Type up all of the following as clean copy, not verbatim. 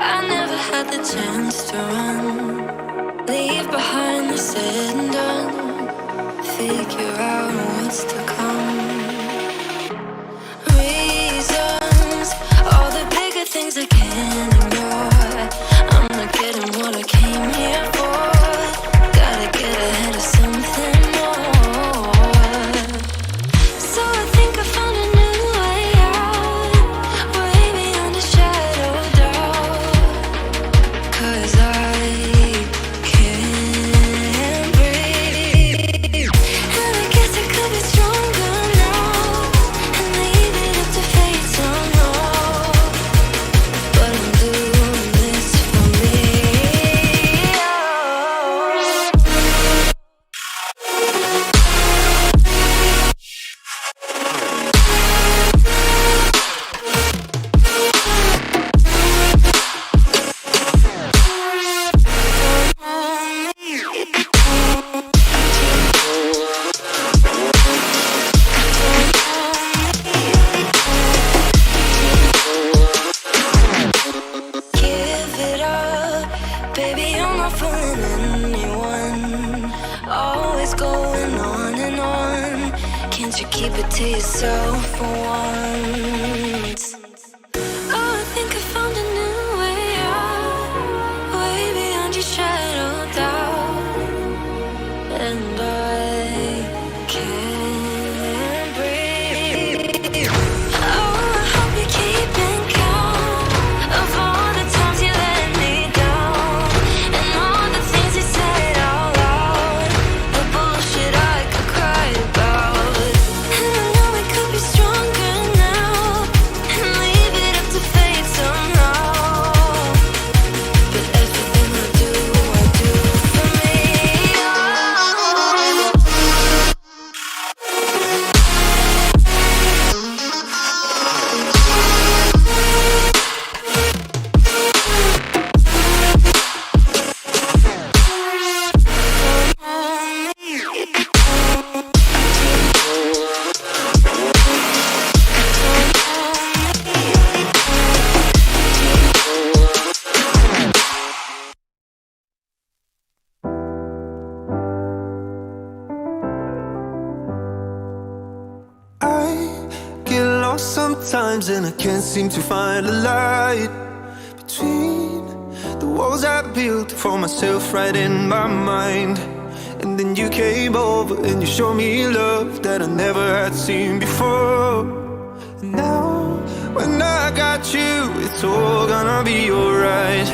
I never had the chance to run, leave behind the said and done, figure out what's to come. Reasons, all the bigger things I can't ignore. I'm not getting what I came here for. Gotta get ahead of something more. So I think I found a new way out, way beyond a shadow of doubt. 'Cause I can't breathe, and I guess I could be stronger now and leave it up to fate somehow. But I'm doing this for me. Give it up, baby, I'm not fooling anyone. Always going on and on. Can't you keep it to yourself for once? Oh, I think I found a new way out, way beyond your shadow of doubt. And I can't breathe. Oh, I hope you're keeping count of all the times you let me down, and all the things you said out loud, the bullshit I could cry about. And I know we could be stronger now and leave it up to fate somehow. But everything I do for me. I get lost sometimes and I can't seem to find a light between the walls I built for myself right in my mind. And then you came over and you showed me love that I never had seen before. And now when I got you, it's all gonna be alright.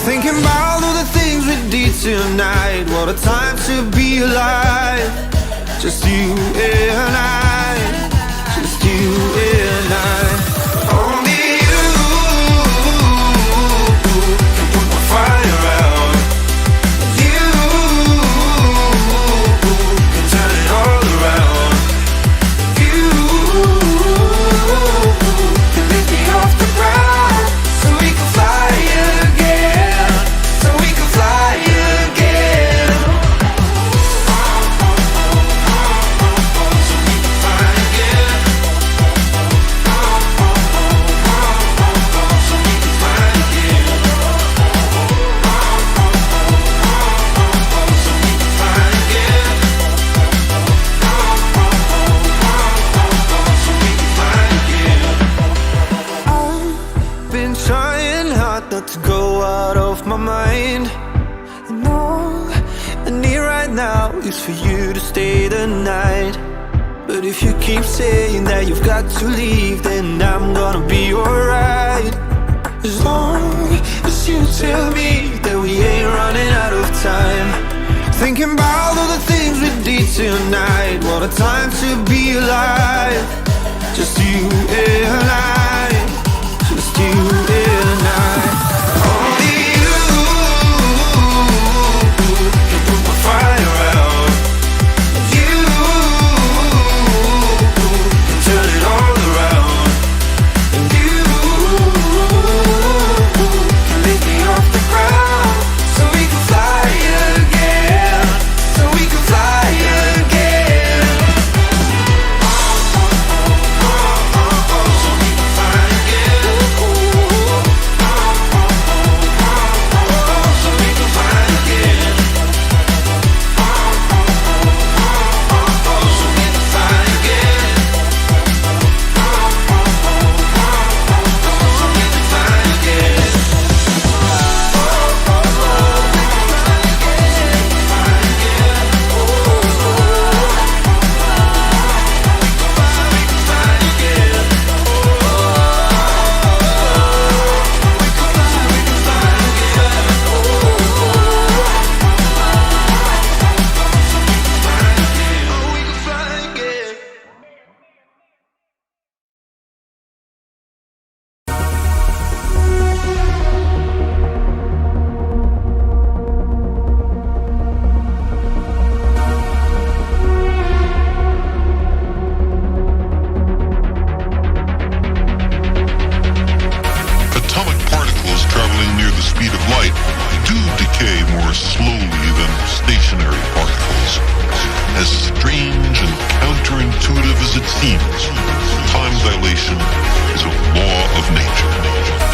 Thinking about all the things we did tonight, what a time to be alive. Just you and I, just you and I. Only you can put my fire out. You can turn it all around. You can lift me off the ground so we can fly again, so we can fly again. Been trying hard not to go out of my mind. And all I need right now is for you to stay the night. But if you keep saying that you've got to leave, then I'm gonna be alright. As long as you tell me that we ain't running out of time. Thinking about all the things we did tonight, what a time to be alive. Just you and I, just you and I. Only you can put my fire out. You can turn it all around. And you can lift me off the ground so we can fly again. near the speed of light do decay more slowly than stationary particles. As strange and counterintuitive as it seems, time dilation is a law of nature.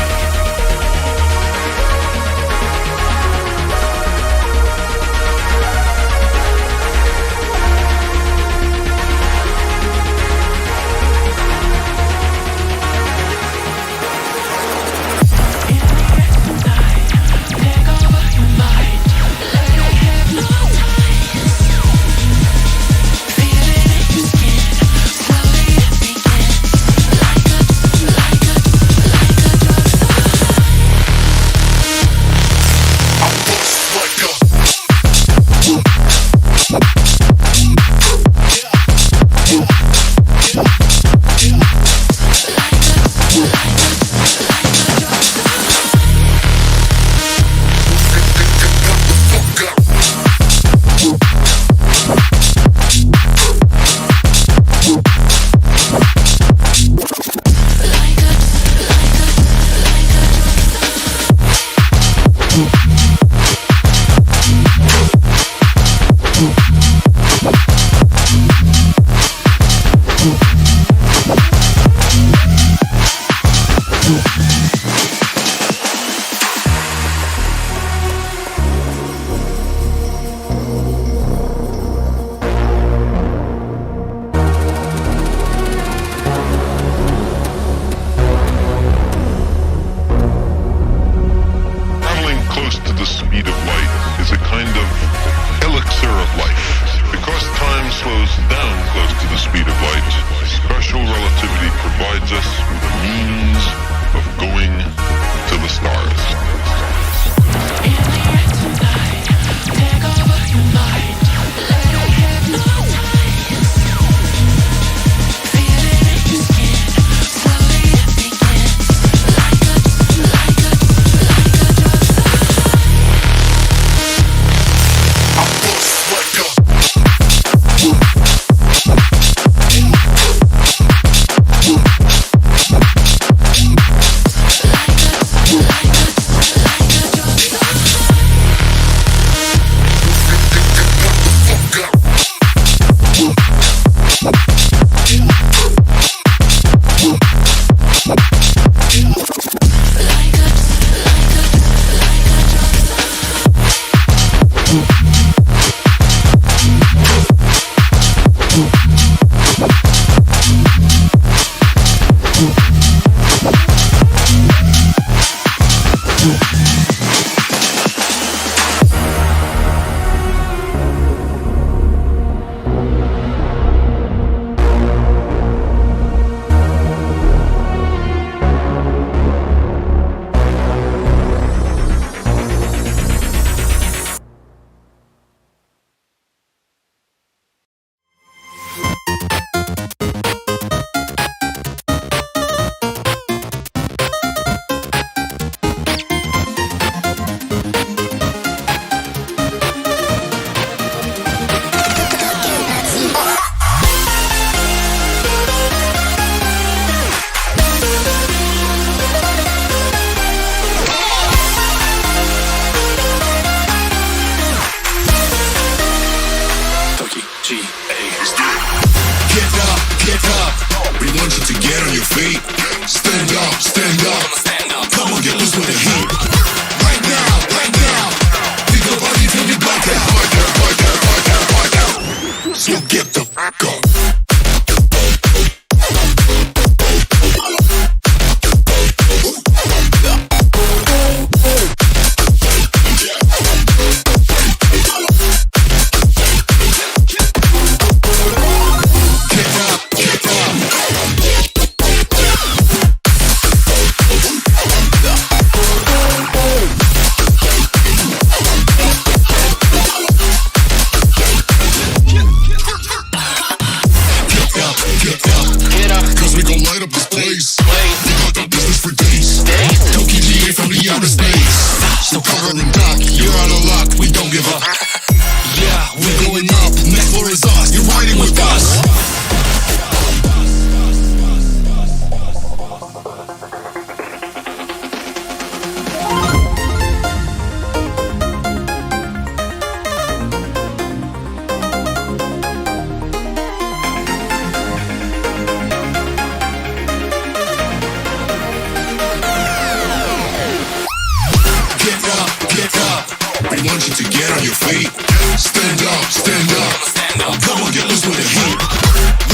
want you to get on your feet. Stand up, stand up, stand up. Come on, get loose with the heat.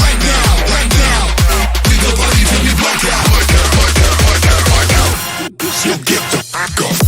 Right now, right now. With the body till you black out. So get the fuck up.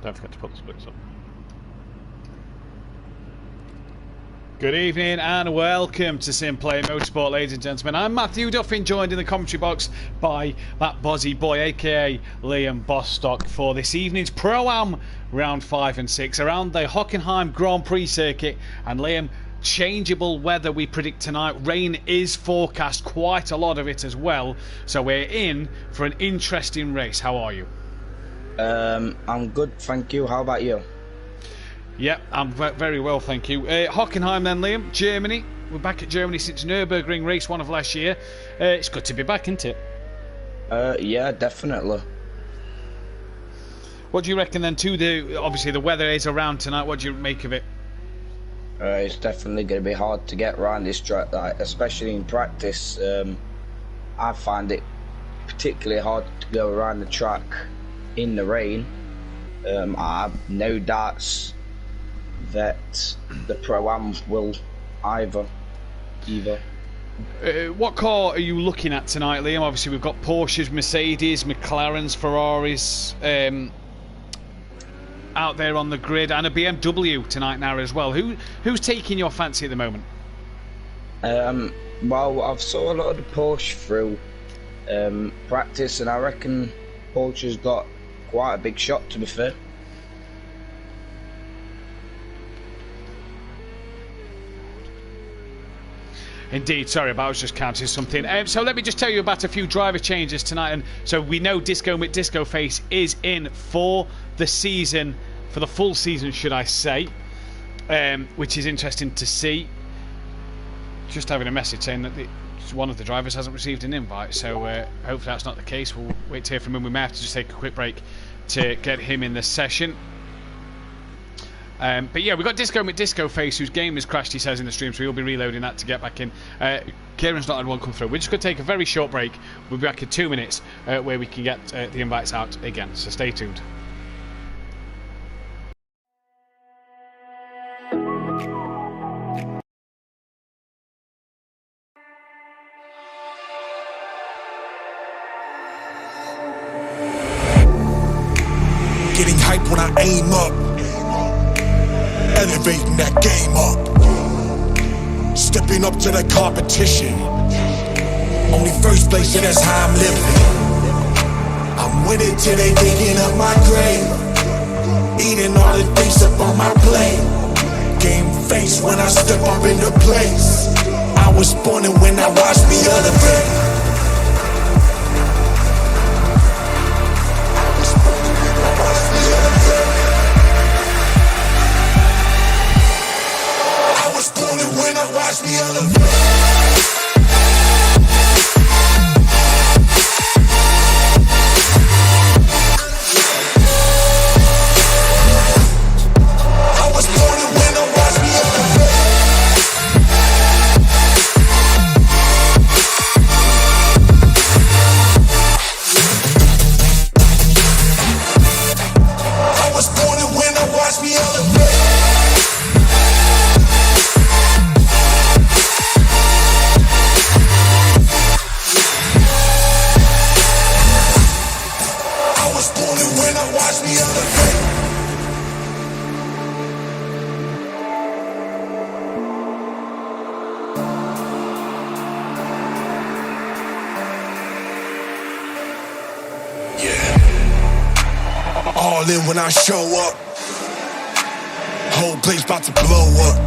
Don't forget to put the splits up. Good evening and welcome to SimPlay Motorsport, ladies and gentlemen. I'm Matthew Duffin, joined in the commentary box by that Bozzy boy, aka Liam Bostock, for this evening's Pro-Am round 5 and 6 around the Hockenheim Grand Prix circuit. And Liam, changeable weather we predict tonight. Rain is forecast, quite a lot of it as well. So we're in for an interesting race. How are you? I'm good, thank you. How about you? Yeah, I'm very well, thank you. Hockenheim then, Liam, Germany. We're back at Germany since Nürburgring race 1 of last year. It's good to be back, isn't it? Yeah, definitely. What do you reckon then obviously the weather is around tonight, what do you make of it? It's definitely going to be hard to get around this track, especially in practice. I find it particularly hard to go around the track in the rain. I have no doubts that the Pro-Am will either. What car are you looking at tonight, Liam? Obviously we've got Porsches, Mercedes, McLarens, Ferraris out there on the grid, and a BMW tonight now as well. Who's taking your fancy at the moment? Well, I've saw a lot of the Porsche through practice, and I reckon Porsche's got quite a big shot, to be fair. Indeed, sorry, but I was just counting something. So let me just tell you about a few driver changes tonight. And so we know Disco McDisco Face is in for the season, for the full season, should I say, which is interesting to see. Just having a message saying that one of the drivers hasn't received an invite, so hopefully that's not the case. We'll wait to hear from him. We may have to just take a quick break to get him in the session. But yeah, we've got Disco McDisco Face, whose game has crashed, he says in the stream, so he'll be reloading that to get back in. Kieran's not had one come through. We're just going to take a very short break. We'll be back in 2 minutes where we can get the invites out again, so stay tuned. Getting hype when I aim up, elevating that game up, stepping up to the competition. Only first place, and that's how I'm living. I'm winning till they digging up my grave, eating all the things up on my plate. Game face when I step up into place. I was born and when I watch me elevate. Watch me elevate. I was born to win, watch me elevate. I was born to win, watch me elevate. Watch me elevate. Yeah. All in when I show up. Whole place about to blow up.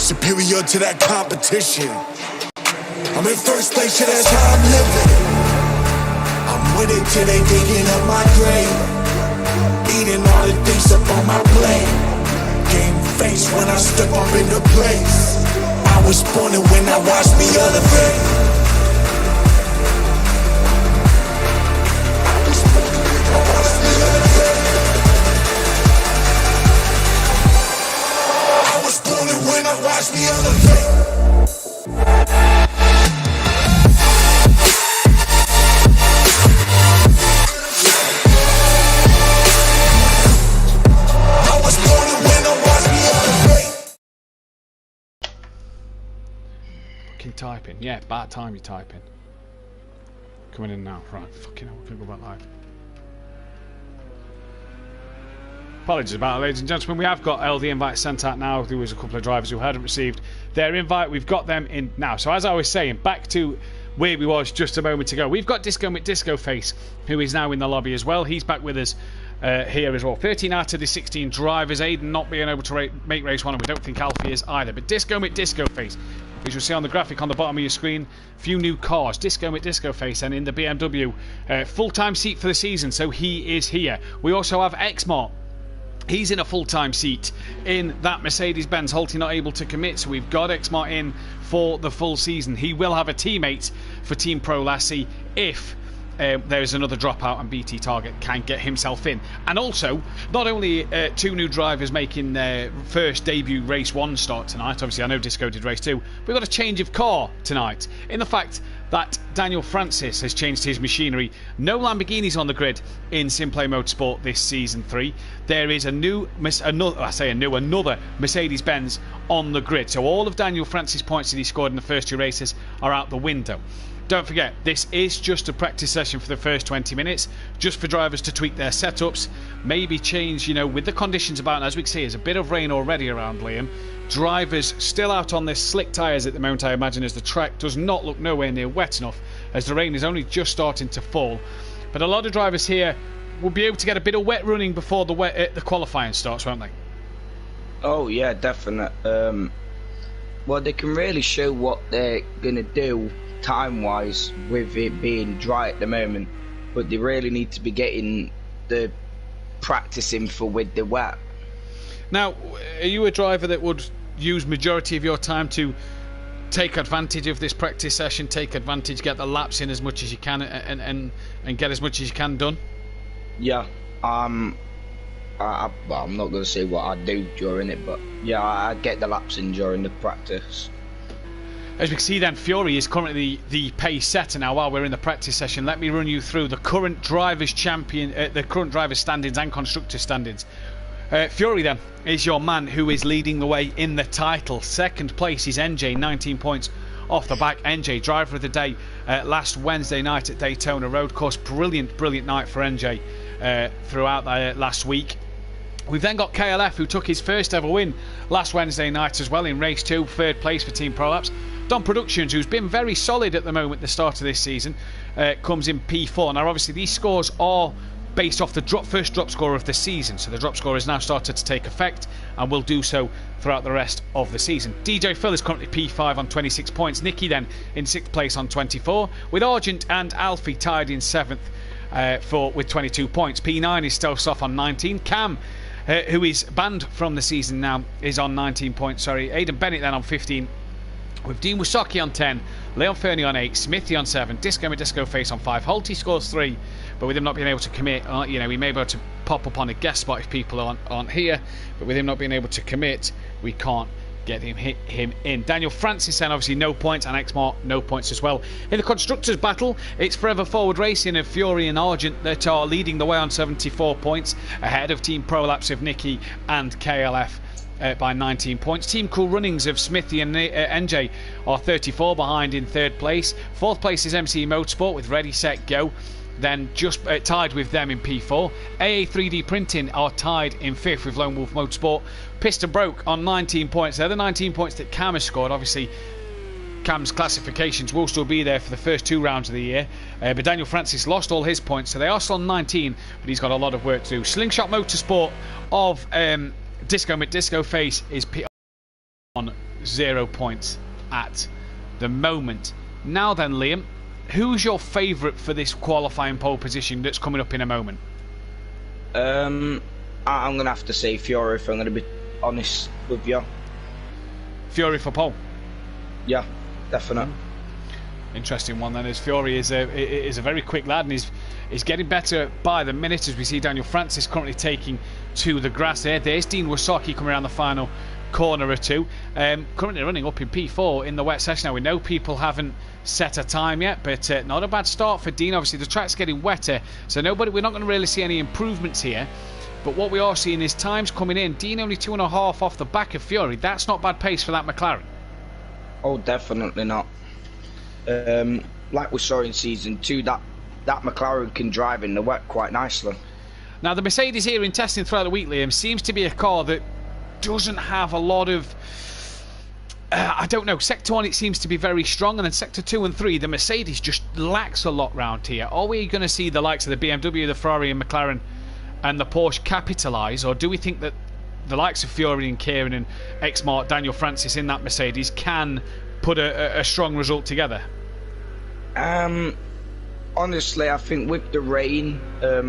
Superior to that competition. I'm in first place, yeah, that's how I'm living. I'm winning till they digging up my grave, eating all the things up on my plate. Game face when I step up into place. I was born and when I watch me elevate. I was born and when I watch me elevate. Typing, yeah, bad time you're typing. Coming in now, right? Fucking hell, we can go back live. Apologies about it, ladies and gentlemen. We have got LD invites sent out now. There was a couple of drivers who hadn't received their invite. We've got them in now. So as I was saying, back to where we was just a moment ago. We've got Disco McDisco Face, who is now in the lobby as well. He's back with us here as well. 13 out of the 16 drivers. Aiden not being able to make race 1, and we don't think Alfie is either. But Disco McDisco Face, as you'll see on the graphic on the bottom of your screen, few new cars. Disco McDisco Face, and in the BMW, full-time seat for the season, so he is here. We also have Xmart. He's in a full-time seat in that Mercedes-Benz. Holty not able to commit, so we've got Xmart in for the full season. He will have a teammate for Team Pro Lassie if there is another dropout and BT Target can get himself in. And also, not only 2 new drivers making their first debut race 1 start tonight, obviously I know Disco did race 2, we've got a change of car tonight, in the fact that Daniel Francis has changed his machinery. No Lamborghinis on the grid in SimPlay Motorsport this season 3. There is another Mercedes-Benz on the grid. So all of Daniel Francis' points that he scored in the first 2 races are out the window. Don't forget, this is just a practice session for the first 20 minutes, just for drivers to tweak their setups, maybe change, with the conditions about, and as we can see, there's a bit of rain already around Liam. Drivers still out on their slick tyres at the moment, I imagine, as the track does not look nowhere near wet enough, as the rain is only just starting to fall. But a lot of drivers here will be able to get a bit of wet running before the qualifying starts, won't they? Oh yeah, definite. Well, they can really show what they're going to do time-wise with it being dry at the moment, but they really need to be getting the practicing for with the wet. Now, are you a driver that would use majority of your time to take advantage of this practice session, get the laps in as much as you can, and get as much as you can done? Yeah, I'm not going to say what I do during it, but yeah, I get the laps in during the practice. As we can see then, Fury is currently the pace setter now while we're in the practice session. Let me run you through the current drivers' standings and constructors' standings. Fury then is your man who is leading the way in the title. Second place is NJ, 19 points off the back. NJ, driver of the day last Wednesday night at Daytona Road Course. Brilliant night for NJ throughout last week. We've then got KLF, who took his first ever win last Wednesday night as well in race 2, 3rd place for Team Prolapse. Don Productions, who's been very solid at the moment at the start of this season, comes in P4. Now obviously these scores are based off the first drop score of the season, so the drop score has now started to take effect and will do so throughout the rest of the season. DJ Phil is currently P5 on 26 points. Nicky then in 6th place on 24, with Argent and Alfie tied in 7th with 22 points. P9 is still off on 19. Cam, who is banned from the season now, is on 19 points. Aidan Bennett then on 15, with Dean Wasaki on 10, Leon Fernie on 8, Smithy on 7, Disco Face on 5. Holty scores 3, but with him not being able to commit, he may be able to pop up on a guest spot if people aren't here, but with him not being able to commit, we can't get him in. Daniel Francis then obviously no points, and Xmart no points as well. In the constructors battle, it's Forever Forward Racing of Fury and Argent that are leading the way on 74 points, ahead of Team Prolapse of Nicky and KLF by 19 points. Team Cool Runnings of Smithy and NJ are 34 behind in 3rd place. 4th place is MC Motorsport with Ready Set Go, then just tied with them in P4. AA3D Printing are tied in 5th with Lone Wolf Motorsport. Piston Broke on 19 points. They're the 19 points that Cam has scored. Obviously Cam's classifications will still be there for the first 2 rounds of the year, but Daniel Francis lost all his points, so they are still on 19, but he's got a lot of work to do. Slingshot Motorsport of Disco McDisco Face is on 0 points at the moment. Now then, Liam, who's your favourite for this qualifying pole position that's coming up in a moment? I'm going to have to say Fury, if I'm going to be honest with you. Fury for pole? Yeah, definite. Interesting one then, as Fury is a very quick lad and is getting better by the minute, as we see Daniel Francis currently taking to the grass there. There's Dean Wasaki coming around the final corner or two. Currently running up in P4 in the wet session. Now we know people haven't set a time yet, but not a bad start for Dean. Obviously the track's getting wetter, so we're not going to really see any improvements here. But what we are seeing is times coming in. Dean only 2.5 off the back of Fury. That's not bad pace for that McLaren. Oh, definitely not. Like we saw in season 2, that McLaren can drive in the wet quite nicely. Now, the Mercedes here in testing throughout the week, Liam, seems to be a car that doesn't have a lot of... I don't know, Sector 1 it seems to be very strong, and then Sector 2 and 3, the Mercedes just lacks a lot round here. Are we going to see the likes of the BMW, the Ferrari and McLaren and the Porsche capitalise, or do we think that the likes of Fiori and Kieran and X-Mark, Daniel Francis in that Mercedes can put a strong result together? Honestly, I think with the rain,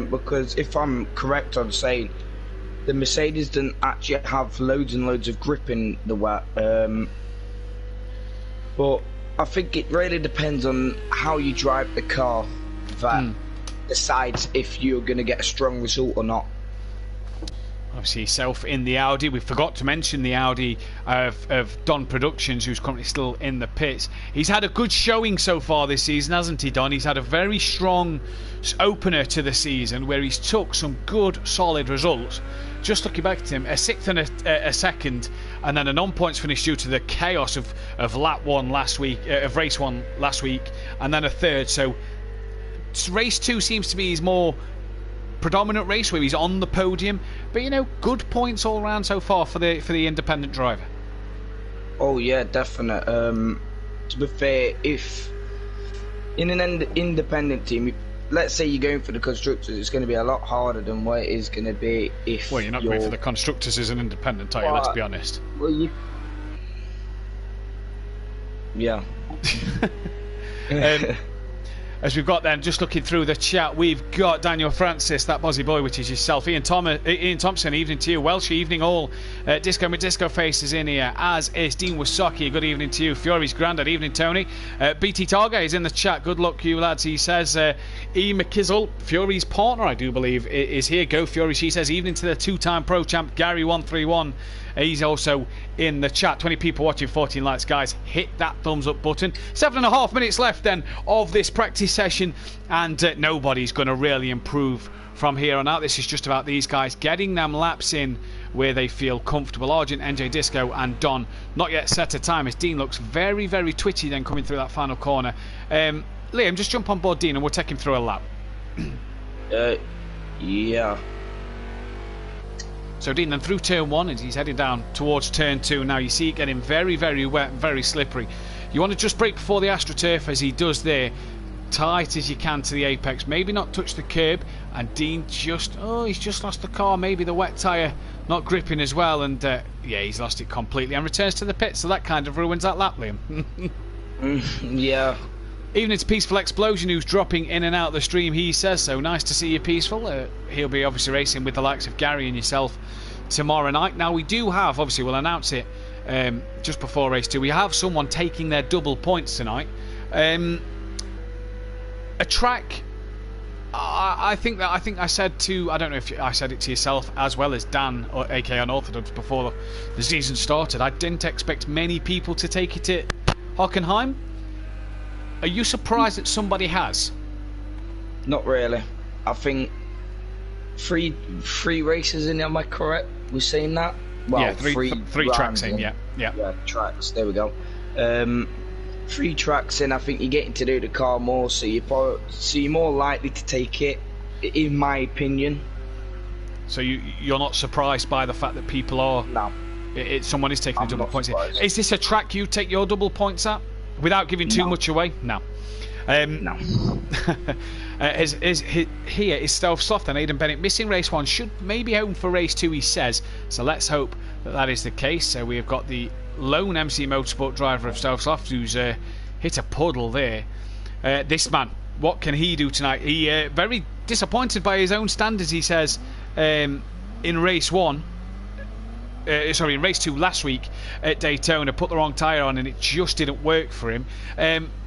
because if I'm correct on saying, the Mercedes didn't actually have loads and loads of grip in the wet. But I think it really depends on how you drive the car that decides if you're going to get a strong result or not. Obviously himself in the Audi. We forgot to mention the Audi of Don Productions, who's currently still in the pits. He's had a good showing so far this season, hasn't he, Don? He's had a very strong opener to the season where he's took some good solid results. Just looking back at him, a sixth and a second, and then a non-points finish due to the chaos of lap one last week, of race one last week, and then a third. So race 2 seems to be his more predominant race where he's on the podium, but you know, good points all round so far for the independent driver. Oh yeah, definite. To be fair, if in an independent team, let's say you're going for the constructors, it's going to be a lot harder than what it is going to be if you're not going for the constructors as an independent, are you? Let's be honest. Well, yeah. As we've got then, just looking through the chat, we've got Daniel Francis, that Bozzy boy, which is yourself. Ian Thompson, evening to you. Welsh, evening all. Disco with Disco Face is in here, as is Dean Wasaki. Good evening to you. Fury's granddad, evening Tony. BT Targa is in the chat. Good luck, you lads. He says, E. McKizzle, Fury's partner, I do believe, is here. Go Fury. She says, evening to the two-time pro champ, Gary131. He's also in the chat. 20 people watching, 14 likes. Guys, hit that thumbs up button. 7.5 minutes left then of this practice session, and nobody's going to really improve from here on out. This is just about these guys getting them laps in where they feel comfortable. Argent, NJ Disco and Don not yet set a time, as Dean looks very, very twitchy then coming through that final corner. Liam, just jump on board Dean and we'll take him through a lap. Yeah. So Dean, then through turn 1, and he's heading down towards turn 2. Now you see it getting very, very wet and very slippery. You want to just brake before the AstroTurf, as he does there, tight as you can to the apex. Maybe not touch the curb, and Dean he's just lost the car. Maybe the wet tyre not gripping as well, and yeah, he's lost it completely and returns to the pit. So that kind of ruins that lap, Liam. Yeah. Even it's Peaceful Explosion who's dropping in and out of the stream. He says so. Nice to see you, Peaceful. He'll be obviously racing with the likes of Gary and yourself tomorrow night. Now we do have, obviously we'll announce it just before race 2. We have someone taking their double points tonight. A track. I think I said to, I don't know if I said it to yourself as well as Dan, or aka Unorthodox, before the season started. I didn't expect many people to take it at Hockenheim. Are you surprised that somebody has? Not really. I think three races in, am I correct? We're saying that? Well, yeah, three tracks in, yeah, tracks, there we go. 3 tracks in, I think you're getting to do the car more, so you're more likely to take it, in my opinion. So you're not surprised by the fact that people are... No. Someone is taking the double points. Surprised. Is this a track you take your double points at? Without giving too much away? No. No. Here is Stealth Soft and Aidan Bennett missing race 1, should maybe home for race 2, he says. So let's hope that is the case. So we have got the lone MC Motorsport driver of Stealth Soft who's hit a puddle there. This man, what can he do tonight? He very disappointed by his own standards, he says, in race 1. In race 2 last week at Daytona, put the wrong tyre on and it just didn't work for him.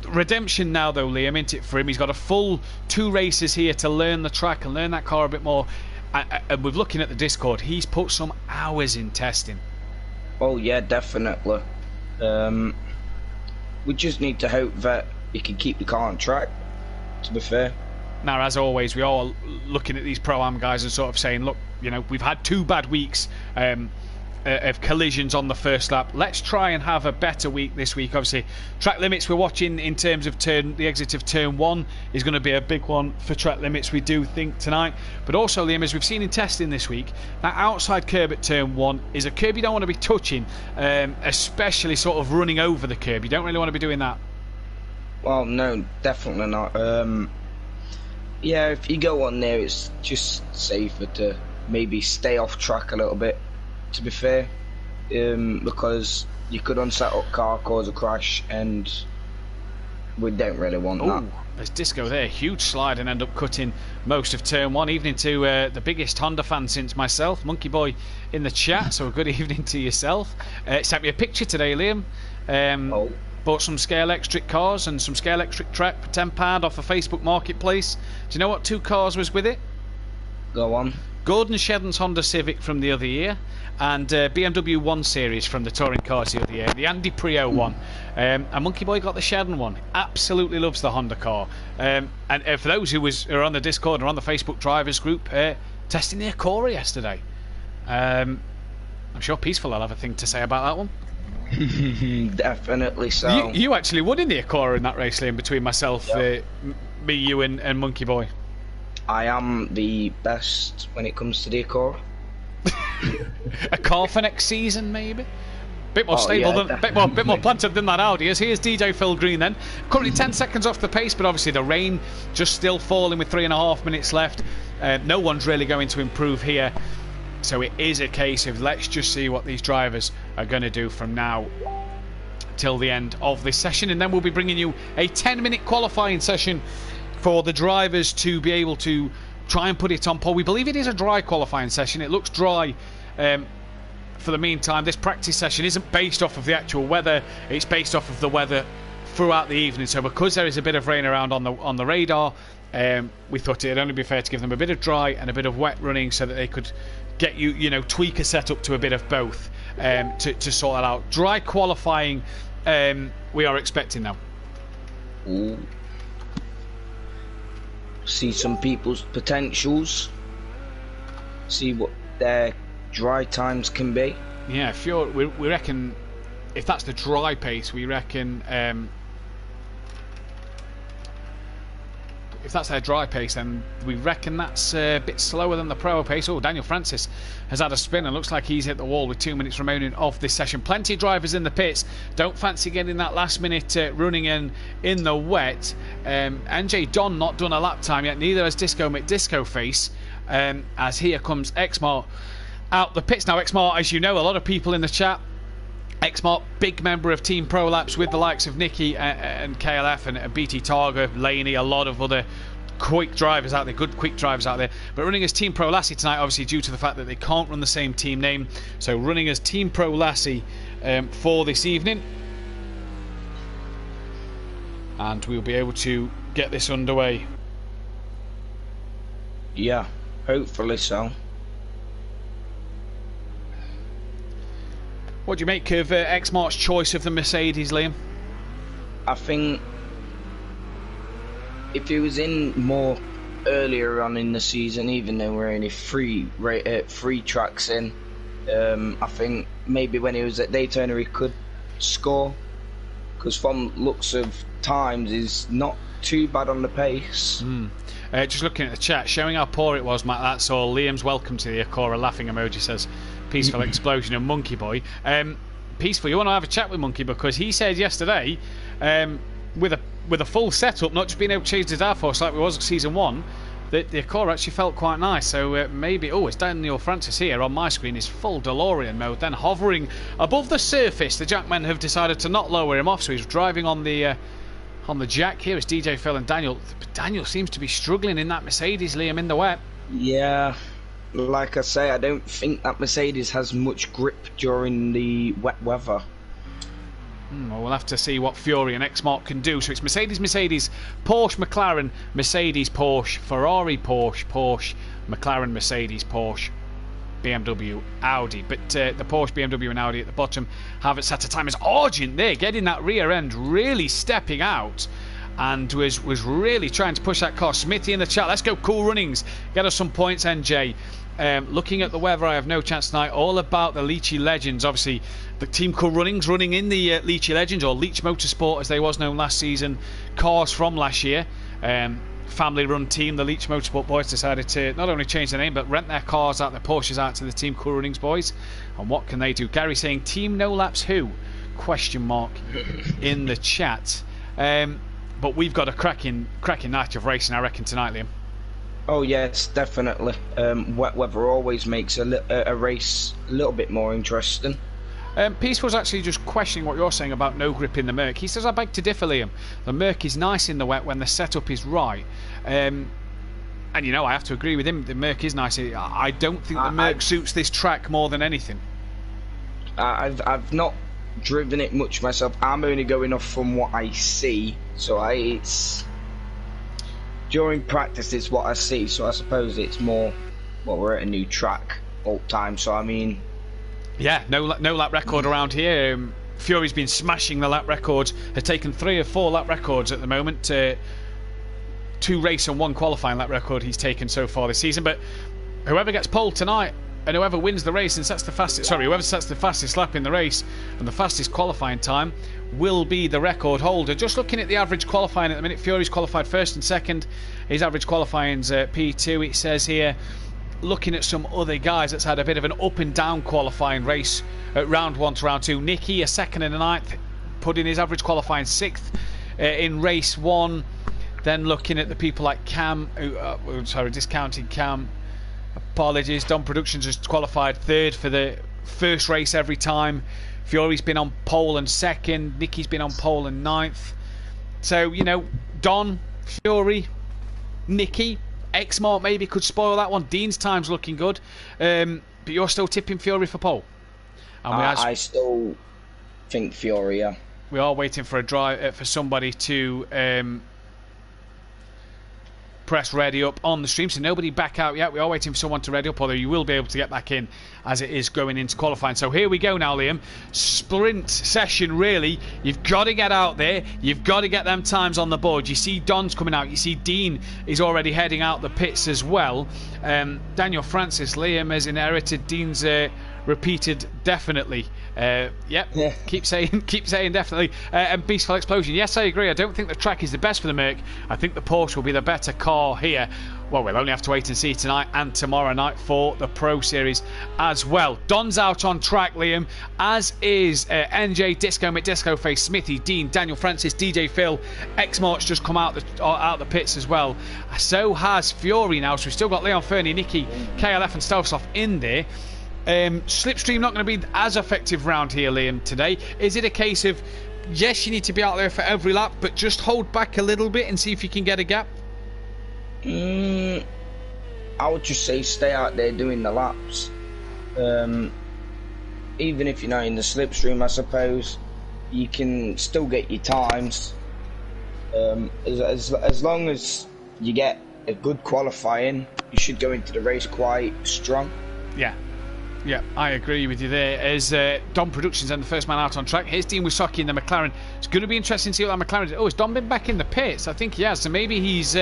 Redemption now though, Liam, isn't it, for him? He's got a full 2 races here to learn the track and learn that car a bit more. And we're looking at the Discord, he's put some hours in testing. Oh yeah, definitely. We just need to hope that he can keep the car on track, to be fair. Now, as always, we are looking at these Pro-Am guys and sort of saying, look, you know, we've had 2 bad weeks of collisions on the first lap. Let's try and have a better week this week. Obviously, track limits we're watching in terms of the exit of turn 1 is going to be a big one for track limits, we do think, tonight. But also, Liam, as we've seen in testing this week, that outside curb at turn 1 is a curb you don't want to be touching, especially sort of running over the curb. You don't really want to be doing that. Well, no, definitely not. Yeah, if you go on there, it's just safer to maybe stay off track a little bit, to be fair, because you could unset up car, cause a crash, and we don't really want that. There's Disco there, huge slide, and end up cutting most of turn 1. Evening to the biggest Honda fan since myself, Monkey Boy in the chat, so a good evening to yourself. Sent me a picture today, Liam. Bought some Scale Electric cars and some Scale Electric track for £10 off a Facebook Marketplace. Do you know what 2 cars was with it? Go on. Gordon Shedden's Honda Civic from the other year, and BMW 1 Series from the touring cars the other year, the Andy Prio one. And Monkey Boy got the Shedden one. Absolutely loves the Honda car. And for those who are on the Discord or on the Facebook drivers group, testing the Acura yesterday. I'm sure Peaceful will have a thing to say about that one. Definitely so. You actually won in the Acura in that race, Liam, between myself, me, you, and Monkey Boy. I am the best when it comes to the Acura. A car for next season, maybe. Bit more stable, bit more planted than that Audi is. Here's DJ Phil Green then. Currently 10 seconds off the pace, but obviously the rain just still falling with 3.5 minutes left. No one's really going to improve here. So it is a case of let's just see what these drivers are going to do from now till the end of this session, and then we'll be bringing you a 10-minute qualifying session for the drivers to be able to try and put it on pole. We believe it is a dry qualifying session. It looks dry for the meantime. This practice session isn't based off of the actual weather, it's based off of the weather throughout the evening. So because there is a bit of rain around on the radar, we thought it'd only be fair to give them a bit of dry and a bit of wet running so that they could get tweak a setup to a bit of both to sort that out. Dry qualifying we are expecting now. Ooh. See some people's potentials, see what their dry times can be. Yeah, we reckon if that's the dry pace, we reckon if that's their dry pace, then we reckon that's a bit slower than the pro pace. Oh, Daniel Francis has had a spin and looks like he's hit the wall with 2 minutes remaining of this session. Plenty of drivers in the pits. Don't fancy getting that last minute running in the wet. NJ Don not done a lap time yet, neither has Disco McDisco Face, as here comes Xmart out the pits. Now Xmart, as you know, a lot of people in the chat, Xmart, big member of Team Pro Laps with the likes of Nicky and KLF and BT Targa, Laney, a lot of other quick drivers out there, good quick drivers out there. But running as Team Pro Lassie tonight, obviously due to the fact that they can't run the same team name. So running as Team Pro Lassie for this evening. And we'll be able to get this underway. Yeah, hopefully so. What do you make of Xmart's choice of the Mercedes, Liam? I think if he was in more earlier on in the season, even though we're only three tracks in, I think maybe when he was at Daytona he could score, because from looks of times he's not too bad on the pace. Just looking at the chat, showing how poor it was, Matt, that's all. Liam's welcome to the Acura laughing emoji says Peaceful Explosion and Monkey Boy. Peaceful, you want to have a chat with Monkey, because he said yesterday with a full setup, not just being able to change the downforce like we was at season 1, that the Acura actually felt quite nice. So maybe, it's Daniel Francis here on my screen, is full DeLorean mode, then hovering above the surface. The Jackmen have decided to not lower him off, so he's driving on the jack. Here is DJ Phil and Daniel. Daniel seems to be struggling in that Mercedes, Liam, in the wet. Yeah, like I say, I don't think that Mercedes has much grip during the wet weather. Well, we'll have to see what Fury and Xmark can do. So it's Mercedes, Porsche, McLaren, Mercedes, Porsche, Ferrari, Porsche, McLaren, Mercedes, Porsche, BMW, Audi. But the Porsche, BMW and Audi at the bottom haven't set a time as Argent there, getting that rear end, really stepping out and was really trying to push that car. Smithy in the chat, let's go Cool Runnings, get us some points, NJ. Looking at the weather, I have no chance tonight. All about the Leachy Legends. Obviously, the Team Cool Runnings running in the Leachy Legends, or Leach Motorsport as they was known last season. Cars from last year. Family-run team. The Leach Motorsport boys decided to not only change their name, but rent their cars out, their Porsches out to the Team Cool Runnings boys. And what can they do? Gary saying, Team No Laps who? Question mark in the chat. But we've got a cracking night of racing, I reckon, tonight, Liam. Oh yes, definitely. Wet weather always makes a race a little bit more interesting. Peaceful's actually just questioning what you're saying about no grip in the Merc. He says, I beg to differ, Liam. The Merc is nice in the wet when the setup is right. And you know, I have to agree with him. The Merc is nice. I don't think the Merc suits this track more than anything. I've not driven it much myself. I'm only going off from what I see. So it's during practice, it's what I see. So I suppose it's more. Well, we're at a new track all the time. So I mean. Yeah, no lap record around here. Fury's been smashing the lap records. Has taken 3 or 4 lap records at the moment. 2 race and 1 qualifying lap record he's taken so far this season. But whoever gets pole tonight and whoever wins the race and sets the fastest, whoever sets the fastest lap in the race and the fastest qualifying time will be the record holder. Just looking at the average qualifying at the minute, Fury's qualified first and second. His average qualifying's P2. It says here. Looking at some other guys that's had a bit of an up and down qualifying race at round 1 to round 2. Nicky, a 2nd and a 9th, putting his average qualifying 6th in race 1. Then looking at the people like Cam, discounting Cam. Apologies, Don Productions has qualified 3rd for the first race every time. Fury's been on pole and 2nd. Nicky's been on pole and 9th. So, you know, Don, Fury, Nicky. X-Mart maybe could spoil that one. Dean's time's looking good. But you're still tipping Fury for pole? And I still think Fury, yeah. We are waiting for a drive for somebody to press ready up on the stream, so nobody back out yet. We are waiting for someone to ready up, although you will be able to get back in as it is going into qualifying. So here we go now, Liam. Sprint session, really. You've got to get out there. You've got to get them times on the board. You see Don's coming out. You see Dean is already heading out the pits as well. Daniel Francis, Liam has inherited Dean's repeated definitely. Yeah. Keep saying definitely. And Beastful Explosion, yes, I agree. I don't think the track is the best for the Merc. I think the Porsche will be the better car here. Well, we'll only have to wait and see tonight and tomorrow night for the Pro Series as well. Don's out on track, Liam, as is NJ, Disco, McDisco Face, Smithy, Dean, Daniel Francis, DJ Phil. X-Mart's just come out the pits as well. So has Fury now. So we've still got Leon Fernie, Nicky, KLF and Stelsoff in there. Slipstream not going to be as effective round here, Liam, today. Is it a case of, yes, you need to be out there for every lap, but just hold back a little bit and see if you can get a gap? I would just say stay out there doing the laps. Even if you're not in the slipstream, I suppose, you can still get your times. As long as you get a good qualifying, you should go into the race quite strong. Yeah, I agree with you there. As Don Productions and the first man out on track, here's Dean Wisocki in the McLaren. It's going to be interesting to see what that McLaren does. Oh, has Don been back in the pits? I think he has. So maybe he's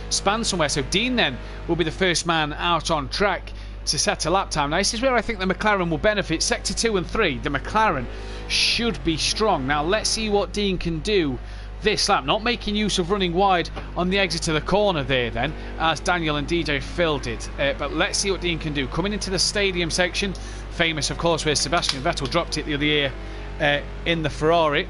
spanned somewhere. So Dean then will be the first man out on track to set a lap time. Now, this is where I think the McLaren will benefit. Sector 2 and 3, the McLaren should be strong. Now, let's see what Dean can do this lap, not making use of running wide on the exit to the corner there then, as Daniel and DJ Phil did. But let's see what Dean can do. Coming into the stadium section, famous of course where Sebastian Vettel dropped it the other year in the Ferrari.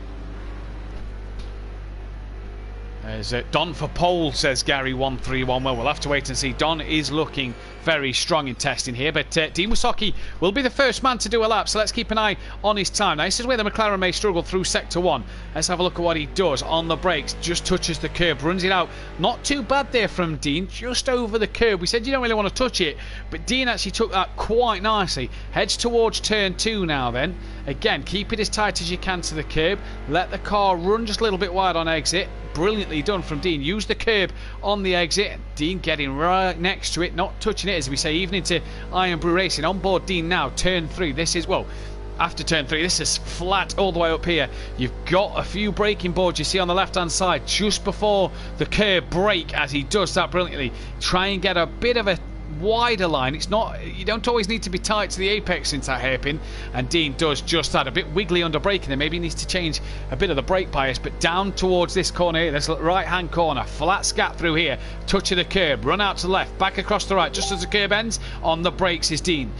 As Don for pole, says Gary 131. Well, we'll have to wait and see. Don is looking very strong in testing here, but Dean Wisocki will be the first man to do a lap, so let's keep an eye on his time. Now, this is where the McLaren may struggle through sector 1. Let's have a look at what he does on the brakes. Just touches the curb, runs it out. Not too bad there from Dean, just over the curb. We said you don't really want to touch it, but Dean actually took that quite nicely. Heads towards turn 2 now then. Again, keep it as tight as you can to the curb. Let the car run just a little bit wide on exit. Brilliantly done from Dean. Use the curb on the exit. Dean getting right next to it, not touching it, as we say, even into Iron Brew Racing. On board Dean now, turn 3. This is, well, after turn 3. This is flat all the way up here. You've got a few braking boards you see on the left hand side just before the curb brake, as he does that brilliantly. Try and get a bit of a wider line. It's not, you don't always need to be tight to the apex into that hairpin, and Dean does just that. A bit wiggly under braking there. Maybe he needs to change a bit of the brake bias, but down towards this corner here, this right hand corner, flat scat through here, touch of the curb, run out to the left, back across the right, just as the curb ends. On the brakes is Dean.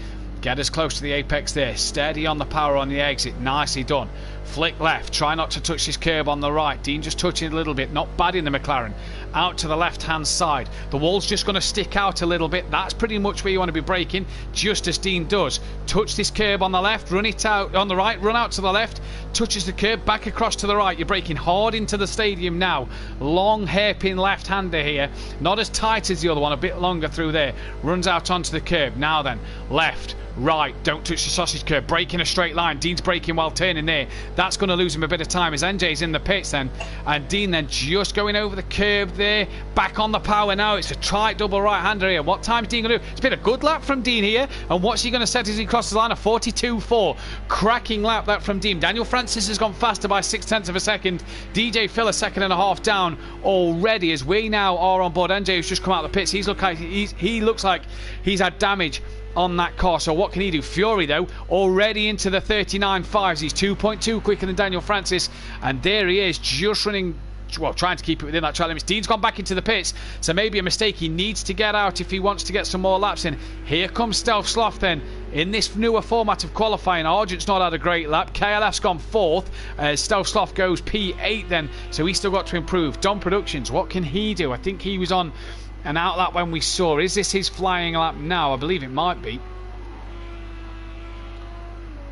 Get as close to the apex there, steady on the power on the exit, nicely done. Flick left, try not to touch this curb on the right. Dean just touching it a little bit, not bad in the McLaren. Out to the left hand side, the wall's just going to stick out a little bit. That's pretty much where you want to be braking, just as Dean does. Touch this curb on the left, run it out on the right, run out to the left, touches the curb, back across to the right. You're braking hard into the stadium now. Long hairpin left hander here, not as tight as the other one, a bit longer through there. Runs out onto the curb. Now then, left, right, don't touch the sausage curb, brake in a straight line. Dean's braking while turning there. That's going to lose him a bit of time as NJ's in the pits then, and Dean then just going over the curb there, back on the power now. It's a tight double right hander here. What time's Dean going to do? It's been a good lap from Dean here, and what's he going to set as he crosses the line? A 42.4. Cracking lap that from Dean. Daniel Francis has gone faster by 0.6 of a second. DJ Phil a second and a half down already as we now are on board. NJ who's just come out of the pits. He looks like he's had damage on that car, so what can he do? Fury though, already into the 39.5s. He's 2.2 quicker than Daniel Francis, and there he is, just running, well, trying to keep it within that track limits. Dean's gone back into the pits, so maybe a mistake. He needs to get out if he wants to get some more laps in. Here comes Stealth Sloth then, in this newer format of qualifying. Argent's not had a great lap. KLF's gone 4th. Stealth Sloth goes P8 then, so he's still got to improve. Dom Productions, what can he do? I think he was on an out lap when we saw. Is this his flying lap now? I believe it might be.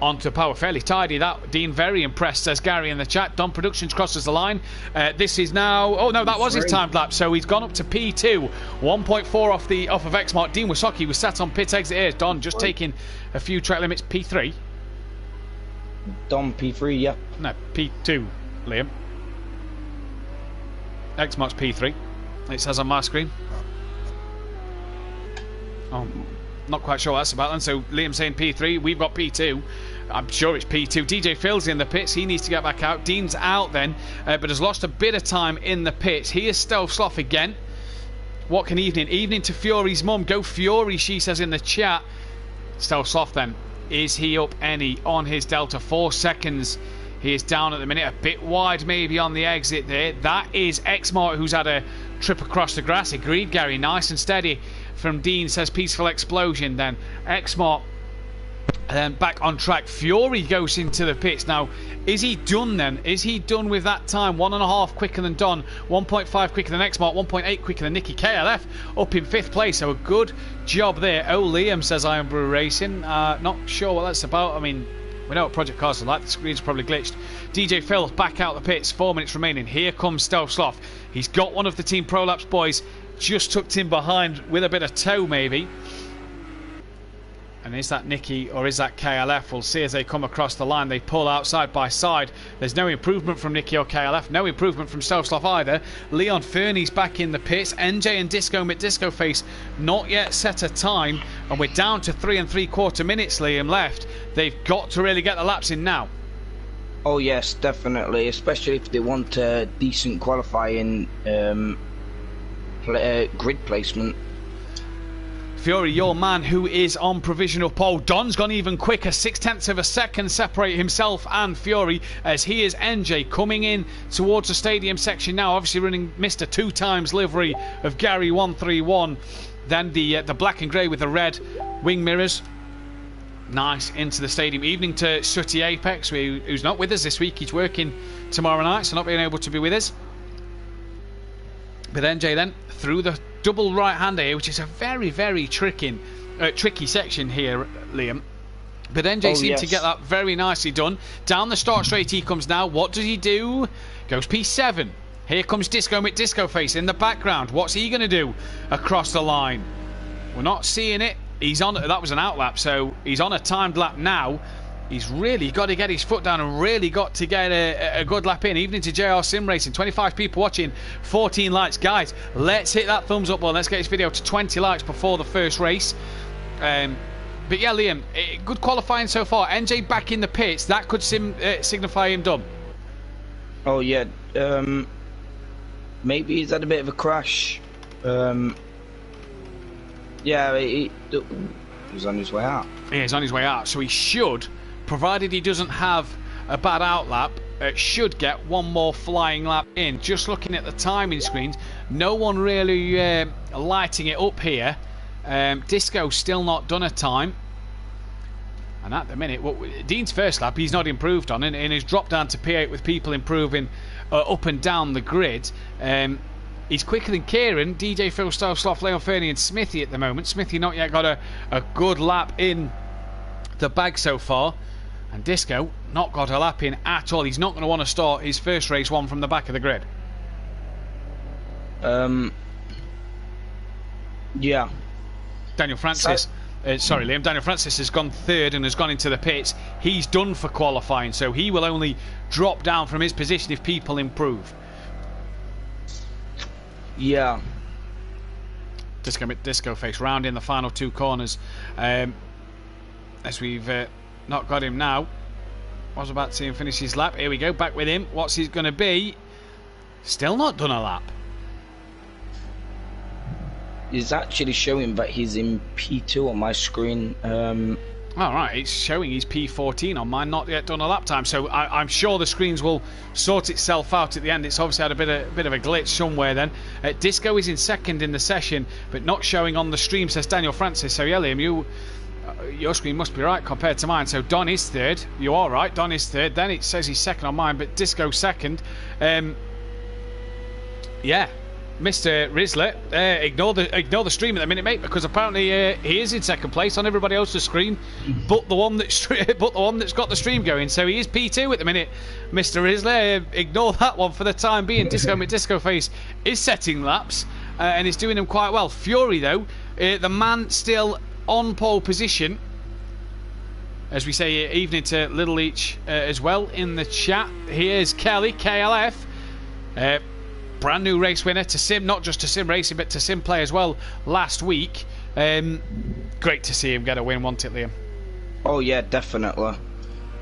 Onto power, fairly tidy that. Dean very impressed, says Gary in the chat. Dom Productions crosses the line. This is now, oh no, that was his timed lap, so he's gone up to P2, 1.4 off of Xmark. Dean Wasocki was sat on pit exit here. Don just taking a few track limits. P3. Dom P3, yeah. No, P2, Liam. Xmark's P3. It says on my screen. Oh, not quite sure what that's about then. So Liam saying P3, we've got P2. I'm sure it's P2. DJ Phil's in the pits. He needs to get back out. Dean's out then, but has lost a bit of time in the pits. He is Stealth Sloth again. What can Evening? Evening to Fury's mum. Go Fury, she says in the chat. Stealth Sloth then. Is he up any on his Delta? 4 seconds. He is down at the minute, a bit wide maybe on the exit there. That is Xmart who's had a trip across the grass. Agreed, Gary. Nice and steady from Dean, says Peaceful Explosion. Then Xmart back on track. Fury goes into the pits. Now, is he done then? Is he done with that time? 1.5 quicker than Don, 1.5 quicker than Xmart, 1.8 quicker than Nicky. KLF up in 5th place, so a good job there. Oh, Liam says Iron Brew Racing. Not sure what that's about. I mean, we know what Project Cars are like. The screen's probably glitched. DJ Phil back out the pits. 4 minutes remaining. Here comes Stealth Sloth. He's got one of the Team Prolapse boys just tucked in behind with a bit of tow maybe. And is that Nicky or is that KLF? We'll see as they come across the line. They pull out side by side. There's no improvement from Nicky or KLF. No improvement from Stealth Sloth either. Leon Fernie's back in the pits. NJ and Disco McDisco Face not yet set a time. And we're down to 3 3/4 minutes, Liam, left. They've got to really get the laps in now. Oh yes, definitely. Especially if they want a decent qualifying grid placement. Fury, your man who is on provisional pole. Don's gone even quicker, 0.6 of a second separate himself and Fury, as he is NJ coming in towards the stadium section now, obviously running Mr. 2 times livery of Gary 131. Then the black and grey with the red wing mirrors. Nice into the stadium. Evening to Sooty Apex, who's not with us this week. He's working tomorrow night, so not being able to be with us. But NJ then through the double right-hander here, which is a very, very tricky section here, Liam. But NJ seemed to get that very nicely done. Down the start straight he comes now. What does he do? Goes P7. Here comes Disco McDisco Face in the background. What's he going to do across the line? We're not seeing it. He's on. That was an outlap, so he's on a timed lap now. He's really got to get his foot down and really got to get a good lap in. Evening to JR Sim Racing. 25 people watching, 14 likes. Guys, let's hit that thumbs up button. Let's get this video to 20 likes before the first race. But yeah, Liam, good qualifying so far. NJ back in the pits. That could signify him done. Oh yeah, maybe he's had a bit of a crash. Yeah, he was on his way out. Yeah, he's on his way out, so he should, provided he doesn't have a bad outlap, should get one more flying lap in. Just looking at the timing screens, no one really lighting it up here. Disco's still not done a time. And at the minute, Dean's first lap he's not improved on, and he's dropped down to P8 with people improving up and down the grid. He's quicker than Kieran, DJ Phil, Stowe, Sloth, Leon Fernie and Smithy at the moment. Smithy not yet got a good lap in the bag so far. And Disco not got a lap in at all. He's not going to want to start his first race one from the back of the grid. Yeah. Daniel Francis... sorry, Liam. Daniel Francis has gone third and has gone into the pits. He's done for qualifying, so he will only drop down from his position if people improve. Yeah. Disco face round in the final two corners. As we've not got him now. Was about to see him finish his lap. Here we go, back with him. What's he going to be? Still not done a lap. It's actually showing that he's in P2 on my screen. Alright, it's showing he's P14 on mine, not yet done a lap time, so I'm sure the screens will sort itself out at the end. It's obviously had a bit of a glitch somewhere then. Disco is in second in the session, but not showing on the stream, says Daniel Francis. So yeah, Liam, your screen must be right compared to mine. So Don is third. You are right, Don is third. Then it says he's second on mine, but Disco second. Yeah. Mr. Rislett, ignore the stream at the minute, mate, because apparently he is in second place on everybody else's screen, but the one that's got the stream going. So he is P2 at the minute, Mr. Rislett. Ignore that one for the time being. Disco Face is setting laps and is doing them quite well. Fury though, the man still on pole position. As we say, evening to Little Leach as well in the chat. Here's Kelly, KLF. Brand new race winner to Sim, not just to Sim Racing, but to SimPlay as well last week. Great to see him get a win, wasn't it, Liam? Oh yeah, definitely.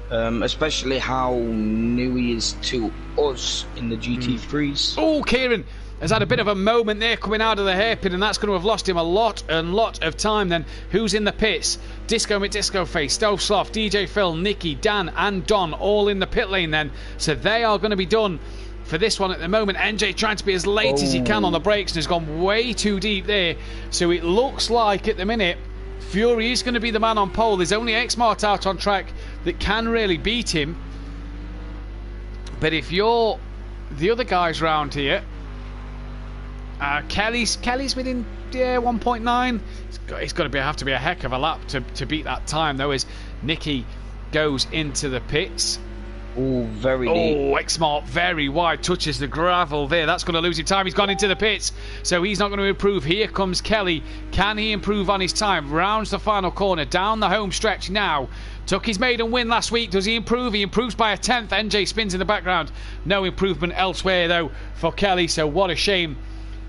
Especially how new he is to us in the GT3s. Oh, Kieran has had a bit of a moment there coming out of the hairpin, and that's going to have lost him a lot of time then. Who's in the pits? Disco McDisco Face, Stove Sloth, DJ Phil, Nicky, Dan and Don all in the pit lane then. So they are going to be done for this one at the moment. NJ trying to be as late as he can on the brakes and has gone way too deep there. So it looks like at the minute Fury is going to be the man on pole. There's only X-Mart out on track that can really beat him. But if you're the other guys round here, Kelly's within 1.9. It's got to have to be a heck of a lap to beat that time though, as Nicky goes into the pits. Oh, very deep. Oh, X-Mart very wide, touches the gravel there. That's going to lose him time. He's gone into the pits, so he's not going to improve. Here comes Kelly. Can he improve on his time? Rounds the final corner, down the home stretch now. Took his maiden win last week. Does he improve? He improves by a 10th. NJ spins in the background. No improvement elsewhere, though, for Kelly, so what a shame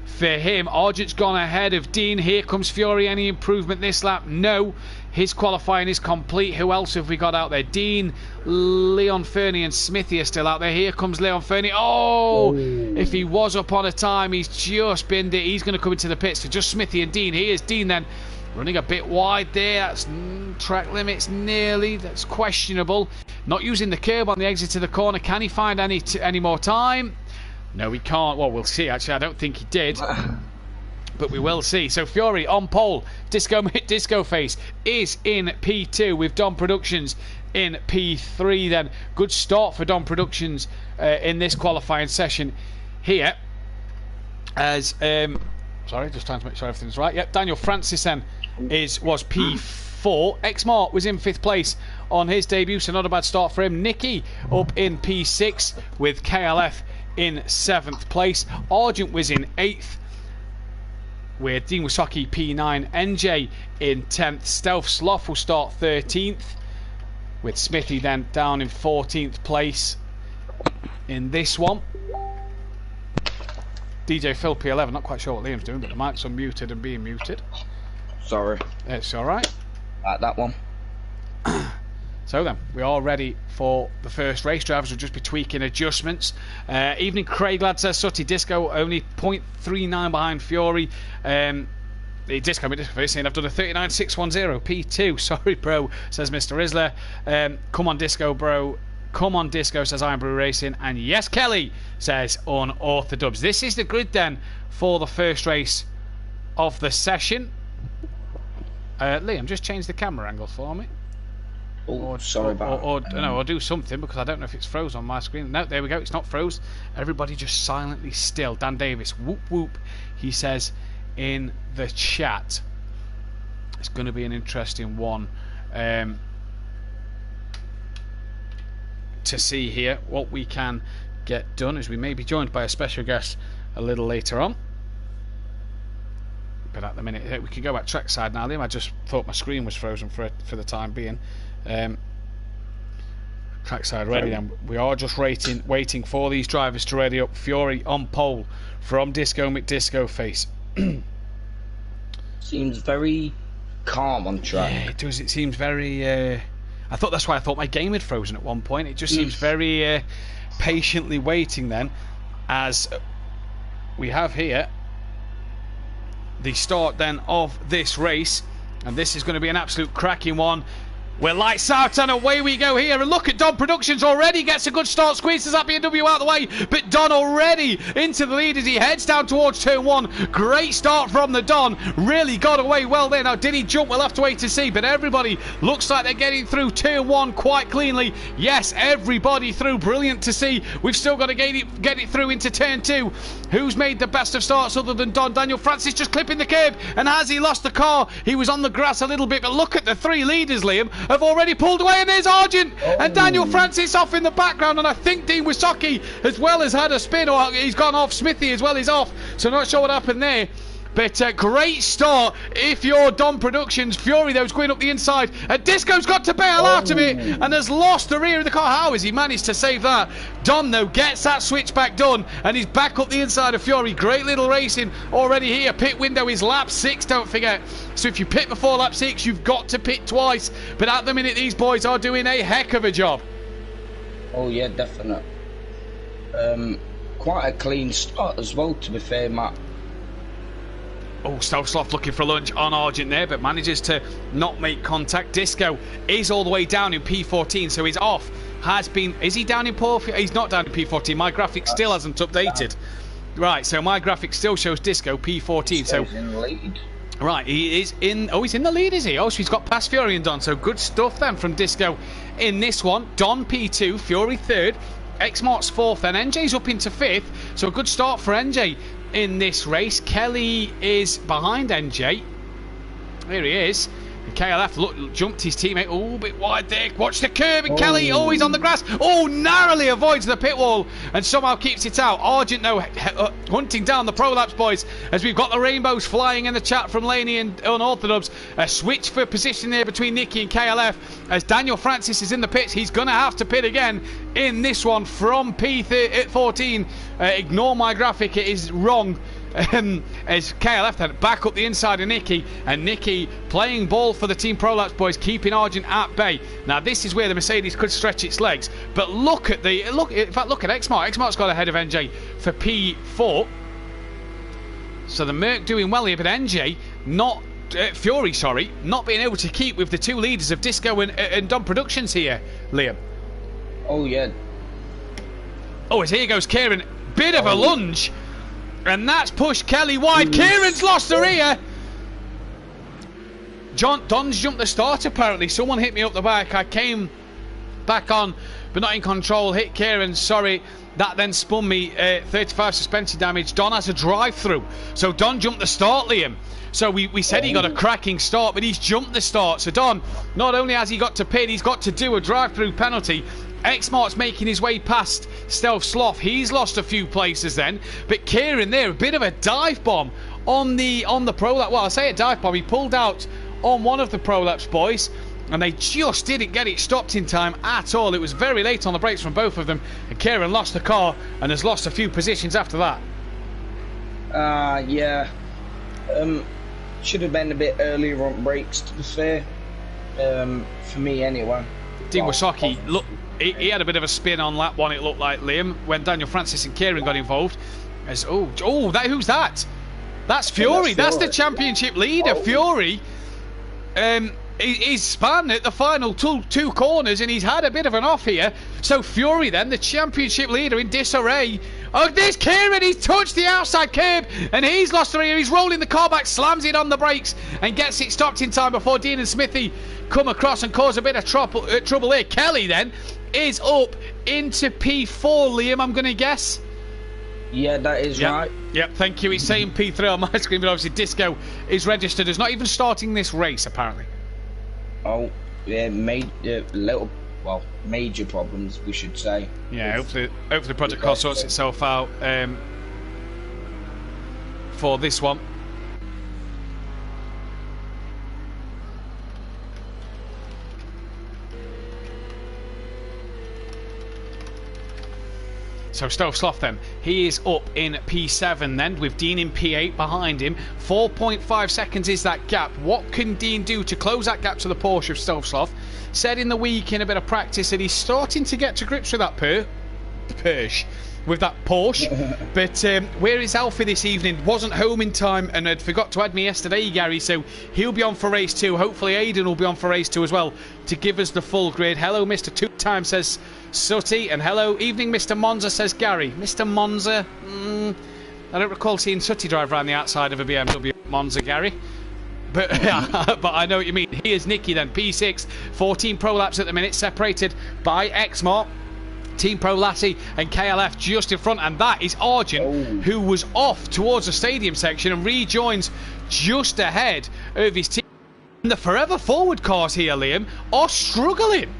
for him. Argent's gone ahead of Dean. Here comes Fury. Any improvement this lap? No. His qualifying is complete. Who else have we got out there? Dean, Leon Fernie and Smithy are still out there. Here comes Leon Fernie. Oh, if he was up on a time, he's just binned it. He's going to come into the pits for just Smithy and Dean. Here's Dean then, running a bit wide there. That's track limits nearly. That's questionable. Not using the curb on the exit to the corner. Can he find any more time? No, he can't. Well, we'll see. Actually, I don't think he did. But we will see. So Fury on pole. Disco Face is in P2 with Dom Productions in P3 then. Good start for Dom Productions in this qualifying session here. As sorry, just trying to make sure everything's right. Yep, Daniel Francis then was P4. X-Mart was in 5th place on his debut, so not a bad start for him. Nicky up in P6 with KLF in 7th place. Argent was in 8th with Dean Wasaki P9, NJ in 10th. Stealth Sloth will start 13th with Smithy then down in 14th place in this one. DJ Phil P11, not quite sure what Liam's doing, but the mic's unmuted and being muted. Sorry. It's alright. Like that one. So then, we are ready for the first race. Drivers will just be tweaking adjustments. Evening Craig, lad, says Sutty Disco only 0.39 behind Fury. The Disco saying I've done a 39.610 P2. Sorry, bro, says Mr. Isler. Come on, Disco, bro. Come on, Disco, says Iron Brew Racing. And yes, Kelly, says Unorthodox. This is the grid then for the first race of the session. Liam, just change the camera angle for me. Oh, sorry about that. Or do something, because I don't know if it's froze on my screen. No, there we go. It's not froze. Everybody just silently still. Dan Davis, whoop whoop. He says in the chat, it's going to be an interesting one to see here what we can get done, as we may be joined by a special guest a little later on. But at the minute, we can go back trackside now, Liam. I just thought my screen was frozen for the time being. Trackside ready then. We are just waiting for these drivers to ready up. Fury on pole from Disco McDisco Face. Seems very calm on track. Yeah, it does. It seems very... I thought that's why I thought my game had frozen at one point. It just seems very patiently waiting then, as we have here the start then of this race, and this is going to be an absolute cracking one. We're lights out and away we go here, and look at Don Productions already gets a good start, squeezes that BMW out of the way, but Don already into the lead as he heads down towards turn 1. Great start from the Don, really got away well there. Now did he jump? We'll have to wait to see, but everybody looks like they're getting through turn 1 quite cleanly. Yes, everybody through, brilliant to see. We've still got to get it through into turn 2. Who's made the best of starts other than Don? Daniel Francis just clipping the curb, and has he lost the car? He was on the grass a little bit, but look at the 3 leaders, Liam, have already pulled away, and there's Argent and Daniel Francis off in the background, and I think Dean Wisocki as well has had a spin, or he's gone off. Smithy as well is off, so not sure what happened there. But great start if you're Don Productions. Fury though is going up the inside, and Disco's got to bail out of it and has lost the rear of the car. How has he managed to save that? Don though gets that switchback done, and he's back up the inside of Fury. Great little racing already here. Pit window is lap 6, don't forget. So if you pit before lap 6, you've got to pit twice. But at the minute, these boys are doing a heck of a job. Oh yeah, definite. Quite a clean start as well, to be fair, Matt. Oh, Stovsloff looking for a lunge on Argent there, but manages to not make contact. Disco is all the way down in P14, so he's off. Is he down in P14? He's not down in P14. My graphic still hasn't updated. Right, so my graphic still shows Disco P14. So in the lead. Right, he is in... Oh, he's in the lead, is he? Oh, so he's got past Fury and Don. So good stuff then from Disco in this one. Don P2, Fury 3rd, X-Mart's 4th, and NJ's up into 5th. So a good start for NJ in this race. Kelly is behind NJ. There he is. And KLF jumped his teammate. Oh, a bit wide there. Watch the curve. And Kelly, he's on the grass. Oh, narrowly avoids the pit wall and somehow keeps it out. Argent, though, hunting down the prolapse boys, as we've got the rainbows flying in the chat from Laney and Unorthodox. A switch for position there between Nicky and KLF. As Daniel Francis is in the pits, he's going to have to pit again in this one from P14. Ignore my graphic, it is wrong. As KLF then back up the inside of Nicky, and Nicky playing ball for the Team Prolapse boys, keeping Argent at bay. Now this is where the Mercedes could stretch its legs, but look at X-Mart. X-Mart's got ahead of NJ for P4, so the Merc doing well here, but NJ Fury not being able to keep with the 2 leaders of Disco and Don Productions here, Liam. Oh yeah. Oh, as here goes Kieran, bit of a lunge. And that's pushed Kelly wide. Kieran's lost the rear. Don's jumped the start apparently. Someone hit me up the back. I came back on, but not in control. Hit Kieran, sorry. That then spun me 35 suspension damage. Don has a drive-through. So Don jumped the start, Liam. So we said he got a cracking start, but he's jumped the start. So Don, not only has he got to pit, he's got to do a drive-through penalty. X-Mart's making his way past Stealth Sloth. He's lost a few places then. But Kieran there, a bit of a dive bomb on the prolapse. Well, I say a dive bomb. He pulled out on one of the prolapse boys, and they just didn't get it stopped in time at all. It was very late on the brakes from both of them, and Kieran lost the car and has lost a few positions after that. Yeah. Should have been a bit earlier on brakes, to be fair. for me anyway. Dean Wasaki, look, he had a bit of a spin on lap 1, it looked like, Liam, when Daniel Francis and Kieran got involved. As who's that? That's Fury. That's the championship leader. Fury. He's spun at the final two corners, and he's had a bit of an off here. So Fury, then the championship leader, in disarray. Oh, there's Kieran. He's touched the outside curb, and he's lost the rear. He's rolling the car back, slams it on the brakes, and gets it stopped in time before Dean and Smithy come across and cause a bit of trouble here. Kelly then is up into P4, Liam, I'm going to guess. Yeah, that is right. Yep, thank you. It's saying P3 on my screen, but obviously Disco is registered as not even starting this race, apparently. Oh, yeah, major problems, we should say. Yeah, hopefully the project car sorts itself out for this one. So Stowe Sloth then, he is up in P7 then, with Dean in P8 behind him. 4.5 seconds is that gap. What can Dean do to close that gap to the Porsche of Stowe Sloth? Said in the week in a bit of practice that he's starting to get to grips with that Porsche. But where is Alfie this evening? Wasn't home in time and had forgot to add me yesterday, Gary, so he'll be on for race 2. Hopefully Aidan will be on for race 2 as well to give us the full grid. Hello, Mr. Two Time, says Sooty, and hello, evening, Mr. Monza, says Gary. Mr. Monza, I don't recall seeing Sooty drive around the outside of a BMW Monza, Gary. But I know what you mean. Here's Nicky then, P6, 14 pro laps at the minute, separated by Exmart, Team Pro Lassie and KLF just in front, and that is Argent, who was off towards the stadium section and rejoins just ahead of his team. And the Forever Forward cars here, Liam, are struggling.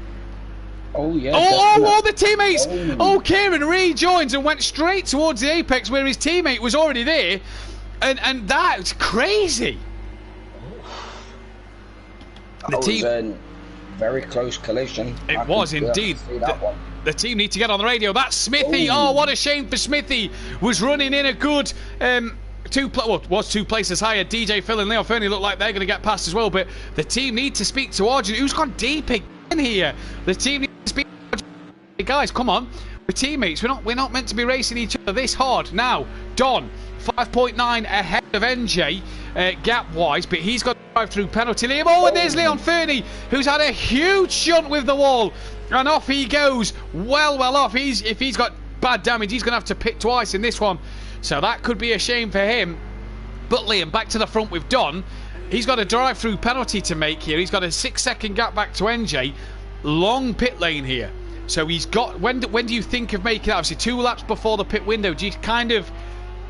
Oh, yeah. Oh, the teammates. Kieran rejoins and went straight towards the apex where his teammate was already there. And that's crazy. That was a very close collision. It was indeed. The team need to get on the radio. That's Smithy. Oh, what a shame for Smithy. Was running in a good two places higher. DJ Phil and Leo Fernie look like they're going to get past as well. But the team need to speak to Arjun, who's gone deep again here. The team need to speak to Arjun. Hey guys, come on. We're teammates. We're not meant to be racing each other this hard. Now, Don, 5.9 ahead of NJ gap-wise, but he's got to drive through penalty. Liam. Oh, and there's Leon Fernie, who's had a huge shunt with the wall. And off he goes, well off. If he's got bad damage, he's going to have to pit twice in this one. So that could be a shame for him. But Liam, back to the front with Don. He's got a drive-through penalty to make here. He's got a 6-second gap back to NJ. Long pit lane here. So he's got... When do you think of making that? Obviously, 2 laps before the pit window. Do you kind of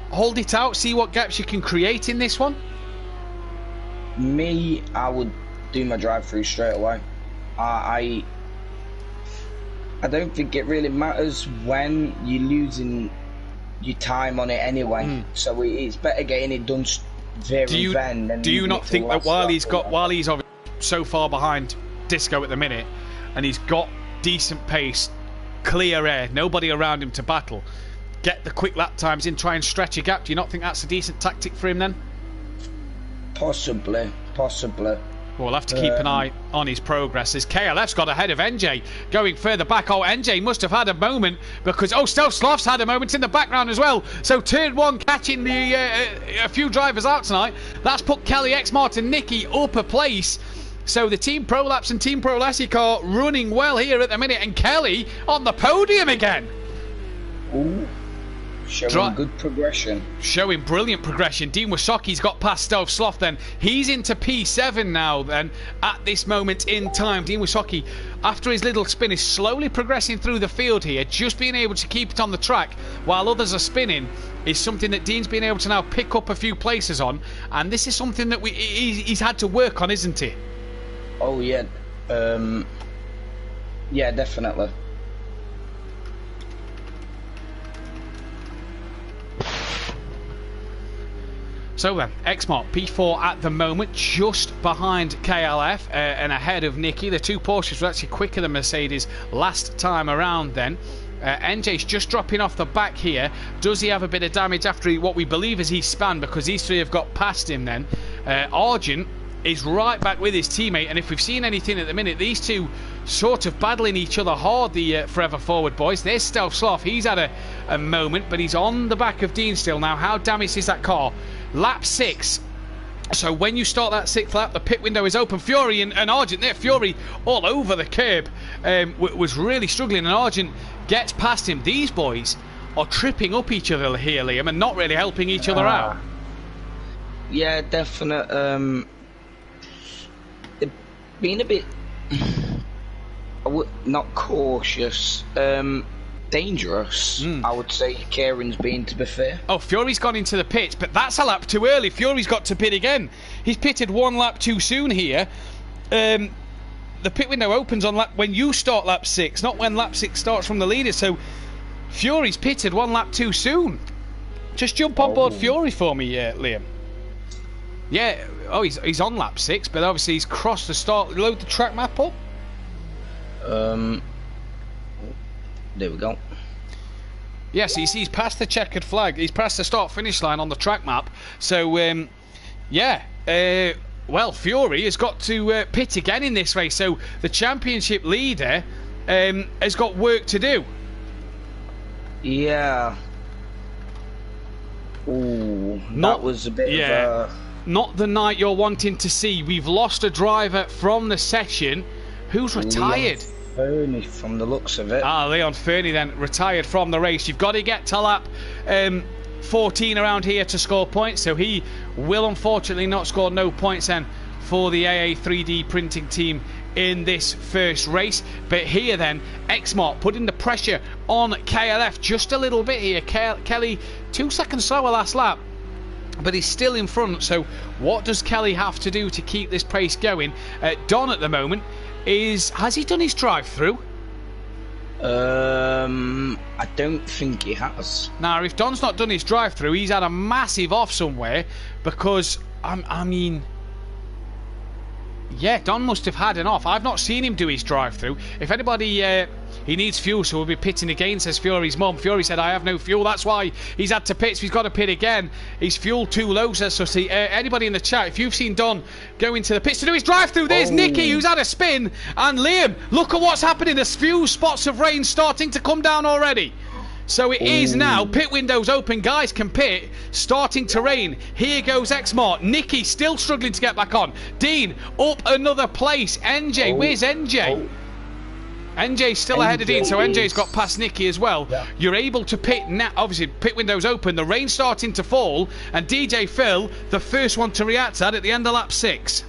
hold it out, see what gaps you can create in this one? Me, I would do my drive-through straight away. I don't think it really matters when you're losing your time on it anyway. So it's better getting it done then. Do you not think that while he's obviously so far behind Disco at the minute, and he's got decent pace, clear air, nobody around him to battle, get the quick lap times in, try and stretch a gap? Do you not think that's a decent tactic for him then? Possibly. Well, we'll have to keep an eye on his progress as KLF's got ahead of NJ going further back. NJ must have had a moment because Stowe Sloth's had a moment in the background as well. So turn 1 catching a few drivers out tonight. That's put Kelly, Exmart and Nicky up a place. So the Team Pro Laps and Team Pro Lassie car running well here at the minute, and Kelly on the podium again. Ooh. Showing good progression. Showing brilliant progression. Dean Wasaki's got past Stowe Sloth then. He's into P7 now then at this moment in time. Dean Wasaki, after his little spin, is slowly progressing through the field here. Just being able to keep it on the track while others are spinning is something that Dean's been able to now pick up a few places on. And this is something that he's had to work on, isn't he? Oh, yeah. Yeah, definitely. So then, Exmart P4 at the moment, just behind KLF and ahead of Nicky. The 2 Porsches were actually quicker than Mercedes last time around then. NJ's just dropping off the back here. Does he have a bit of damage after what we believe is he spun, because these 3 have got past him then? Argent is right back with his teammate, and if we've seen anything at the minute, these two sort of battling each other hard, the Forever Forward boys. There's Stealth Sloth, he's had a moment, but he's on the back of Dean still. Now, how damaged is that car? Lap 6. So when you start that 6th lap, the pit window is open. Fury and Argent there. Fury all over the curb, was really struggling, and Argent gets past him. These boys are tripping up each other here, Liam, and not really helping each other out. Yeah, definite. Being a bit not cautious, dangerous. I would say Kieran's been, to be fair. Oh, Fury's gone into the pit, but that's a lap too early. Fury's got to pit again. He's pitted 1 lap too soon here. The pit window opens on when you start lap 6, not when lap 6 starts from the leader. So Fury's pitted 1 lap too soon. Just jump on board Fury for me, Liam. Yeah, he's on lap 6, but obviously he's crossed the start. Load the track map up. There we go. Yes, he's past the checkered flag. He's past the start-finish line on the track map. So, well, Fury has got to pit again in this race. So the championship leader has got work to do. Yeah. Ooh, that was a bit of a... Not the night you're wanting to see. We've lost a driver from the session who's retired. Fernie, from the looks of it. Leon Fernie then retired from the race. You've got to get to lap 14 around here to score points, so he will unfortunately not score no points then for the AA 3D printing team in this first race. But here then, Xmart putting the pressure on KLF just a little bit here. Kelly 2 seconds slower last lap, but he's still in front. So what does Kelly have to do to keep this pace going? Don at the moment has he done his drive-through? I don't think he has. Now, if Don's not done his drive-through, he's had a massive off somewhere, because I mean, yeah, Don must have had an off. I've not seen him do his drive-through. If anybody, he needs fuel, so we'll be pitting again, says Fury's mum. Fury said, I have no fuel. That's why he's had to pit. So he's got to pit again. He's fuel too low, says Sussy. Anybody in the chat, if you've seen Don go into the pits to do his drive-through, there's Nicky, who's had a spin. And Liam, look at what's happening. There's few spots of rain starting to come down already. So it is now, pit windows open, guys can pit, starting to rain. Here goes Xmart. Nicky still struggling to get back on. Dean up another place. NJ, where's NJ? NJ's still ahead of Dean, so NJ's got past Nicky as well. Yeah. You're able to pit now. Obviously, pit windows open, the rain's starting to fall, and DJ Phil, the first one to react to that at the end of lap 6.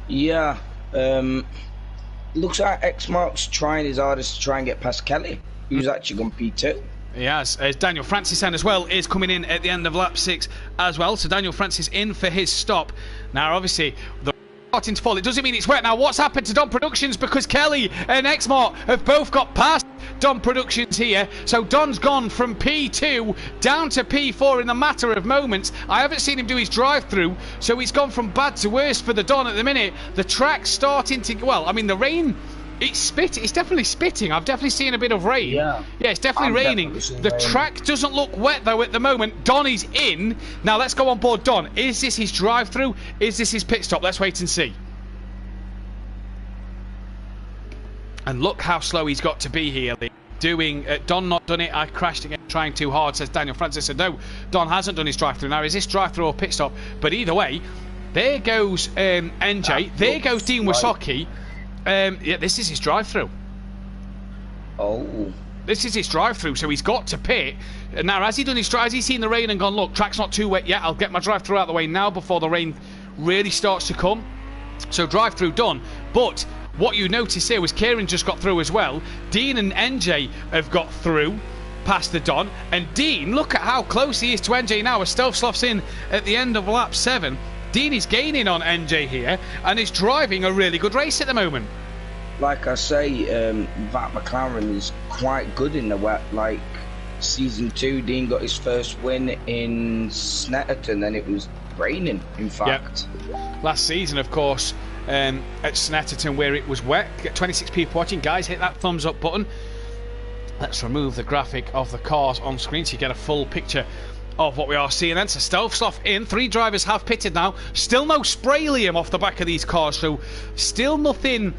Yeah, looks like Xmart's trying his hardest to try and get past Kelly, who's actually gone P2. He has. Daniel Francis then as well is coming in at the end of lap 6 as well. So Daniel Francis in for his stop. Now obviously the starting to fall. It doesn't mean it's wet. Now what's happened to Don Productions, because Kelly and Xmart have both got past Don Productions here. So Don's gone from P2 down to P4 in a matter of moments. I haven't seen him do his drive-through, so he's gone from bad to worse for the Don at the minute. The track's starting to... Well, I mean, the rain... It's definitely spitting. I've definitely seen a bit of rain. Yeah, it's definitely raining. The track doesn't look wet though at the moment. Don is in. Now let's go on board Don. Is this his drive-through? Is this his pit stop? Let's wait and see. And look how slow he's got to be here. Doing Don not done it. I crashed again trying too hard, says Daniel Francis. Said no, Don hasn't done his drive-through. Now is this drive-through or pit stop? But either way, there goes NJ. There goes Dean Wasocki. Yeah, this is his drive-through. This is his drive-through, so he's got to pit. And now, has he done his drive? Has he seen the rain and gone, look, track's not too wet yet, I'll get my drive-through out of the way now before the rain really starts to come. So drive-through done. But what you notice here was Kieran just got through as well. Dean and NJ have got through past the Don. And Dean, look at how close he is to NJ now. As Stealth Sloth's in at the end of lap 7. Dean is gaining on NJ here and is driving a really good race at the moment. Like I say, Vat McLaren is quite good in the wet. Like season 2, Dean got his first win in Snetterton and it was raining, in fact. Yep. Last season, of course, at Snetterton where it was wet. Get 26 people watching. Guys, hit that thumbs up button. Let's remove the graphic of the cars on screen so you get a full picture of what we are seeing then. So Stovsloff in. 3 drivers have pitted now. Still no spray, Liam, off the back of these cars. So still nothing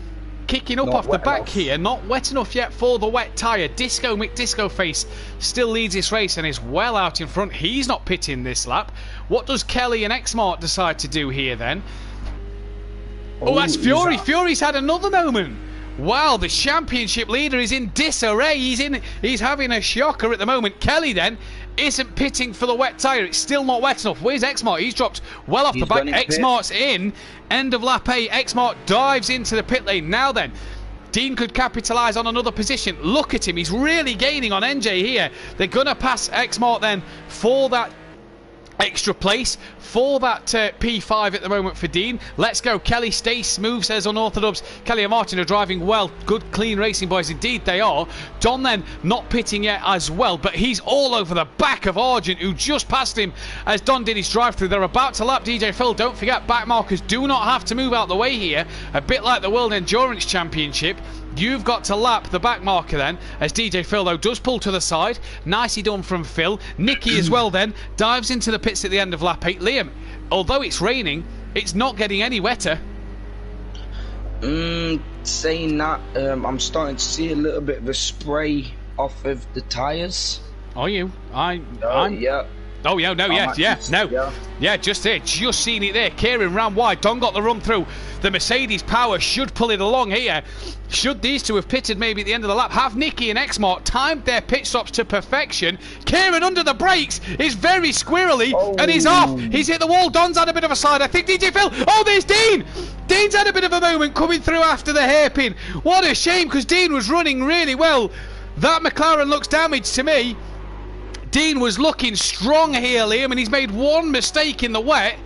kicking up off the back here. Not wet enough yet for the wet tyre. Disco McDisco Face still leads this race and is well out in front. He's not pitting this lap. What does Kelly and Xmart decide to do here then? Oh, that's Fury. Fury's had another moment. Wow, the championship leader is in disarray. He's having a shocker at the moment. Kelly then isn't pitting for the wet tyre. It's still not wet enough. Where's Xmart? He's dropped well off the back. Xmart's in. End of lap 8. Xmart dives into the pit lane. Now then, Dean could capitalise on another position. Look at him. He's really gaining on NJ here. They're going to pass Xmart then for that extra place, for that P5 at the moment for Dean. Let's go. Kelly, stay smooth, says Unorthodox. Kelly and Martin are driving well. Good, clean racing, boys. Indeed, they are. Don then not pitting yet as well, but he's all over the back of Argent, who just passed him as Don did his drive-through. They're about to lap DJ Phil. Don't forget, back markers do not have to move out the way here. A bit like the World Endurance Championship. You've got to lap the back marker then, as DJ Phil, though, does pull to the side. Nicely done from Phil. Nicky as well then dives into the pits at the end of lap 8. Liam, although it's raining, it's not getting any wetter. Saying that, I'm starting to see a little bit of a spray off of the tyres. Are you? Yeah. Oh, yeah, no, yeah, just there, just seen it there. Kieran ran wide, Don got the run through. The Mercedes power should pull it along here. Should these two have pitted maybe at the end of the lap, have Nicky and Xmart timed their pit stops to perfection. Kieran under the brakes is very squirrely and he's off. He's hit the wall. Don's had a bit of a slide. I think DJ Phil. Oh, there's Dean. Dean's had a bit of a moment coming through after the hairpin. What a shame, because Dean was running really well. That McLaren looks damaged to me. Dean was looking strong here, Liam, and he's made one mistake in the wet.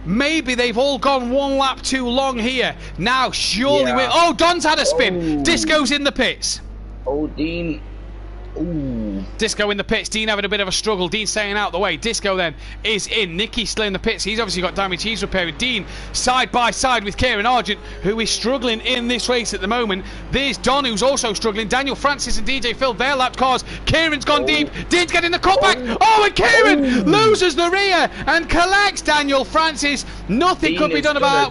Maybe they've all gone one lap too long here. Now, surely we're... Oh, Don's had a spin. Disco's in the pits. Oh, Dean. Ooh. Disco in the pits. Dean having a bit of a struggle. Dean staying out the way. Disco then is in. Nicky still in the pits. He's obviously got damage he's repairing. Dean side by side with Kieran Argent, who is struggling in this race at the moment. There's Don, who's also struggling. Daniel Francis and DJ Phil, their lapped cars. Kieran's gone deep. Dean's getting the cutback. Oh, and Kieran loses the rear and collects Daniel Francis. Nothing Dean could be done about that.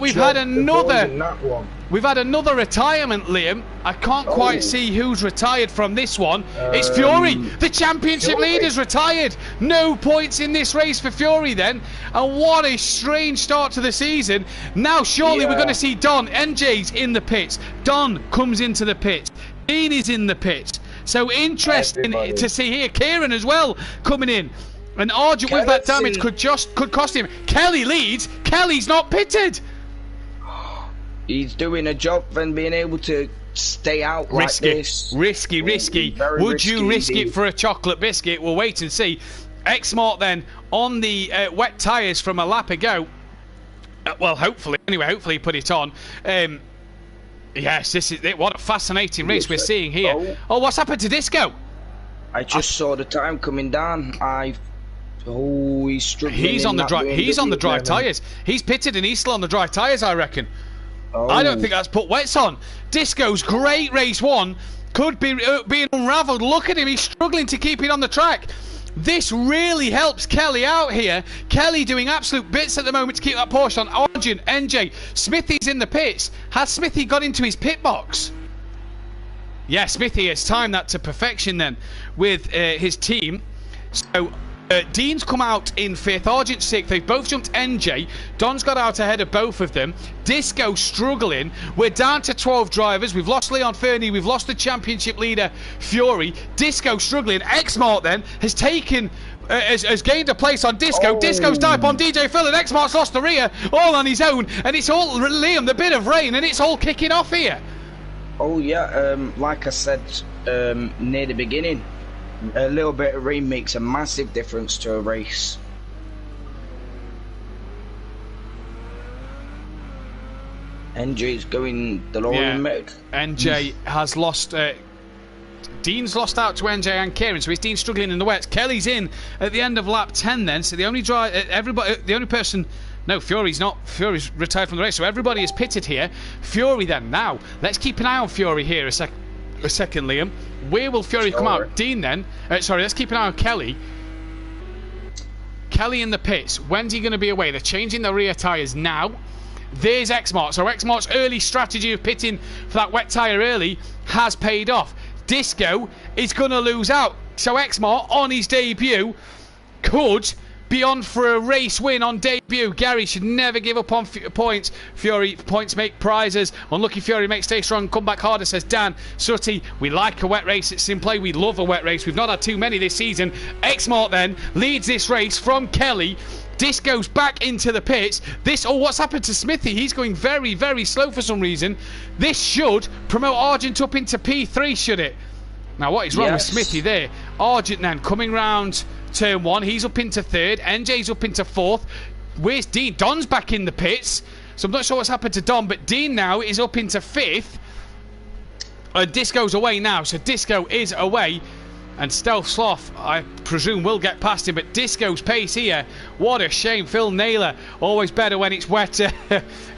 We've had another retirement, Liam. I can't quite see who's retired from this one. It's Fury. The championship leader's retired. No points in this race for Fury then. And what a strange start to the season. Now surely we're going to see Don. NJ's in the pits. Don comes into the pits. Dean is in the pits. So interesting to see here. Kieran as well coming in. And Argent with that damage could cost him. Kelly leads. Kelly's not pitted. He's doing a job and being able to stay out like this. Risky. Would you risk it for a chocolate biscuit? We'll wait and see. Xmart then on the wet tyres from a lap ago. Well, hopefully. Anyway, hopefully he put it on. Yes, this is it. What a fascinating race we're seeing here. Oh, what's happened to Disco? I just saw the time coming down. He's struggling. He's on the dry tyres. He's pitted and he's still on the dry tyres, I reckon. I don't think that's put wets on. Disco's great race one could be being unravelled. Look at him, he's struggling to keep it on the track. This really helps Kelly out here. Kelly doing absolute bits at the moment to keep that Porsche on. Argent, NJ, Smithy's in the pits. Has Smithy got into his pit box? Yeah, Smithy has timed that to perfection then with his team. So Dean's come out in 5th, Argent 6th. They've both jumped NJ. Don's got out ahead of both of them. Disco struggling. We're down to 12 drivers. We've lost Leon Fernie. We've lost the championship leader, Fury. Disco struggling. Xmart then has taken... has gained a place on Disco. Disco's dive on DJ Phil, and Xmart's lost the rear all on his own. And it's all, Liam, the bit of rain, and it's all kicking off here. Oh, yeah. Like I said near the beginning, a little bit of rain makes a massive difference to a race. NJ's going DeLorean Mick. NJ has lost... Dean's lost out to NJ and Kieran, so is Dean struggling in the wets. Kelly's in at the end of lap 10 then, so the only person... No, Fury's not. Fury's retired from the race, so everybody is pitted here. Fury then. Now, let's keep an eye on Fury here a second, Liam. Where will Fury come out? Dean then. Sorry, let's keep an eye on Kelly. Kelly in the pits. When's he going to be away? They're changing the rear tyres now. There's Xmart. So Xmart's early strategy of pitting for that wet tyre early has paid off. Disco is going to lose out. So Xmart, on his debut, could be on for a race win on debut. Gary should never give up on points. Fury, points make prizes. Unlucky Fury makes stay strong, come back harder, says Dan. Sutty, we like a wet race at SimPlay. We love a wet race. We've not had too many this season. Xmart then leads this race from Kelly. Disco's back into the pits. What's happened to Smithy? He's going very, very slow for some reason. This should promote Argent up into P3, should it? Now, what is wrong with Smithy there? Argent then coming round turn 1. He's up into 3rd. NJ's up into 4th. Where's Dean? Don's back in the pits. So I'm not sure what's happened to Don, but Dean now is up into 5th. Disco's away now. So Disco is away. And Stealth Sloth, I presume, will get past him. But Disco's pace here, what a shame. Phil Naylor, always better when it's wet.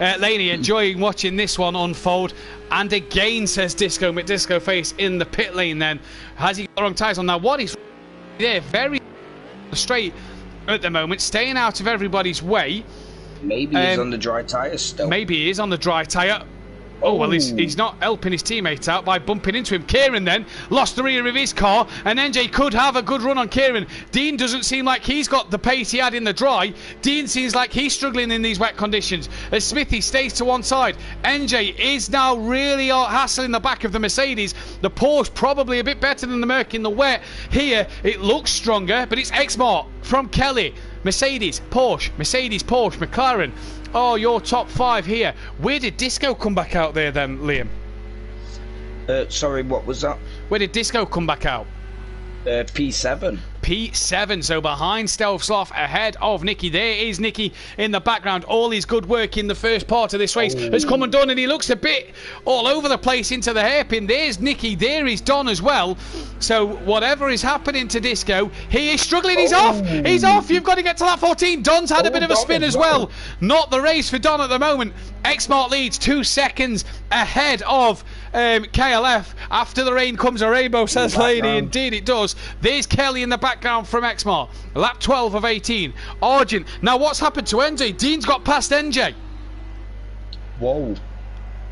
Laney enjoying watching this one unfold. And again, says Disco, McDisco face in the pit lane then. Has he got the wrong tyres on? Now, what is there? Very straight at the moment, staying out of everybody's way. Maybe he's on the dry tyres still. Maybe he is on the dry tyre. Oh, well, he's not helping his teammate out by bumping into him. Kieran then lost the rear of his car, and NJ could have a good run on Kieran. Dean doesn't seem like he's got the pace he had in the dry. Dean seems like he's struggling in these wet conditions as Smithy stays to one side. NJ is now really hassling the back of the Mercedes. The Porsche probably a bit better than the Merc in the wet. Here, it looks stronger, but it's Xmart from Kelly. Mercedes, Porsche, McLaren. Oh, your top 5 here. Where did Disco come back out there then, Liam? Sorry, what was that? Where did Disco come back out? P7. P7, so behind Stealth Sloth, ahead of Nicky. There is Nicky in the background. All his good work in the first part of this race has come and done, and he looks a bit all over the place into the hairpin. There's Nicky, there is Don as well. So whatever is happening to Disco, he is struggling. He's off. He's off. You've got to get to that 14. Don's had a bit of a spin as well. Not the race for Don at the moment. Xmart leads 2 seconds ahead of KLF. After the rain comes a rainbow, says Lady. Indeed it does. There's Kelly in the background from Xmart. Lap 12 of 18. Argent. Now what's happened to NJ? Dean's got past NJ. Whoa.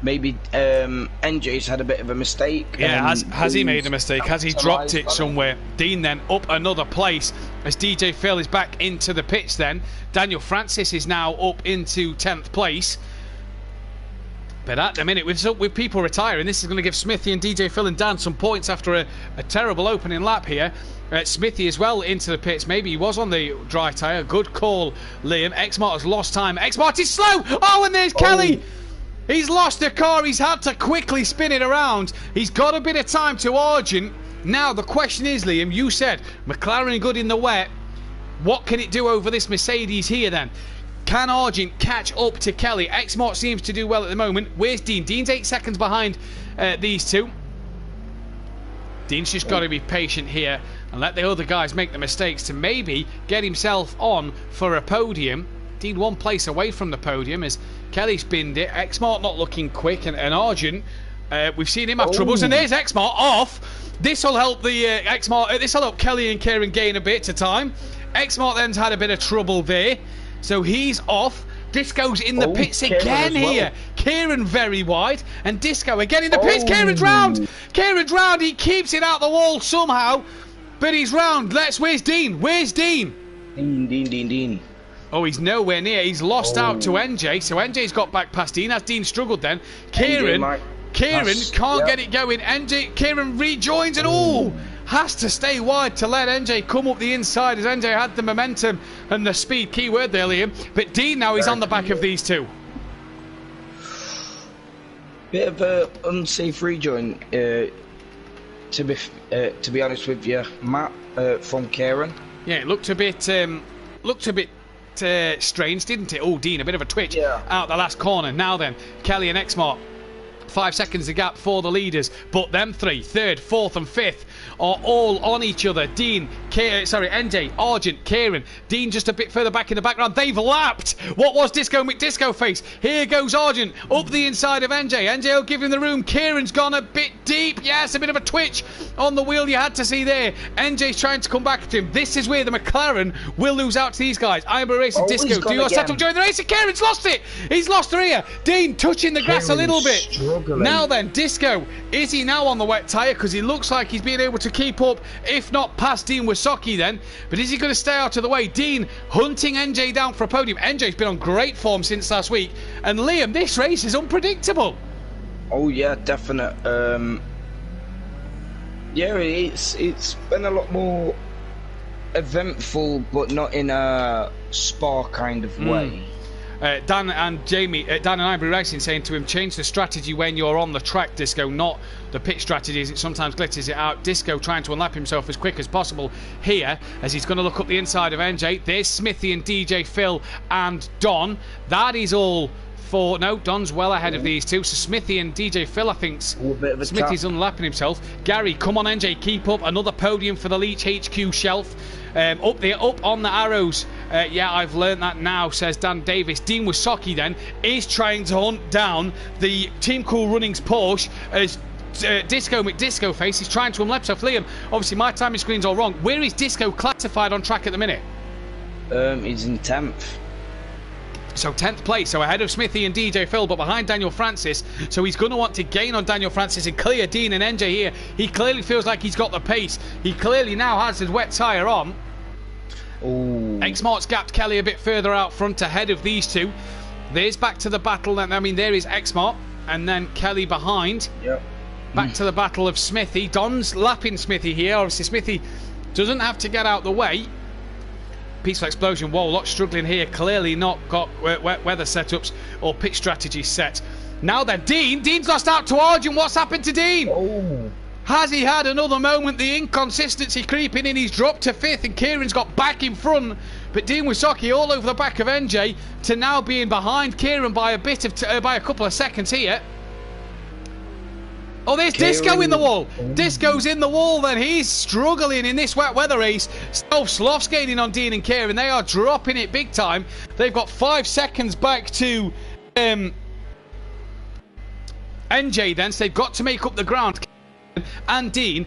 Maybe NJ's had a bit of a mistake. Yeah, has he made a mistake? Has he dropped it somewhere? Dean then up another place as DJ Phil is back into the pits then. Daniel Francis is now up into 10th place. But at the minute, with people retiring, this is going to give Smithy and DJ Phil and Dan some points after a terrible opening lap here. Smithy as well into the pits. Maybe he was on the dry tyre. Good call, Liam. Xmart has lost time. Xmart is slow. Oh, and there's Kelly. He's lost the car. He's had to quickly spin it around. He's got a bit of time to Argent. Now, the question is, Liam, you said McLaren good in the wet. What can it do over this Mercedes here then? Can Argent catch up to Kelly? Xmart seems to do well at the moment. Where's Dean? Dean's 8 seconds behind these two. Dean's just got to be patient here and let the other guys make the mistakes to maybe get himself on for a podium. Dean 1 place away from the podium as Kelly spinned it. Xmart not looking quick, and Argent, we've seen him have troubles, and there's Xmart off. This will help the Xmart. This will help Kelly and Kieran gain a bit of time. Xmart then's had a bit of trouble there. So he's off. Disco's in the pits again here. Kieran very wide. And Disco again in the pits. Kieran's round. Kieran's round. He keeps it out the wall somehow. But he's round. Where's Dean? Where's Dean? Dean. Oh, he's nowhere near. He's lost out to NJ. So NJ's got back past Dean. Has Dean struggled then? Kieran can't get it going. Kieran rejoins and has to stay wide to let NJ come up the inside as NJ had the momentum and the speed. Key word there, Liam. But Dean now is on the back of these two. Bit of a unsafe rejoin, to be honest with you, Matt, from Kieran. Yeah, it looked a bit strange, didn't it? Oh, Dean, a bit of a twitch out the last corner. Now then, Kelly and Xmart 5 seconds the gap for the leaders, but them three, third, fourth and fifth, are all on each other. Dean, NJ, Argent, Kieran. Dean just a bit further back in the background. They've lapped what was Disco McDisco Face. Here goes Argent up the inside of NJ. NJ will give him the room. Kieran's gone a bit deep. Yes, a bit of a twitch on the wheel you had to see there. NJ's trying to come back to him. This is where the McLaren will lose out to these guys. I'm a racing Disco. Do your setup during the race. And Kieran's lost it. He's lost the rear. Dean touching the grass a little bit. Struggling. Now then, Disco, is he now on the wet tyre? Because he looks like he's being able to keep up, if not past Dean Wasocki then. But is he going to stay out of the way? Dean hunting NJ down for a podium. NJ's been on great form since last week. And Liam, this race is unpredictable. Oh yeah, definite. Yeah, it's been a lot more eventful, but not in a spa kind of way. Dan and Ivory Racing saying to him, change the strategy when you're on the track, Disco, not the pit strategy as it sometimes glitters it out. Disco trying to unlap himself as quick as possible here as he's going to look up the inside of NJ. There's Smithy and DJ Phil and Don. That is all for... No, Don's well ahead of these two. So Smithy and DJ Phil, I think Smithy's unlapping himself. Gary, come on NJ, keep up. Another podium for the Leach HQ shelf. Up there, up on the arrows. Yeah, I've learned that now, says Dan Davis. Dean Wasocki then is trying to hunt down the Team Cool Runnings Porsche as Disco McDisco Face is trying to unlap himself. Liam, obviously my timing screen's all wrong. Where is Disco classified on track at the minute? He's in 10th. So 10th place, so ahead of Smithy and DJ Phil, but behind Daniel Francis. So he's going to want to gain on Daniel Francis and clear Dean and NJ here. He clearly feels like he's got the pace. He clearly now has his wet tyre on. X-Mart's gapped Kelly a bit further out front ahead of these two. There's back to the battle. I mean, there is X-Mart and then Kelly behind. Yep. Back to the battle of Smithy. Don's lapping Smithy here. Obviously, Smithy doesn't have to get out the way. Peaceful Explosion, whoa, lot struggling here. Clearly not got wet weather setups or pit strategy set. Now then, Dean's lost out to Argent. What's happened to Dean? Has he had another moment? The inconsistency creeping in. He's dropped to 5th and Kieran's got back in front. But Dean Wasocki all over the back of NJ to now being behind Kieran by a couple of seconds here. Oh, there's Disco in the wall. Disco's in the wall then. He's struggling in this wet weather race. Sloth's gaining on Dean and Kieran. They are dropping it big time. They've got 5 seconds back to NJ then, so they've got to make up the ground. And Dean,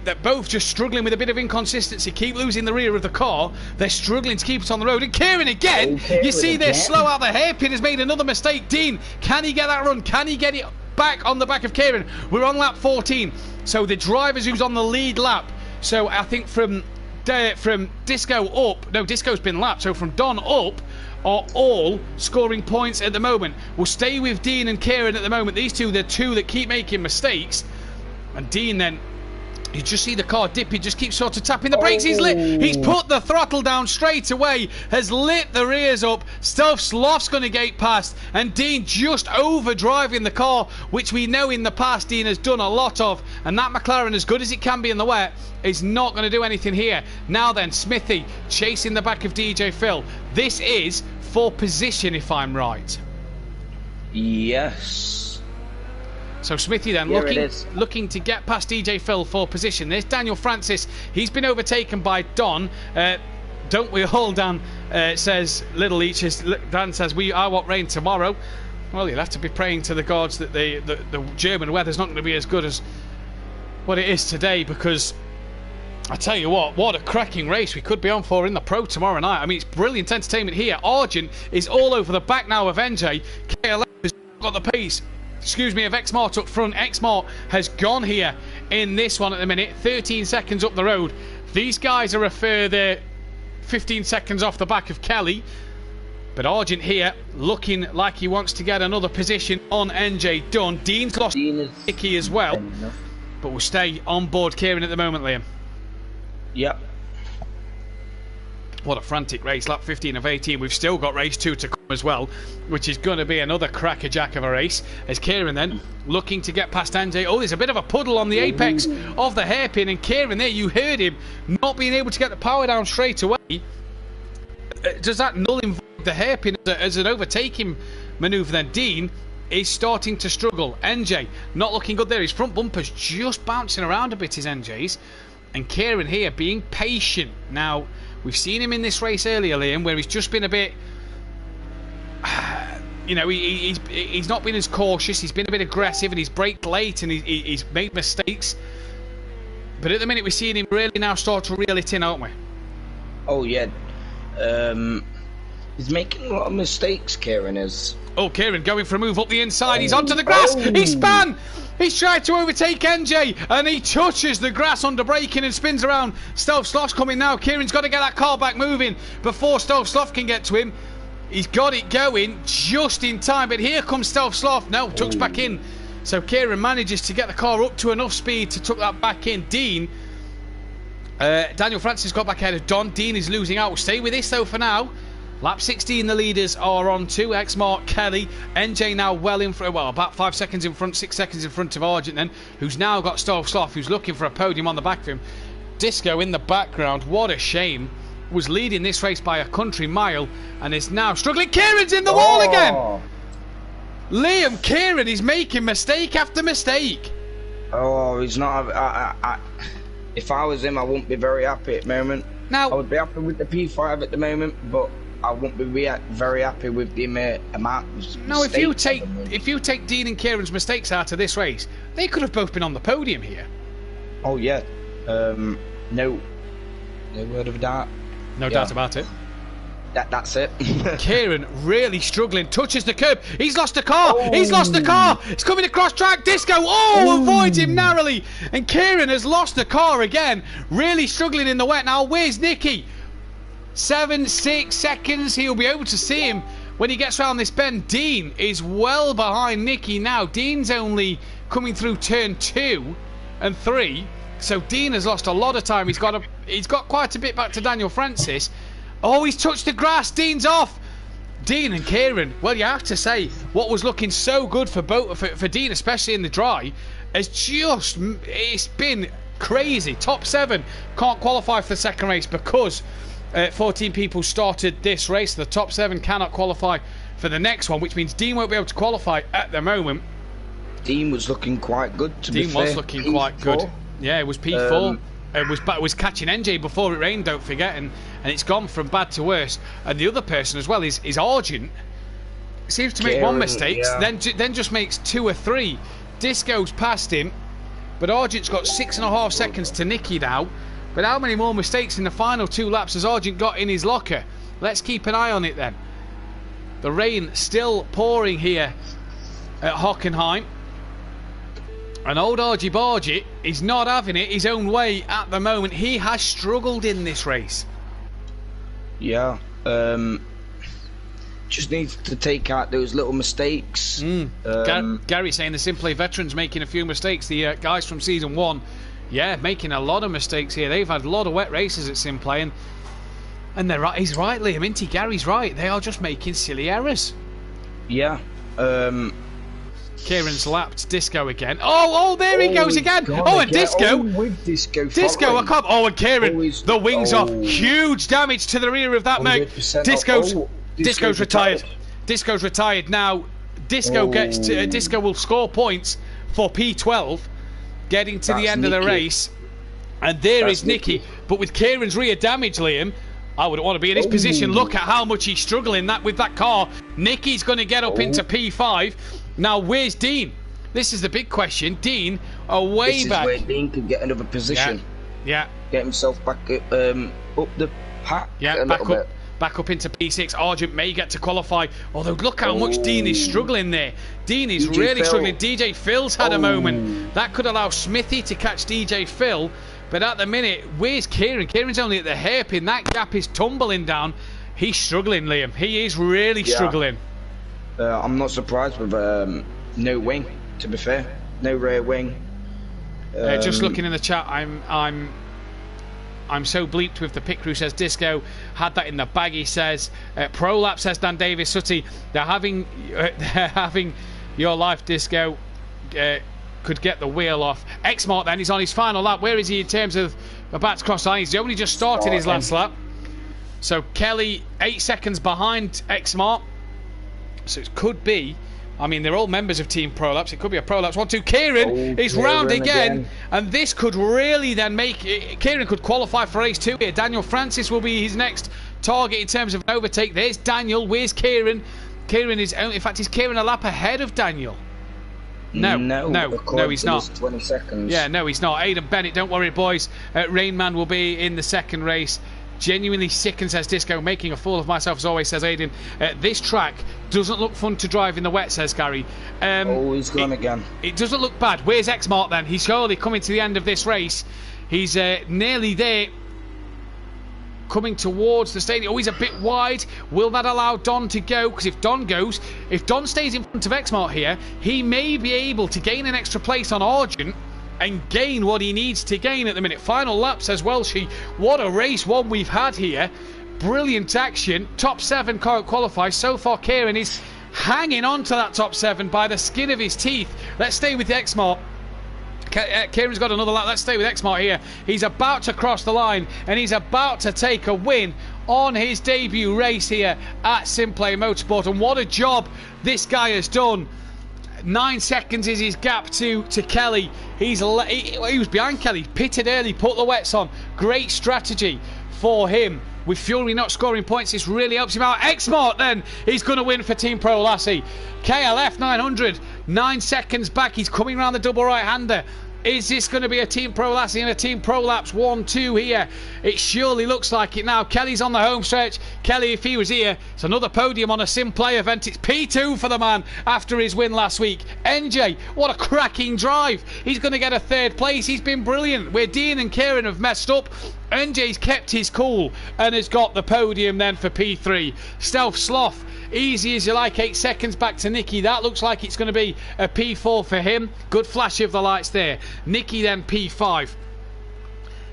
they're both just struggling with a bit of inconsistency. Keep losing the rear of the car. They're struggling to keep it on the road. And Kieran again. You see they're slow out. The hairpin has made another mistake. Dean, can he get that run? Can he get it back on the back of Kieran? We're on lap 14. So the drivers who's on the lead lap. So I think from Disco up. No, Disco's been lapped. So from Don up are all scoring points at the moment. We'll stay with Dean and Kieran at the moment. These two, the two that keep making mistakes. And Dean then, you just see the car dip. He just keeps sort of tapping the brakes. He's put the throttle down straight away. Has lit the rears up. Sloth's going to gate past. And Dean just overdriving the car, which we know in the past Dean has done a lot of. And that McLaren, as good as it can be in the wet, is not going to do anything here. Now then, Smithy chasing the back of DJ Phil. This is for position, if I'm right. Yes. So Smithy then looking to get past DJ Phil for position. There's Daniel Francis. He's been overtaken by Don. Don't we all, Dan, says Little Leeches. Dan says, I want rain tomorrow. Well, you'll have to be praying to the gods that the German weather's not going to be as good as what it is today, because I tell you what a cracking race we could be on for in the Pro tomorrow night. I mean, it's brilliant entertainment here. Argent is all over the back now of NJ. KLM has got the pace. Of X-Mart up front. X-Mart has gone here in this one at the minute. 13 seconds up the road. These guys are a further 15 seconds off the back of Kelly. But Argent here looking like he wants to get another position on NJ Dunn. Dean's lost Icky as well. But we'll stay on board Kieran at the moment, Liam. Yep. What a frantic race. Lap 15 of 18. We've still got race 2 to come as well, which is going to be another crackerjack of a race. As Kieran then looking to get past NJ. Oh, there's a bit of a puddle on the apex of the hairpin. And Kieran there, you heard him not being able to get the power down straight away. Does that null involve the hairpin as an overtaking manoeuvre then? Dean is starting to struggle. NJ not looking good there. His front bumper's just bouncing around a bit, his NJ's. And Kieran here being patient. Now, we've seen him in this race earlier, Liam, where he's just been a bit... You know, he's not been as cautious. He's been a bit aggressive and he's braked late and he's made mistakes. But at the minute, we're seeing him really now start to reel it in, aren't we? Oh, yeah. He's making a lot of mistakes, Kieran is. Oh, Kieran going for a move up the inside. He's onto the grass. He span. He's tried to overtake NJ and he touches the grass under braking and spins around. Stove Sloth's coming now. Kieran's got to get that car back moving before Stove Sloth can get to him. He's got it going just in time, but here comes Stove Sloth. No, tucks back in. So Kieran manages to get the car up to enough speed to tuck that back in. Daniel Francis got back ahead of Don. Dean is losing out. We'll stay with this though for now. Lap 16, the leaders are on 2. X-Mark, Kelly, NJ now well in front, well, about 5 seconds in front, 6 seconds in front of Argent then, who's now got Stove Sloth, who's looking for a podium on the back of him. Disco in the background, what a shame. Was leading this race by a country mile and is now struggling. Kieran's in the wall again! Liam, Kieran is making mistake after mistake. Oh, he's not... if I was him, I wouldn't be very happy at the moment. Now, I would be happy with the P5 at the moment, but I wouldn't be very happy with the amount of no, if you take Dean and Kieran's mistakes out of this race, they could have both been on the podium here. Oh yeah, no word of doubt. No doubt about it. That's it. Kieran really struggling, touches the curb. He's lost the car. He's lost the car. It's coming across track. Disco, avoids him narrowly. And Kieran has lost the car again. Really struggling in the wet. Now, where's Nicky? 7-6 seconds. He'll be able to see him when he gets round this bend. Dean is well behind Nicky now. Dean's only coming through turn 2 and 3. So Dean has lost a lot of time. He's got quite a bit back to Daniel Francis. Oh, he's touched the grass. Dean's off. Dean and Kieran. Well, you have to say what was looking so good for Dean, especially in the dry, it's been crazy. Top 7 can't qualify for the second race because 14 people started this race. The top 7 cannot qualify for the next one, which means Dean won't be able to qualify at the moment. Dean was looking quite good, to be fair. Dean was looking quite good. Yeah, it was P4. It was catching NJ before it rained, don't forget, and it's gone from bad to worse. And the other person as well is Argent. Seems to make one mistake, then just makes 2 or 3. Disco's past him, but Argent's got 6.5 seconds to Nicky now. But how many more mistakes in the final 2 laps has Argent got in his locker? Let's keep an eye on it then. The rain still pouring here at Hockenheim. And old Argy Bargy is not having it his own way at the moment. He has struggled in this race. Yeah. Just needs to take out those little mistakes. Gary saying the SimPlay veterans making a few mistakes. The guys from season 1, yeah, making a lot of mistakes here. They've had a lot of wet races at SimPlay, and they're right. He's right, Liam. Inty Gary's right. They are just making silly errors. Yeah. Kieran's lapped Disco again. Oh, there he goes again. And Disco. With Disco. Disco, I can't. Oh, and Kieran, the wings off. Huge damage to the rear of that mate. Disco's retired. Disco's retired now. Disco will score points for P12, getting to the end of the race. And there is Nicky. But with Kieran's rear damage, Liam, I wouldn't want to be in his position. Look at how much he's struggling with that car. Nicky's going to get up into P5. Now, where's Dean? This is the big question. Dean, way back. This is where Dean could get another position. Yeah. Get himself back up the pack. Yeah, back up into P6. Argent may get to qualify. Although, look how much Dean is struggling there. Dean is really struggling. DJ Phil's had a moment. That could allow Smithy to catch DJ Phil. But at the minute, where's Kieran? Kieran's only at the hairpin. That gap is tumbling down. He's struggling, Liam. He is really struggling. I'm not surprised with no wing, to be fair. No rear wing. Just looking in the chat, I'm so bleeped with the pick crew, says Disco. Had that in the bag, he says. Pro Lap, says Dan Davis. Sutty, they're having your life, Disco. Could get the wheel off. X-Mark then, he's on his final lap. Where is he in terms of about to cross the line? He's only just started his last lap. So Kelly, 8 seconds behind X-Mark. So it could be I mean, they're all members of Team Prolapse. It could be a Prolapse 1-2. Kieran is round again, and this could really then make it. Kieran could qualify for race 2 here. Daniel Francis will be his next target in terms of an overtake. There's Daniel. Where's Kieran? Kieran is, in fact, is Kieran a lap ahead of Daniel? No, he's not. 20 seconds. Yeah, no, he's not. Aidan Bennett, don't worry, boys. Rainman will be in the second race. Genuinely sick, says Disco. Making a fool of myself, as always, says Aidan. This track doesn't look fun to drive in the wet, says Gary. He's gone again. It doesn't look bad. Where's X-Mart then? He's surely coming to the end of this race. He's nearly there. Coming towards the stadium. Oh, he's a bit wide. Will that allow Don to go? Because if Don stays in front of X-Mart here, he may be able to gain an extra place on Argent and gain what he needs to gain at the minute. Final lap, says Welshie. What a race one we've had here. Brilliant action. Top 7 can't qualify. So far, Kieran is hanging on to that top 7 by the skin of his teeth. Let's stay with the X-Mart. Kieran's got another lap. Let's stay with X-Mart here. He's about to cross the line, and he's about to take a win on his debut race here at SimPlay Motorsport. And what a job this guy has done. 9 seconds is his gap to Kelly. He was behind Kelly, pitted early, put the wets on. Great strategy for him. With Fury not scoring points, this really helps him out. X-Mart then, he's going to win for Team Pro Lassie. KLF 900, 9 seconds back. He's coming around the double right-hander. Is this going to be a Team Pro Lassie and a Team Prolapse 1-2 here? It surely looks like it now. Kelly's on the home stretch. Kelly, if he was here, it's another podium on a SimPlay event. It's P2 for the man after his win last week. NJ, what a cracking drive. He's going to get a 3rd place. He's been brilliant. Where Dean and Kieran have messed up, NJ's kept his cool and has got the podium then for P3. Stealth Sloth, easy as you like, 8 seconds back to Nicky. That looks like it's going to be a P4 for him. Good flash of the lights there. Nicky then P5.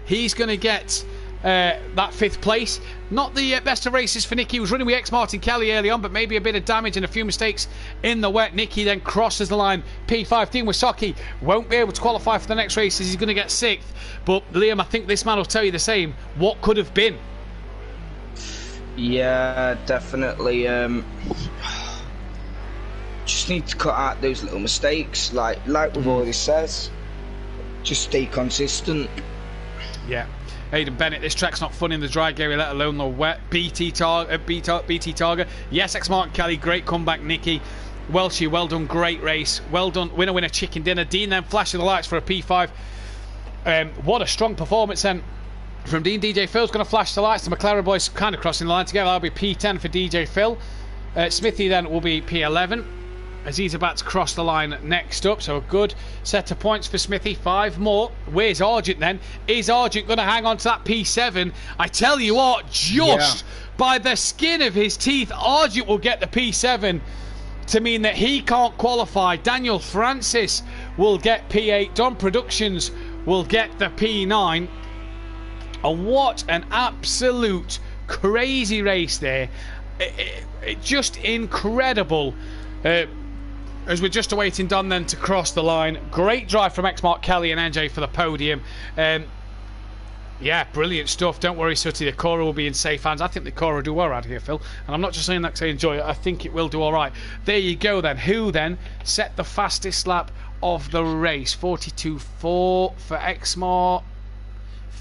He's going to get that 5th place. Not the best of races for Nicky. He was running with X-Martin Kelly early on, but maybe a bit of damage and a few mistakes in the wet. Nicky then crosses the line. P5. Dean Wisocki won't be able to qualify for the next races. He's going to get 6th. But Liam, I think this man will tell you the same. What could have been? Yeah, definitely. Just need to cut out those little mistakes, like we've already said. Just stay consistent. Yeah. Aidan Bennett, this track's not fun in the dry, Gary, let alone the wet. BT Targa. Yes, X-Martin Kelly, great comeback, Nicky. Welshie, well done, great race. Well done, winner, chicken dinner. Dean then flashing the lights for a P5. What a strong performance then from Dean. DJ Phil's going to flash the lights. The McLaren boys kind of crossing the line together. That'll be P10 for DJ Phil. Smithy then will be P11 as he's about to cross the line next up. So a good set of points for Smithy. 5 more. Where's Argent then? Is Argent going to hang on to that P7? I tell you what, just by the skin of his teeth, Argent will get the P7 to mean that he can't qualify. Daniel Francis will get P8. Don Productions will get the P9. And what an absolute crazy race there. It just incredible. As we're just awaiting Don then to cross the line. Great drive from X-Mark Kelly and NJ for the podium. Yeah, brilliant stuff. Don't worry, Sooty. The Cora will be in safe hands. I think the Cora will do all right here, Phil. And I'm not just saying that because I enjoy it. I think it will do all right. There you go then. Who then set the fastest lap of the race? 42.4 for X-Mart.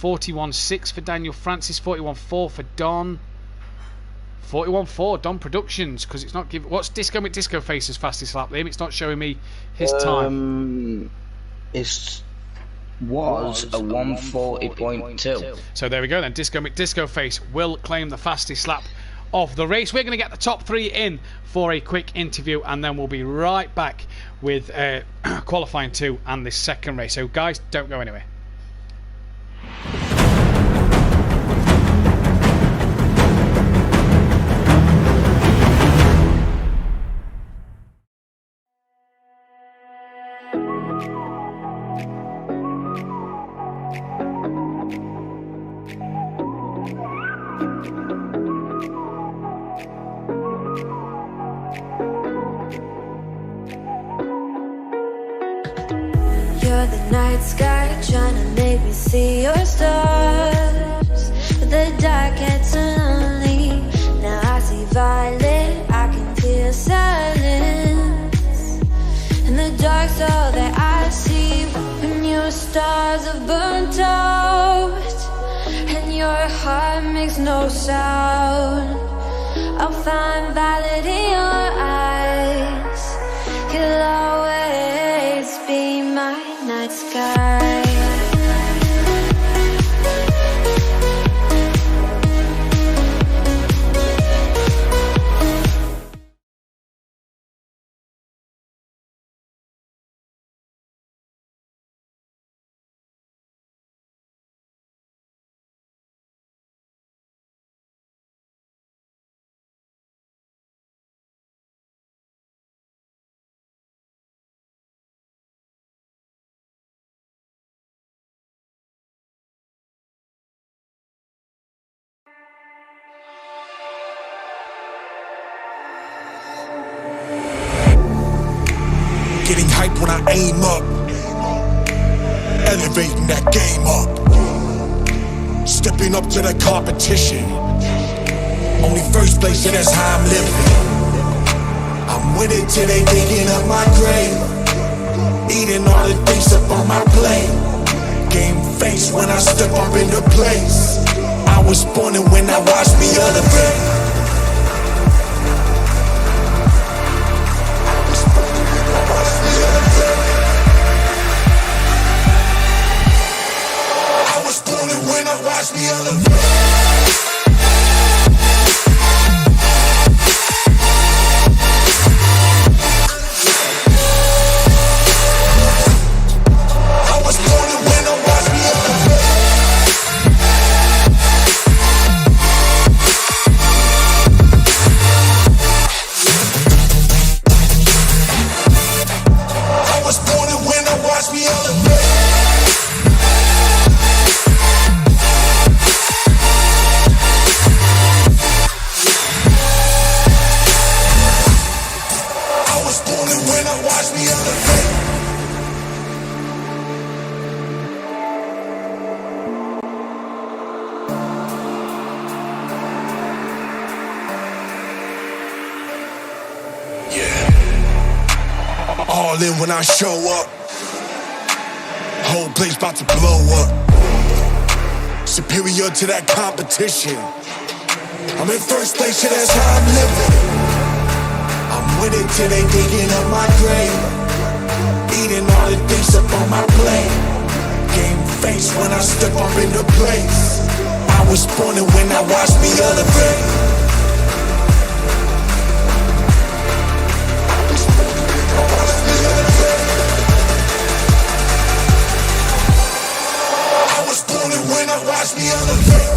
41.6 for Daniel Francis. 41.4 for Don. 41.4 Don Productions, because it's not giving. What's Disco McDisco Face's fastest lap, Liam? It's not showing me his time. It was a 140.2. So there we go then. Disco McDisco Face will claim the fastest lap of the race. We're going to get the top 3 in for a quick interview, and then we'll be right back with qualifying 2 and this second race. So guys, don't go anywhere. You're the night sky trying to make me see your stars, but the dark gets lonely. Now I see violet, I can feel silence. heart makes no sound. I'll find valid in your eyes. You'll always be my night sky. Getting hype when I aim up, elevating that game up, stepping up to the competition. Only first place, and that's how I'm living. I'm with it till they digging up my grave, eating all the things up on my plate. Game face when I step up into place. I was born and when I watched me elevate. When I watch me elevate. I was born and when I watch me elevate. I was born and when I watch me elevate. When I watch me elevate. Yeah. All in when I show up. Whole place about to blow up. Superior to that competition. I'm in first place, yeah, that's how I'm living. I'm with it till they digging up my grave, eating all the things up on my plate. Game face when I step up into place. I was born and when I watch me elevate. I was born and when I watch me elevate.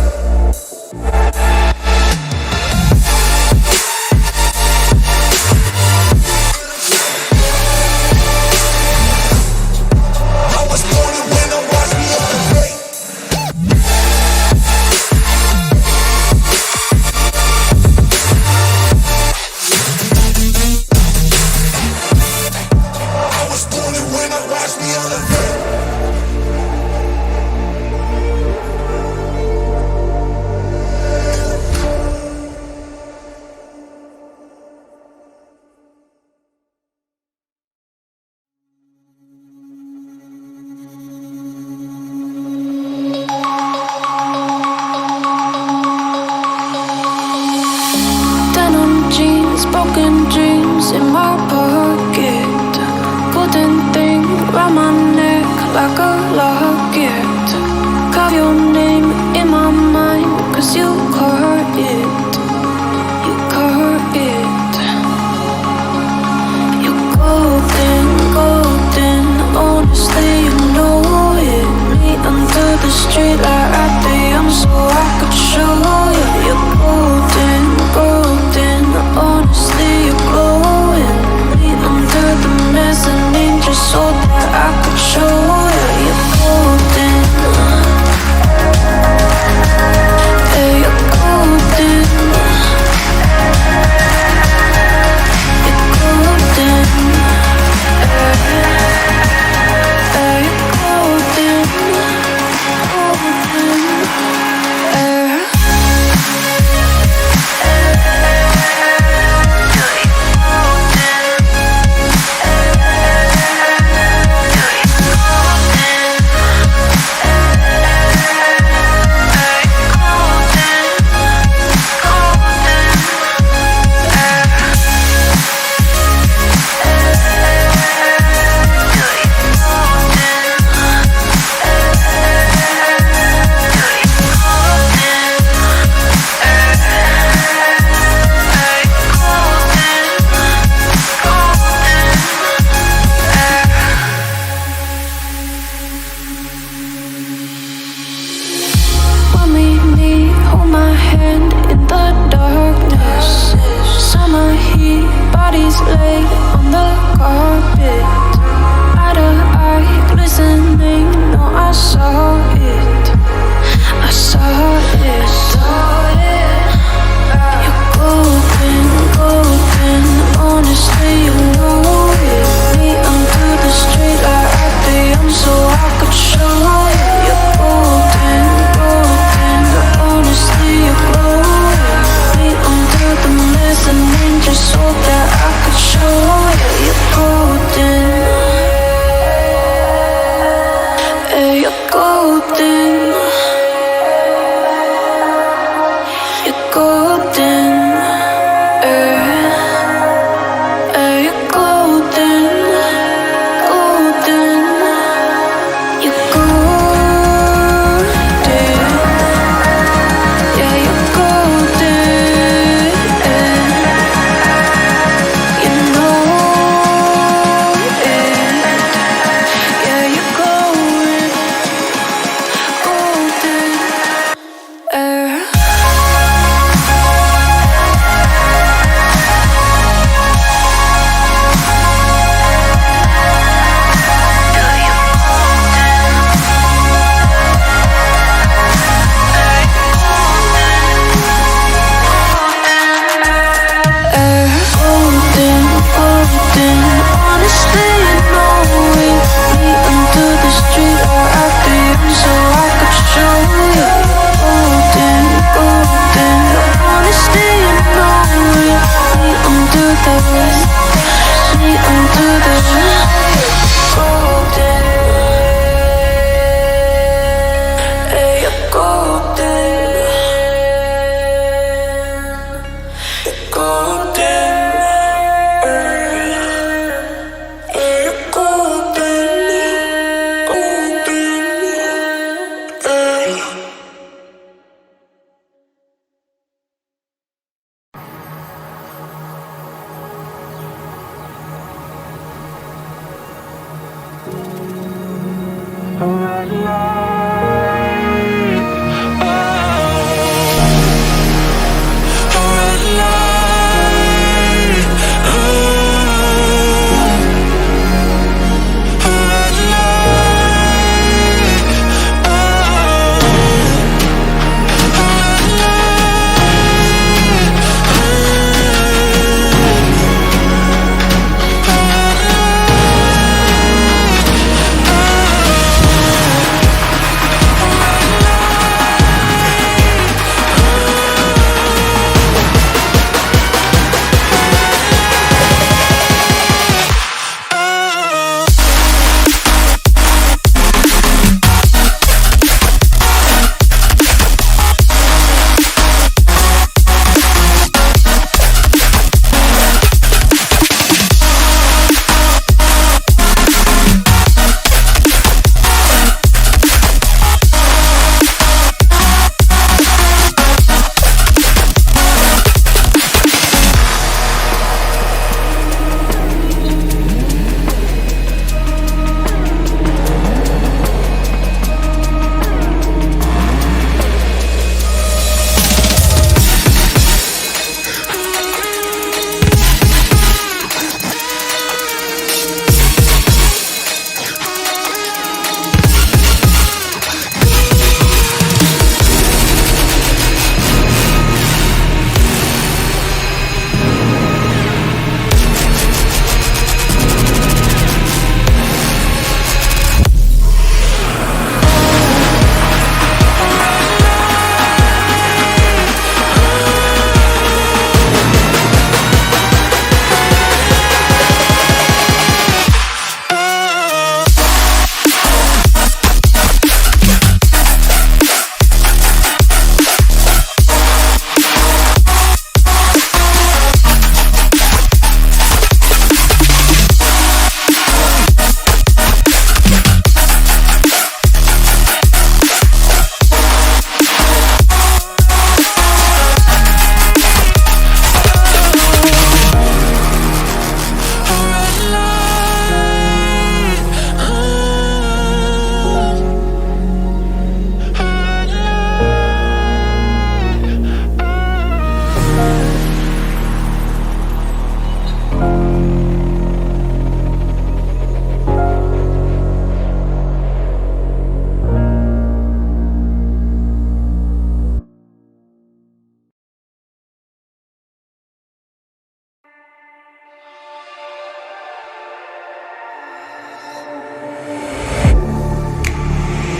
Broken dreams in my pocket, golden thing round my neck like a locket. Carve your name in my mind, cause you caught it. You caught it. You're golden, golden, honestly you know it. Me under the street light right there, so I could show you. You're golden, golden, honestly you're glowing. Me under the mezzanine just so that I could show you. You're golden. Yeah, you're golden. lay on the carpet, eye to eye, glistening. No, I saw it. I saw it. You're golden, golden. Honestly, you know it. Me under the street light at the end, so I could show you. You're golden, golden. Honestly, you're glowing. Me under the mezzanine, just so that I could show you. You're golden. Hey, you're golden. You're golden. You're golden. Golden. You're golden. Yeah, you're golden. You know it.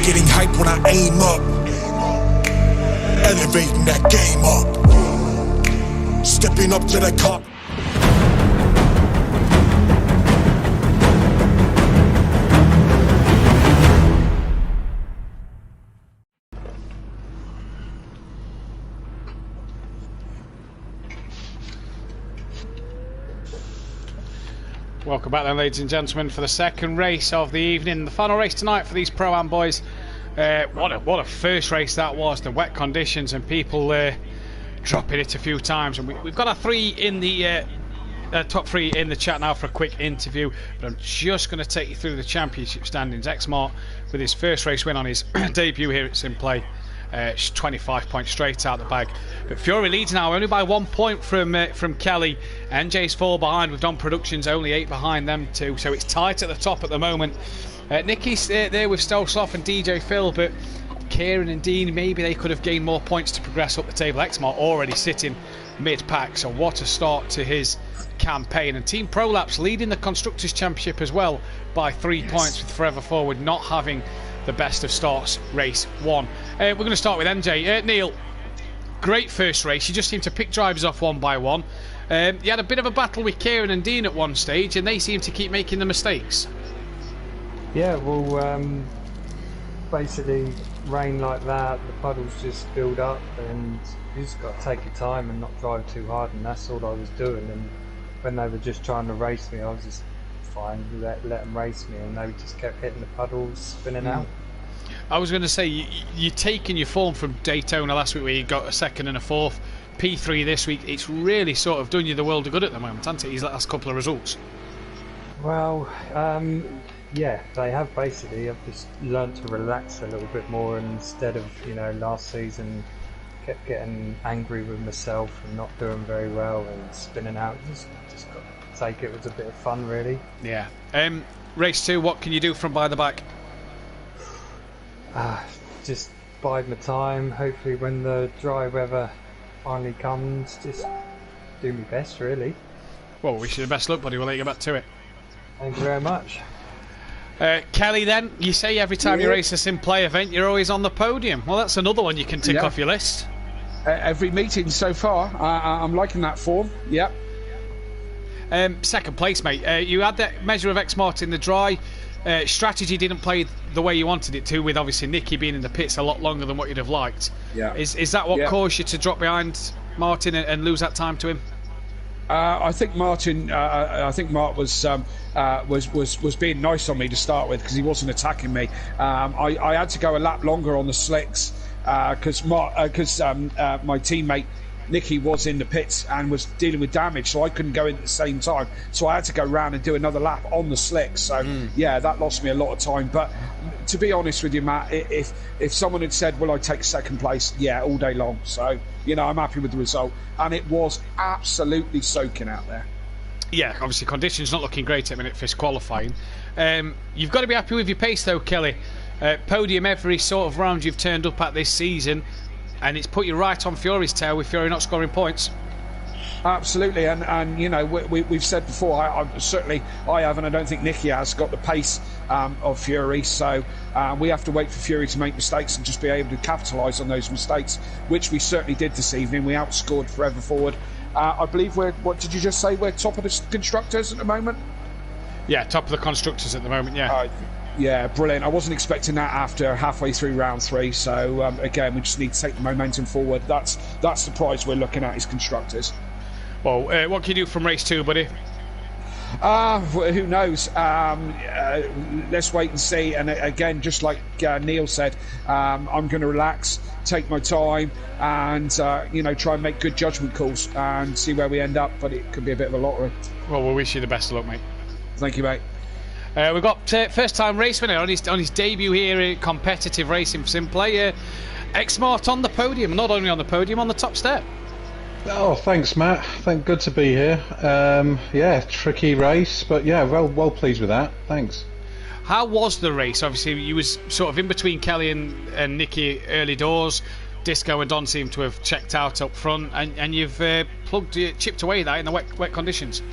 Getting hype when I aim up. Elevating that game up. Stepping up to the cop. Welcome back then, ladies and gentlemen, for the second race of the evening. The final race tonight for these Pro-Am boys. What a first race that was. The wet conditions and people dropping it a few times. And we've got our three in the top three in the chat now for a quick interview. But I'm just going to take you through the championship standings. X-Mart with his first race win on his debut here at SimPlay. 25 points straight out the bag. But Fury leads now only by 1 point from Kelly. NJ's 4 behind with Don Productions only 8 behind them too. So it's tight at the top at the moment. Nicky's there with Stolsoff and DJ Phil, but Kieran and Dean, maybe they could have gained more points to progress up the table. X-Mart already sitting mid-pack, so what a start to his campaign. And Team Prolapse leading the Constructors' Championship as well by 3 points, with Forever Forward not having the best of starts race 1. We're going to start with NJ. Neil, great first race. You just seemed to pick drivers off one by one. You had a bit of a battle with Kieran and Dean at one stage, and they seem to keep making the mistakes. Yeah, well, basically rain like that, the puddles just build up, and you just got to take your time and not drive too hard, and that's all I was doing. And when they were just trying to race me, I was just fine, let them race me, and they just kept hitting the puddles, spinning out. I was going to say, you're taking your form from Daytona last week where you got a second and a fourth, P3 this week. It's really sort of done you the world of good at the moment, hasn't it, these last couple of results? Well, yeah, they have basically. I've just learnt to relax a little bit more, and instead of, last season kept getting angry with myself and not doing very well and spinning out, just got to take it with a bit of fun, really. Yeah. Race 2, what can you do from by the back? Just bide my time. Hopefully when the dry weather finally comes, just do my best, really. Well, wish you the best luck, buddy. We'll let you get back to it. Thank you very much. Kelly, then, you say every time you race a SimPlay event you're always on the podium. Well, that's another one you can tick off your list. Every meeting so far, I'm liking that form. Yep. Second place, mate. You had that measure of X-Mart in the dry. Strategy didn't play the way you wanted it to, with obviously Nicky being in the pits a lot longer than what you'd have liked. Yeah. Is that what caused you to drop behind Martin and lose that time to him? I think Martin. I think Mart was being nice on me to start with, because he wasn't attacking me. I had to go a lap longer on the slicks because my teammate Nicky was in the pits and was dealing with damage, so I couldn't go in at the same time. So I had to go round and do another lap on the slicks. So yeah, that lost me a lot of time. But to be honest with you, Matt, if someone had said, "Will I take second place?" Yeah, all day long. So I'm happy with the result, and it was absolutely soaking out there. Yeah, obviously conditions not looking great at the minute for his qualifying. You've got to be happy with your pace though, Kelly. Podium every sort of round you've turned up at this season, and it's put you right on Fury's tail with Fury not scoring points. Absolutely, and we've said before, I have, and I don't think Nicky has got the pace of Fury, so we have to wait for Fury to make mistakes and just be able to capitalise on those mistakes, which we certainly did this evening. We outscored Forever Forward. I believe what did you just say? We're top of the constructors at the moment? Yeah, top of the constructors at the moment, yeah. Yeah, brilliant. I wasn't expecting that after halfway through round 3, so again, we just need to take the momentum forward. That's the prize we're looking at, is constructors. Well, what can you do from race 2, buddy? Who knows? Let's wait and see. And again, just like Neil said, I'm going to relax, take my time, and try and make good judgment calls and see where we end up. But it could be a bit of a lottery. Well, we'll wish you the best of luck, mate. Thank you, mate. We've got first-time race winner on his debut here in competitive racing for SimPlay. X-Mart on the podium, not only on the podium, on the top step. Oh, thanks, Matt. Good to be here. Yeah, tricky race, but yeah, well pleased with that. Thanks. How was the race? Obviously, you was sort of in between Kelly and Nicky early doors. Disco and Don seem to have checked out up front, and you've chipped away that in the wet conditions.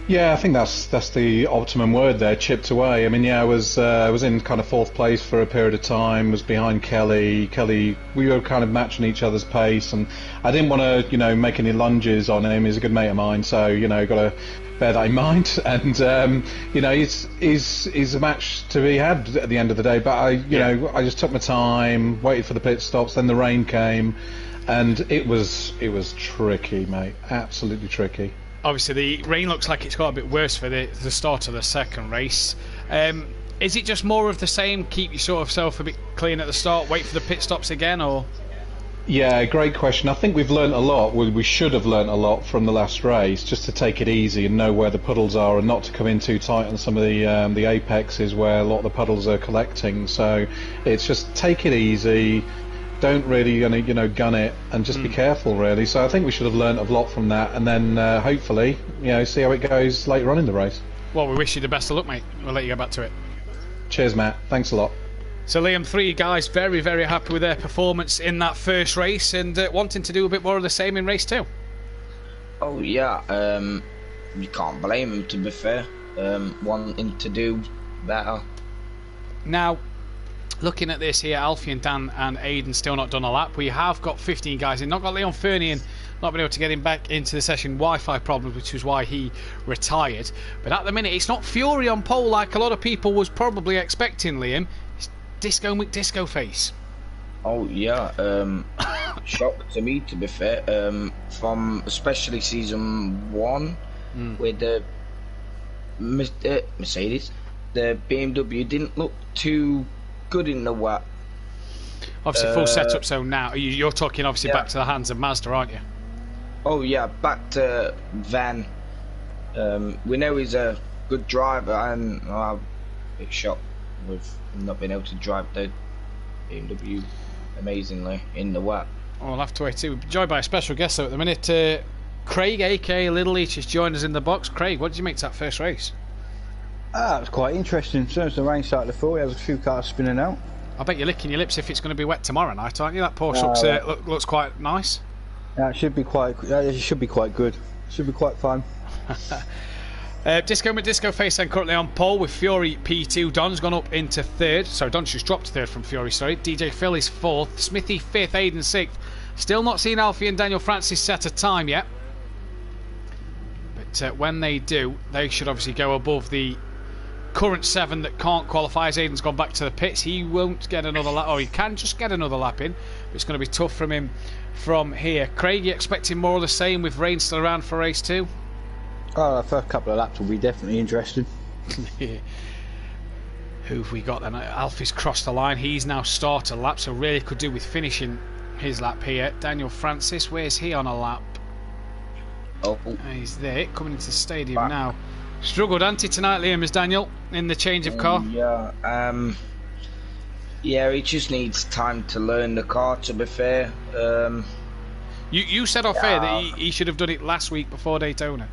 Yeah, I think that's the optimum word there. Chipped away. I mean, yeah, I was in kind of fourth place for a period of time. Was behind Kelly. Kelly, we were kind of matching each other's pace, and I didn't want to, make any lunges on him. He's a good mate of mine, so got to bear that in mind. And he's a match to be had at the end of the day. But I just took my time, waited for the pit stops. Then the rain came, and it was tricky, mate. Absolutely tricky. Obviously, the rain looks like it's got a bit worse for the start of the second race. Is it just more of the same? Keep your sort of self a bit clean at the start, wait for the pit stops again, or? Yeah, great question. I think we've learnt a lot. We should have learnt a lot from the last race, just to take it easy and know where the puddles are, and not to come in too tight on some of the apexes where a lot of the puddles are collecting. So it's just take it easy. Don't really, gun it, and just be careful, really. So I think we should have learnt a lot from that, and then hopefully, see how it goes later on in the race. Well, we wish you the best of luck, mate. We'll let you go back to it. Cheers, Matt. Thanks a lot. So, Liam, 3 guys very, very happy with their performance in that first race, and wanting to do a bit more of the same in race 2. Oh yeah, you can't blame them, to be fair. Wanting to do better. Now, looking at this here, Alfie and Dan and Aidan still not done a lap. We have got 15 guys in. Not got Leon Fernie in. Not been able to get him back into the session. Wi-Fi problems, which was why he retired. But at the minute, it's not Fury on pole like a lot of people was probably expecting, Liam. It's Disco McDisco Face. Oh yeah, shock to me, to be fair. From especially season 1 with the Mercedes, the BMW didn't look too good in the WAP. Obviously full setup, so now you're talking obviously back to the hands of Mazda, aren't you? Oh yeah, back to Van. We know he's a good driver, and I'm a bit shocked with not being able to drive the BMW amazingly in the WAP. Oh, we'll have to wait too. We're joined by a special guest though at the minute. Craig, aka Little Leach, has joined us in the box. Craig, what did you make to that first race? It was quite interesting. As soon as the rain started to fall, there was a few cars spinning out. I bet you're licking your lips if it's going to be wet tomorrow night, aren't you? That Porsche looks quite nice. Yeah, it should be quite good. Should be quite fun. Disco McDisco Face then currently on pole with Fury P2. Don's gone up into 3rd. So Don's just dropped 3rd from Fury, sorry. DJ Phil is 4th. Smithy 5th. Aidan 6th. Still not seen Alfie and Daniel Francis set a time yet. But when they do, they should obviously go above the current 7 that can't qualify, as Aidan's gone back to the pits. He won't get another lap, or he can just get another lap in, but it's going to be tough from him from here. Craig, you expecting more of the same with rain still around for race 2? Oh, the first couple of laps will be definitely interesting. Who have we got then? Alfie's crossed the line. He's now started a lap, so really could do with finishing his lap here. Daniel Francis, where's he on a lap? Oh, he's there, coming into the stadium now. Struggled anti-tonight, Liam, as Daniel, in the change of car. Yeah, he just needs time to learn the car, to be fair. You said off air that he should have done it last week before Daytona.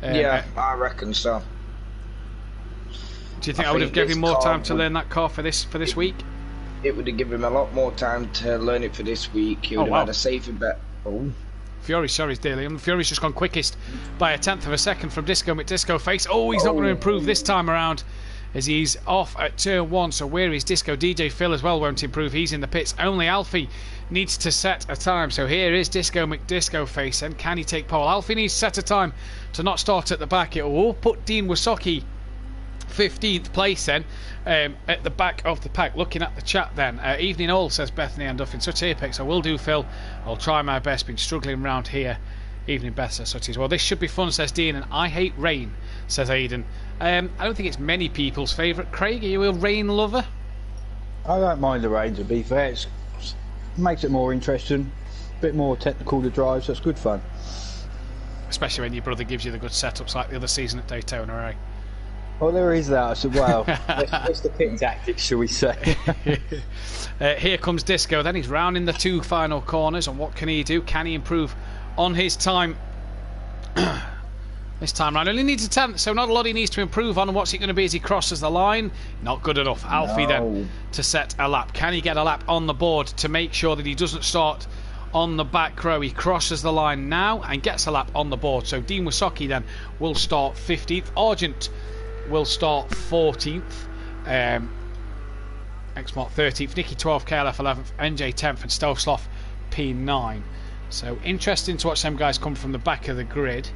Yeah, I reckon so. Do you think I would have given him more time to learn that car for this week? It would have given him a lot more time to learn it for this week. He would have had a safer bet. Oh. Fury, sorry, Liam. Fury's just gone quickest by 1/10 of a second from Disco McDisco Face. Oh, he's not going to improve this time around as he's off at turn 1. So where is Disco? DJ Phil as well won't improve. He's in the pits. Only Alfie needs to set a time. So here is Disco McDisco Face. And can he take pole? Alfie needs to set a time to not start at the back. It will put Dean Wasocki 15th place then, at the back of the pack. Looking at the chat then, evening all, says Bethany and Duff in such apex. I will do, Phil. I'll try my best. Been struggling around here. Evening Beth says such as well. This should be fun, says Dean, and I hate rain, says Aidan. I don't think it's many people's favourite. Craig, are you a rain lover? I don't mind the rain, to be fair. It makes it more interesting, a bit more technical to drive, so it's good fun. Especially when your brother gives you the good setups like the other season at Daytona, right? Well, there is that. I said, well, it's the pit tactics, shall we say. Here comes Disco. Then he's rounding the 2 final corners. And what can he do? Can he improve on his time? This time round, only needs a 10th, so not a lot he needs to improve on. And what's it going to be as he crosses the line? Not good enough. Alfie then to set a lap. Can he get a lap on the board to make sure that he doesn't start on the back row. He crosses the line now and gets a lap on the board. So Dean Wysocki then will start 15th. Argent will start 14th. Exmart 13th. Nicky 12th. KLF 11th. NJ 10th. And Stelfsloth P9. So interesting to watch them guys come from the back of the grid.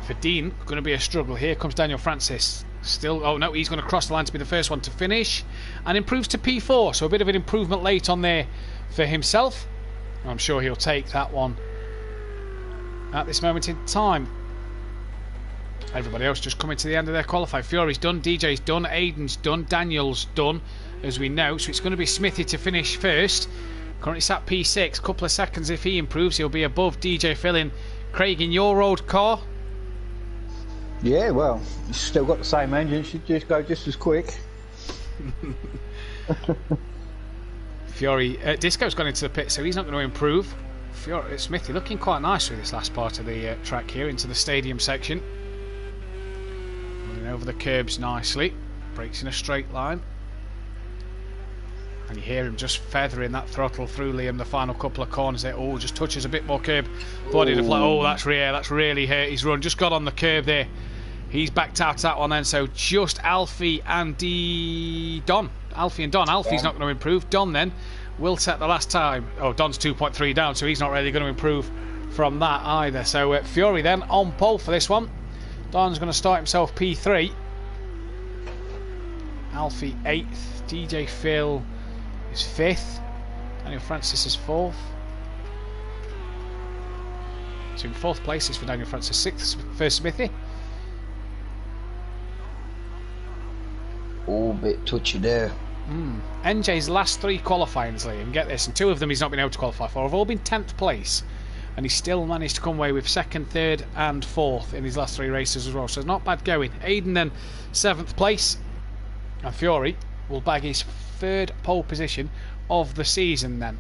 For Dean, going to be a struggle. Here comes Daniel Francis. Still, oh no, he's going to cross the line to be the first one to finish and improves to P4. So a bit of an improvement late on there for himself. I'm sure he'll take that one at this moment in time. Everybody else just coming to the end of their qualify. Fury's done, DJ's done, Aiden's done, Daniel's done, as we know. So it's going to be Smithy to finish first. Currently sat P6. Couple of seconds if he improves, he'll be above DJ Fillin. Craig, in your old car? Yeah, well, it's still got the same engine, should just go just as quick. Fury, Disco's gone into the pit, so he's not going to improve. Smithy looking quite nice with this last part of the track here into the stadium section. Running over the curbs nicely, brakes in a straight line. And you hear him just feathering that throttle through, Liam, the final couple of corners there. Oh, just touches a bit more curb. Body to flat. Oh, that's rare. That's really hurt his run. Just got on the curb there. He's backed out that one then. So just Alfie and Don. Alfie and Don. Alfie's not going to improve. Don then will set the last time. Oh, Don's 2.3 down, so he's not really going to improve from that either. So Fury then on pole for this one. Don's going to start himself P3. Alfie 8th. DJ Phil is 5th. Daniel Francis is 4th. So in 4th place is for Daniel Francis, 6th for Smithy. All bit touchy there. NJ's last 3 qualifyings, Liam, get this, and 2 of them he's not been able to qualify for, have all been 10th place, and he still managed to come away with 2nd, 3rd and 4th in his last 3 races as well, so it's not bad going. Aiden then 7th place, and Fury will bag his 3rd pole position of the season then.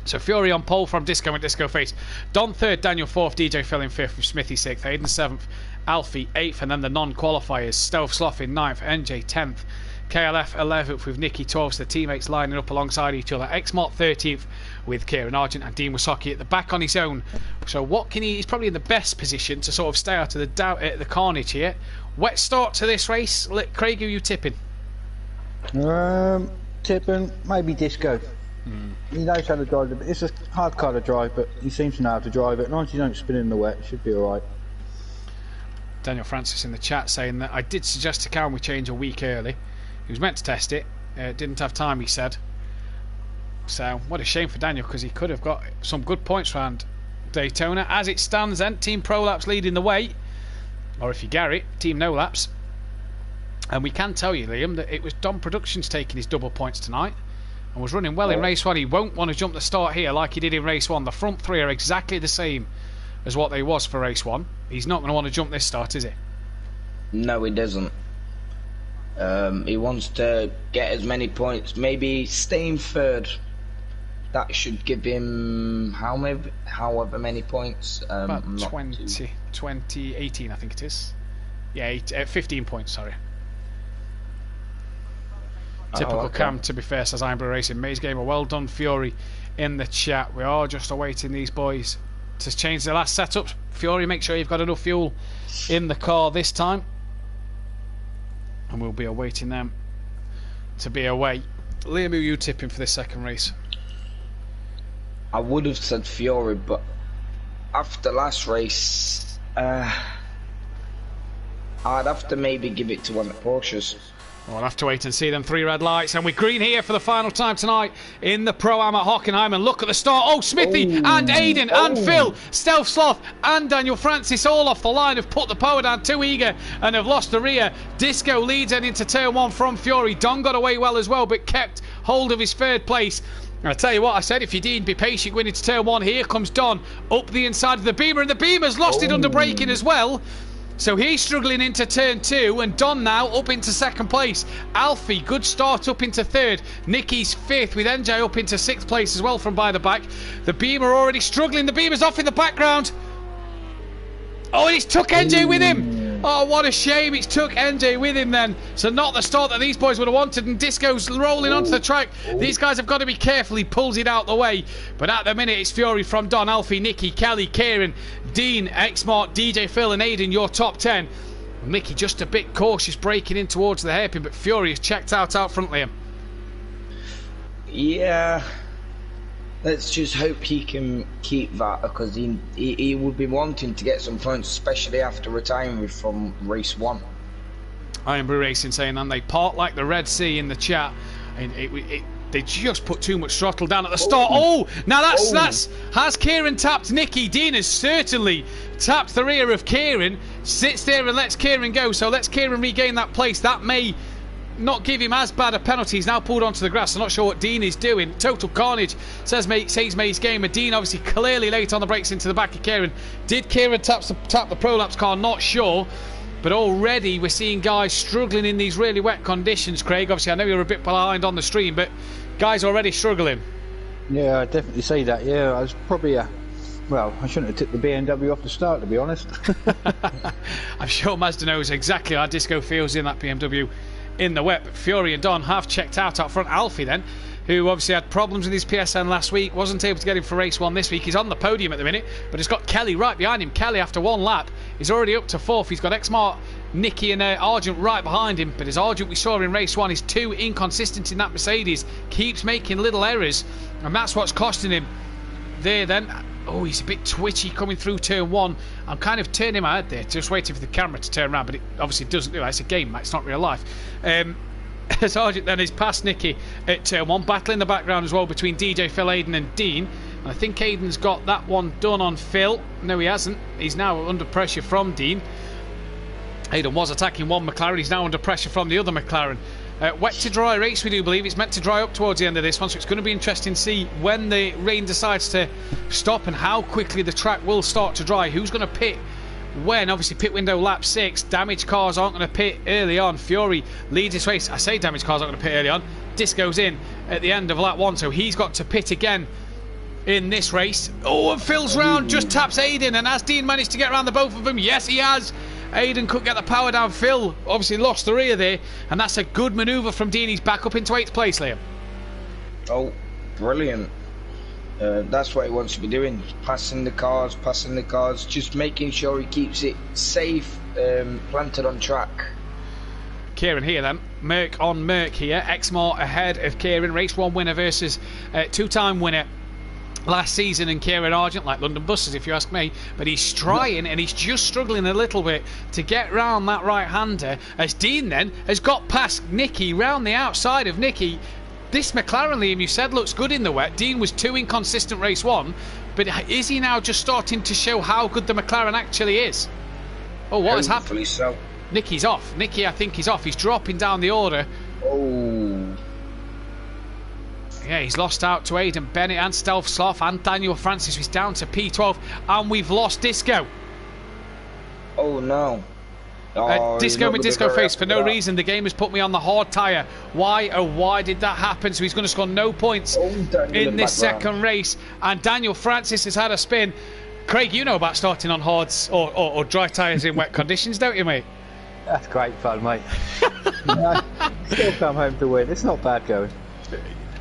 So Fury on pole from Disco and Disco Face. Don 3rd, Daniel 4th, DJ Phil in 5th with Smithy 6th, Aiden 7th, Alfie 8th, and then the non-qualifiers, Stelfsloth in 9th, NJ 10th, KLF 11th with Nicky 12th, so the teammates lining up alongside each other. Exmart 13th with Kieran Argent and Dean Wysocki at the back on his own. So what can he's probably in the best position to sort of stay out of the carnage here. Wet start to this race. Craig, who are you tipping? Tipping, maybe Disco. He knows how to drive it. It's a hard car to drive, but he seems to know how to drive it. As long as you don't spin in the wet, it should be alright. Daniel Francis in the chat saying that I did suggest to Cowan we change a week early. He was meant to test it, didn't have time, he said. So what a shame for Daniel, because he could have got some good points around Daytona. As it stands then, Team Prolapse leading the way, or if you Garrett, Team No Laps. And we can tell you, Liam, that it was Dom Productions taking his double points tonight and was running well in race 1. He won't want to jump the start here like he did in race 1. The front 3 are exactly the same as what they was for race 1. He's not going to want to jump this start, is he? No, he doesn't. He wants to get as many points, maybe stay in 3rd. That should give him however many points. About 18 I think it is. Yeah, 15 points, sorry. Typical okay. Cam, to be fair, says Ironborough Racing. Maze Gamer, well done, Fury, in the chat. We are just awaiting these boys to change their last setups. Fury, make sure you've got enough fuel in the car this time. And we'll be awaiting them to be away. Liam, who are you tipping for this second race? I would have said Fury, but after last race, I'd have to maybe give it to one of the Porsches. We'll have to wait and see them 3 red lights. And we're green here for the final time tonight in the Pro-Am at Hockenheim. And look at the start. Oh, Smithy and Aiden and Phil, Stelfsloth and Daniel Francis all off the line have put the power down too eager and have lost the rear. Disco leads then into turn 1 from Fury. Don got away well as well, but kept hold of his 3rd place. And I tell you what, I said if you did, be patient going into turn 1. Here comes Don up the inside of the Beamer, and the Beamer's lost it under braking as well. So he's struggling into turn 2, and Don now up into 2nd place. Alfie, good start up into 3rd. Nicky's 5th, with NJ up into 6th place as well from by the back. The Beamer already struggling. The Beamer's off in the background. Oh, and he's took NJ with him. Oh, what a shame. It's took NJ with him then. So not the start that these boys would have wanted. And Disco's rolling onto the track. These guys have got to be careful. He pulls it out the way. But at the minute, it's Fury from Don, Alfie, Nicky, Kelly, Kieran, Dean, X-Mart, DJ, Phil and Aiden, your top 10. Mickey just a bit cautious breaking in towards the hairpin. But Fury is checked out front, Liam. Yeah. Let's just hope he can keep that, because he would be wanting to get some points, especially after retiring from race 1. Iron Brew Racing saying, and they part like the Red Sea in the chat. And they just put too much throttle down at the start. Now that's has Kieran tapped Nicky? Dean has certainly tapped the rear of Kieran. Sits there and lets Kieran go. So lets Kieran regain that place. That may not give him as bad a penalty. He's now pulled onto the grass. I'm not sure what Dean is doing. Total carnage, says May's Gamer. Dean obviously clearly late on the brakes into the back of Kieran. Did Kieran tap the Prolapse car? Not sure. But already we're seeing guys struggling in these really wet conditions, Craig. Obviously, I know you're a bit behind on the stream, but guys already struggling. Yeah, I definitely see that. Yeah, I was probably well, I shouldn't have tipped the BMW off the start, to be honest. I'm sure Mazda knows exactly how Disco feels in that BMW in the wet. But Fury and Don have checked out front. Alfie then, who obviously had problems with his PSN last week, wasn't able to get him for race 1 this week. He's on the podium at the minute, but he's got Kelly right behind him. Kelly, after 1 lap, is already up to 4th. He's got X-Mart, Nicky and Argent right behind him, but as Argent we saw in race 1 is too inconsistent in that Mercedes, keeps making little errors, and that's what's costing him there then. Oh, he's a bit twitchy coming through turn 1. I'm kind of turning my head there, just waiting for the camera to turn around, but it obviously doesn't do that. It's a game, it's not real life. Sargent then is past Nicky at turn 1, battle in the background as well between DJ, Phil, Aiden and Dean. And I think Aiden's got that one done on Phil. No, he hasn't. He's now under pressure from Dean. Aiden was attacking one McLaren. He's now under pressure from the other McLaren. Wet to dry race, we do believe. It's meant to dry up towards the end of this one, so it's going to be interesting to see when the rain decides to stop and how quickly the track will start to dry. Who's going to pit when? Obviously pit window lap 6. Damaged cars aren't going to pit early on. Fury leads this race. I say damaged cars aren't going to pit early on. Disco's in at the end of lap 1, so he's got to pit again in this race. Oh, and Phil's round just taps Aiden, and has Dean managed to get around the both of them? Yes, he has. Aiden couldn't get the power down. Phil obviously lost the rear there, and that's a good manoeuvre from Dean. He's back up into 8th place, Liam. Oh, brilliant. That's what he wants to be doing, passing the cars, just making sure he keeps it safe, planted on track. Kieran here then, Merc on Merc here. X-Mart ahead of Kieran, race 1 winner versus 2-time winner last season, and Kieran Argent, like London buses if you ask me, but he's trying and he's just struggling a little bit to get round that right-hander, as Dean then has got past Nicky, round the outside of Nicky. This McLaren, Liam, you said looks good in the wet. Dean was too inconsistent race 1, but is he now just starting to show how good the McLaren actually is? Oh, what has happened? So. Nicky's off. Nicky, I think he's off. He's dropping down the order. Oh. Yeah, he's lost out to Aidan Bennett and Stealth Sloth, and Daniel Francis is down to P12, and we've lost Disco. Oh no. Disco with Disco Face, for no reason. The game has put me on the hard tyre. Why, oh why did that happen? So he's going to score no points in this second race, and Daniel Francis has had a spin. Craig, you know about starting on hards or dry tyres in wet conditions, don't you, mate? That's great fun, mate. Still come home to win. It's not bad going.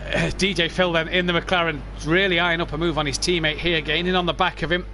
DJ Phil then in the McLaren, really eyeing up a move on his teammate here, gaining on the back of him.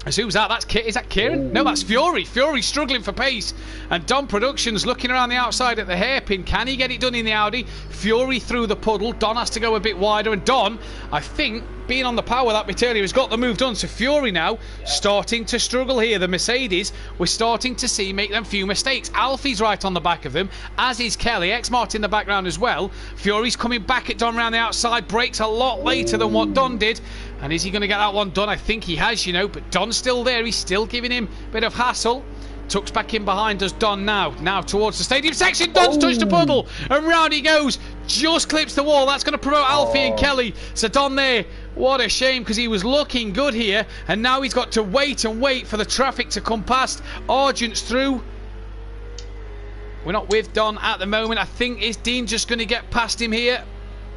So who's that? Is that Kieran? Ooh. No, that's Fury. Fury's struggling for pace, and Don Productions looking around the outside at the hairpin. Can he get it done in the Audi? Fury through the puddle. Don has to go a bit wider, and Don, I think, being on the power that bit earlier, has got the move done. So Fury now starting to struggle here. The Mercedes, we're starting to see make them few mistakes. Alfie's right on the back of them, as is Kelly. X-Mart in the background as well. Fury's coming back at Don around the outside, brakes a lot later than what Don did. And is he going to get that one done? I think he has, you know, but Don's still there. He's still giving him a bit of hassle. Tucks back in behind, does Don now. Now towards the stadium section. Don's touched the puddle, and round he goes. Just clips the wall. That's going to promote Alfie and Kelly. So Don there, what a shame, because he was looking good here, and now he's got to wait and wait for the traffic to come past. Argent's through. We're not with Don at the moment. I think, is Dean just going to get past him here?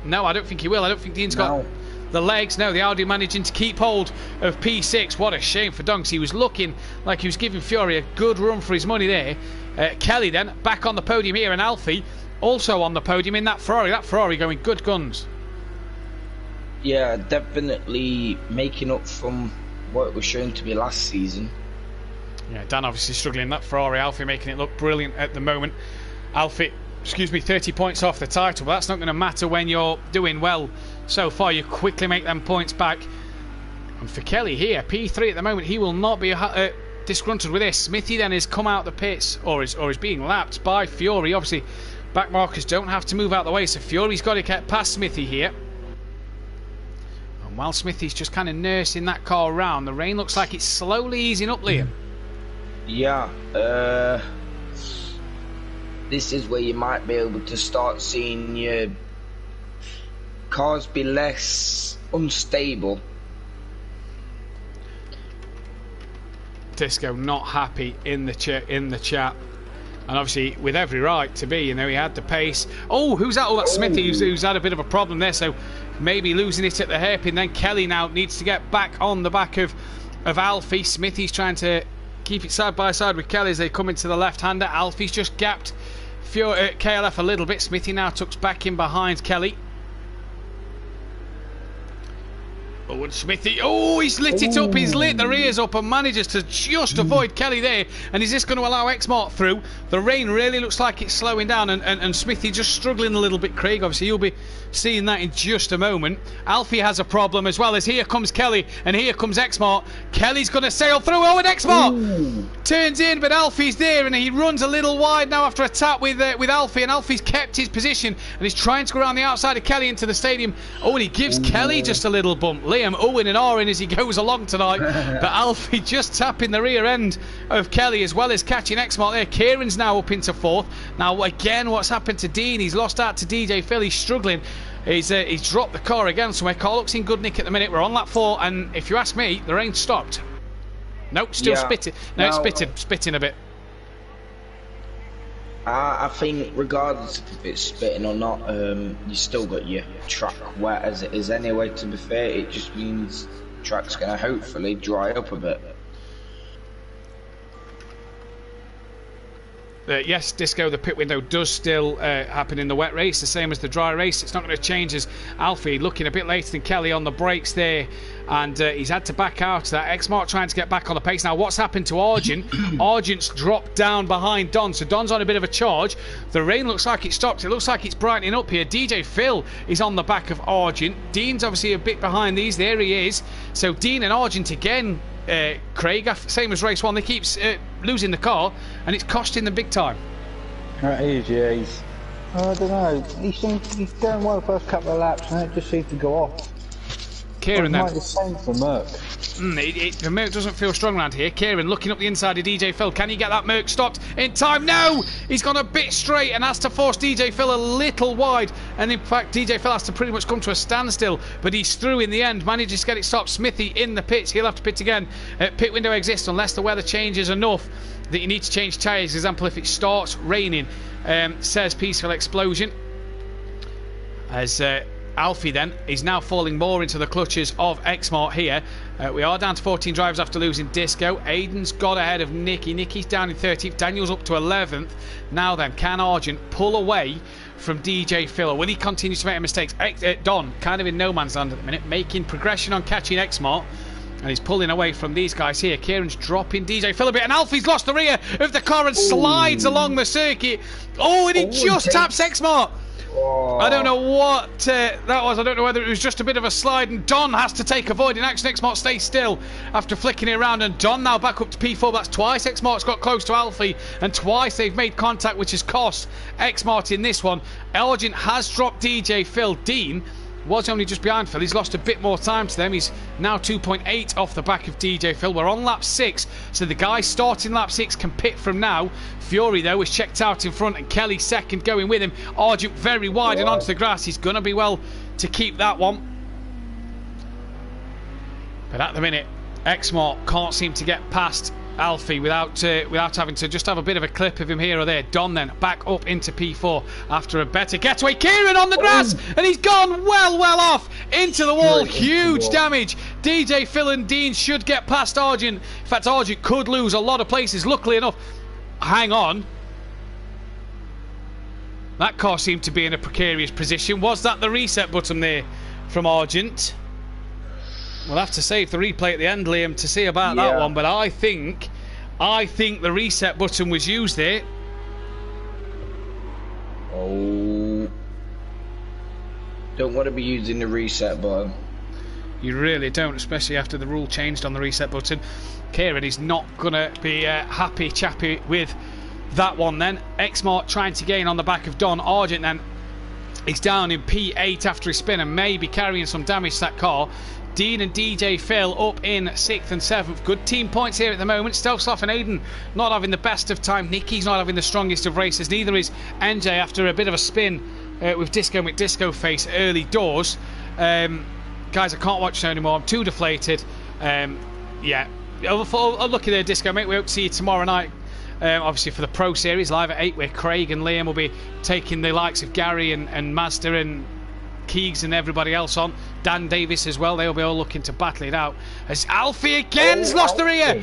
No, I don't think he will. I don't think Dean's got the legs. No, the Audi managing to keep hold of P6. What a shame for Don, 'cause he was looking like he was giving Fiori a good run for his money there. Kelly then back on the podium here, and Alfie also on the podium in that Ferrari. That Ferrari going good guns. Yeah, definitely making up from what it was shown to be last season. Yeah, Dan obviously struggling. That Ferrari, Alfie making it look brilliant at the moment. Alfie, 30 points off the title, but that's not going to matter when you're doing well so far. You quickly make them points back. And for Kelly here, P3 at the moment, he will not be disgruntled with this. Smithy then has come out the pits, or is being lapped by Fiori. Obviously, back markers don't have to move out the way, so Fiori's got to get past Smithy here. And while Smithy's just kind of nursing that car around, the rain looks like it's slowly easing up, Liam. Yeah, this is where you might be able to start seeing your cars be less unstable. Disco not happy in the chat, and obviously with every right to be. You know, he had the pace. Oh, who's that? Oh, that's Smithy, who's had a bit of a problem there. So maybe losing it at the hairpin. Then Kelly now needs to get back on the back of Alfie. Smithy's trying to keep it side by side with Kelly as they come into the left-hander. Alfie's just gapped KLF a little bit. Smithy now tucks back in behind Kelly. Oh, and Smithy, he's lit it up, he's lit the rears up and manages to just avoid Kelly there. And is this going to allow X-Mart through? The rain really looks like it's slowing down, and Smithy just struggling a little bit, Craig. Obviously, you'll be seeing that in just a moment. Alfie has a problem as well, as here comes Kelly, and here comes X-Mart. Kelly's going to sail through, and X-Mart turns in, but Alfie's there, and he runs a little wide now after a tap with Alfie, and Alfie's kept his position, and he's trying to go around the outside of Kelly into the stadium. Oh, and he gives Kelly just a little bump. Liam oohing and ahhing as he goes along tonight, but Alfie just tapping the rear end of Kelly as well as catching X-Mart there. Kieran's now up into fourth. Now again, what's happened to Dean? He's lost out to DJ Phil. He's struggling. He's dropped the car again somewhere. Car looks in good nick at the minute. We're on lap 4, and if you ask me, the rain's stopped. Nope, still spitting. No, it's spitting a bit. I think regardless if it's spitting or not, you still got your track wet as it is anyway. To be fair, it just means the track's going to hopefully dry up a bit. Yes, Disco, the pit window does still happen in the wet race, the same as the dry race. It's not going to change as Alfie looking a bit later than Kelly on the brakes there, and he's had to back out of that. X-Mart trying to get back on the pace. Now, what's happened to Argent? Argent's dropped down behind Don, so Don's on a bit of a charge. The rain looks like it stopped. It looks like it's brightening up here. DJ Phil is on the back of Argent. Dean's obviously a bit behind these. There he is. So Dean and Argent again, Craig, same as race 1, they keep losing the car, and it's costing them big time. Right, he's I don't know, he's going well the first couple of laps, and it just seems to go off. Kieran then. The same for Merc. The Merc doesn't feel strong around here. Kieran looking up the inside of DJ Phil. Can he get that Merc stopped in time? No! He's gone a bit straight and has to force DJ Phil a little wide. And in fact, DJ Phil has to pretty much come to a standstill. But he's through in the end. Manages to get it stopped. Smithy in the pits. He'll have to pit again. Pit window exists unless the weather changes enough that you need to change tyres. For example, if it starts raining, says Peaceful Explosion. As Alfie then is now falling more into the clutches of X-Mart here. We are down to 14 drivers after losing Disco. Aiden's got ahead of Nicky. Nicky's down in 13th. Daniel's up to 11th. Now then, can Argent pull away from DJ Phil, or will he continue to make mistakes? Don, kind of in no man's land at the minute, making progression on catching X-Mart. And he's pulling away from these guys here. Kieran's dropping DJ Phil a bit, and Alfie's lost the rear of the car and slides along the circuit. Oh, and he just taps X-Mart. I don't know what that was. I don't know whether it was just a bit of a slide, and Don has to take a void, and actually X-Mart stays still after flicking it around, and Don now back up to P4. That's twice X-Mart's got close to Alfie, and twice they've made contact, which has cost X-Mart in this one. Argent has dropped DJ Phil. Dean was only just behind Phil. He's lost a bit more time to them. He's now 2.8 off the back of DJ Phil. We're on lap 6, so the guy starting lap 6 can pit from now. Fiori, though, is checked out in front, and Kelly second going with him. Argent very wide and onto the grass. He's going to be well to keep that one. But at the minute, X-Mart can't seem to get past Alfie without having to just have a bit of a clip of him here or there. Don then back up into P4 after a better getaway. Kieran on the grass, and he's gone well off into the wall. Huge damage. DJ, Phil and Dean should get past Argent. In fact, Argent could lose a lot of places. Luckily enough, hang on. That car seemed to be in a precarious position. Was that the reset button there from Argent? We'll have to save the replay at the end, Liam, to see about that one. But I think the reset button was used there. Oh, don't want to be using the reset button. You really don't, especially after the rule changed on the reset button. Kieran is not going to be happy chappy with that one then. Xmart trying to gain on the back of Don. Argent then is down in P8 after his spin and maybe carrying some damage to that car. Dean and DJ Phil up in 6th and 7th. Good team points here at the moment. Stelzloff and Aiden not having the best of time. Nicky's not having the strongest of races. Neither is NJ after a bit of a spin with Disco Face early doors. Guys, I can't watch it anymore. I'm too deflated. Yeah. Lucky there, Disco, mate. We hope to see you tomorrow night. Obviously for the Pro Series live at 8, where Craig and Liam will be taking the likes of Gary and Mazda and Keegs and everybody else on. Dan Davis as well. They'll be all looking to battle it out as Alfie again's lost the rear.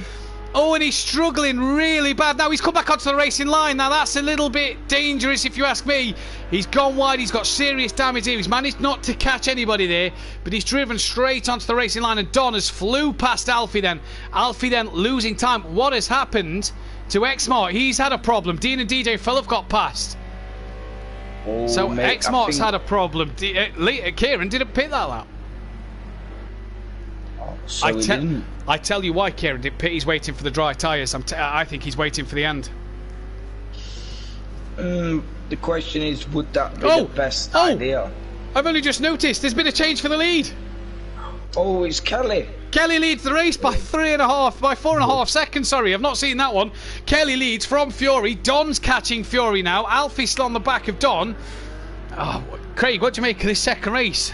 Oh, and he's struggling really bad now. He's come back onto the racing line. Now that's a little bit dangerous if you ask me. He's gone wide. He's got serious damage here. He's managed not to catch anybody there, but he's driven straight onto the racing line, and Don has flew past Alfie then. Alfie then losing time. What has happened to Xmart? He's had a problem. Dean and DJ Phil have got past. Oh, So mate, Xmart's had a problem. Kieran didn't pit that lap. So I tell you why Kieran didn't pit. He's waiting for the dry tyres. I think he's waiting for the end. The question is, would that be the best idea? I've only just noticed there's been a change for the lead. Oh, it's Kelly. Kelly leads the race by 4.5 seconds. Sorry, I've not seen that one. Kelly leads from Fury. Don's catching Fury now. Alfie's still on the back of Don. Oh, Craig, what do you make of this second race?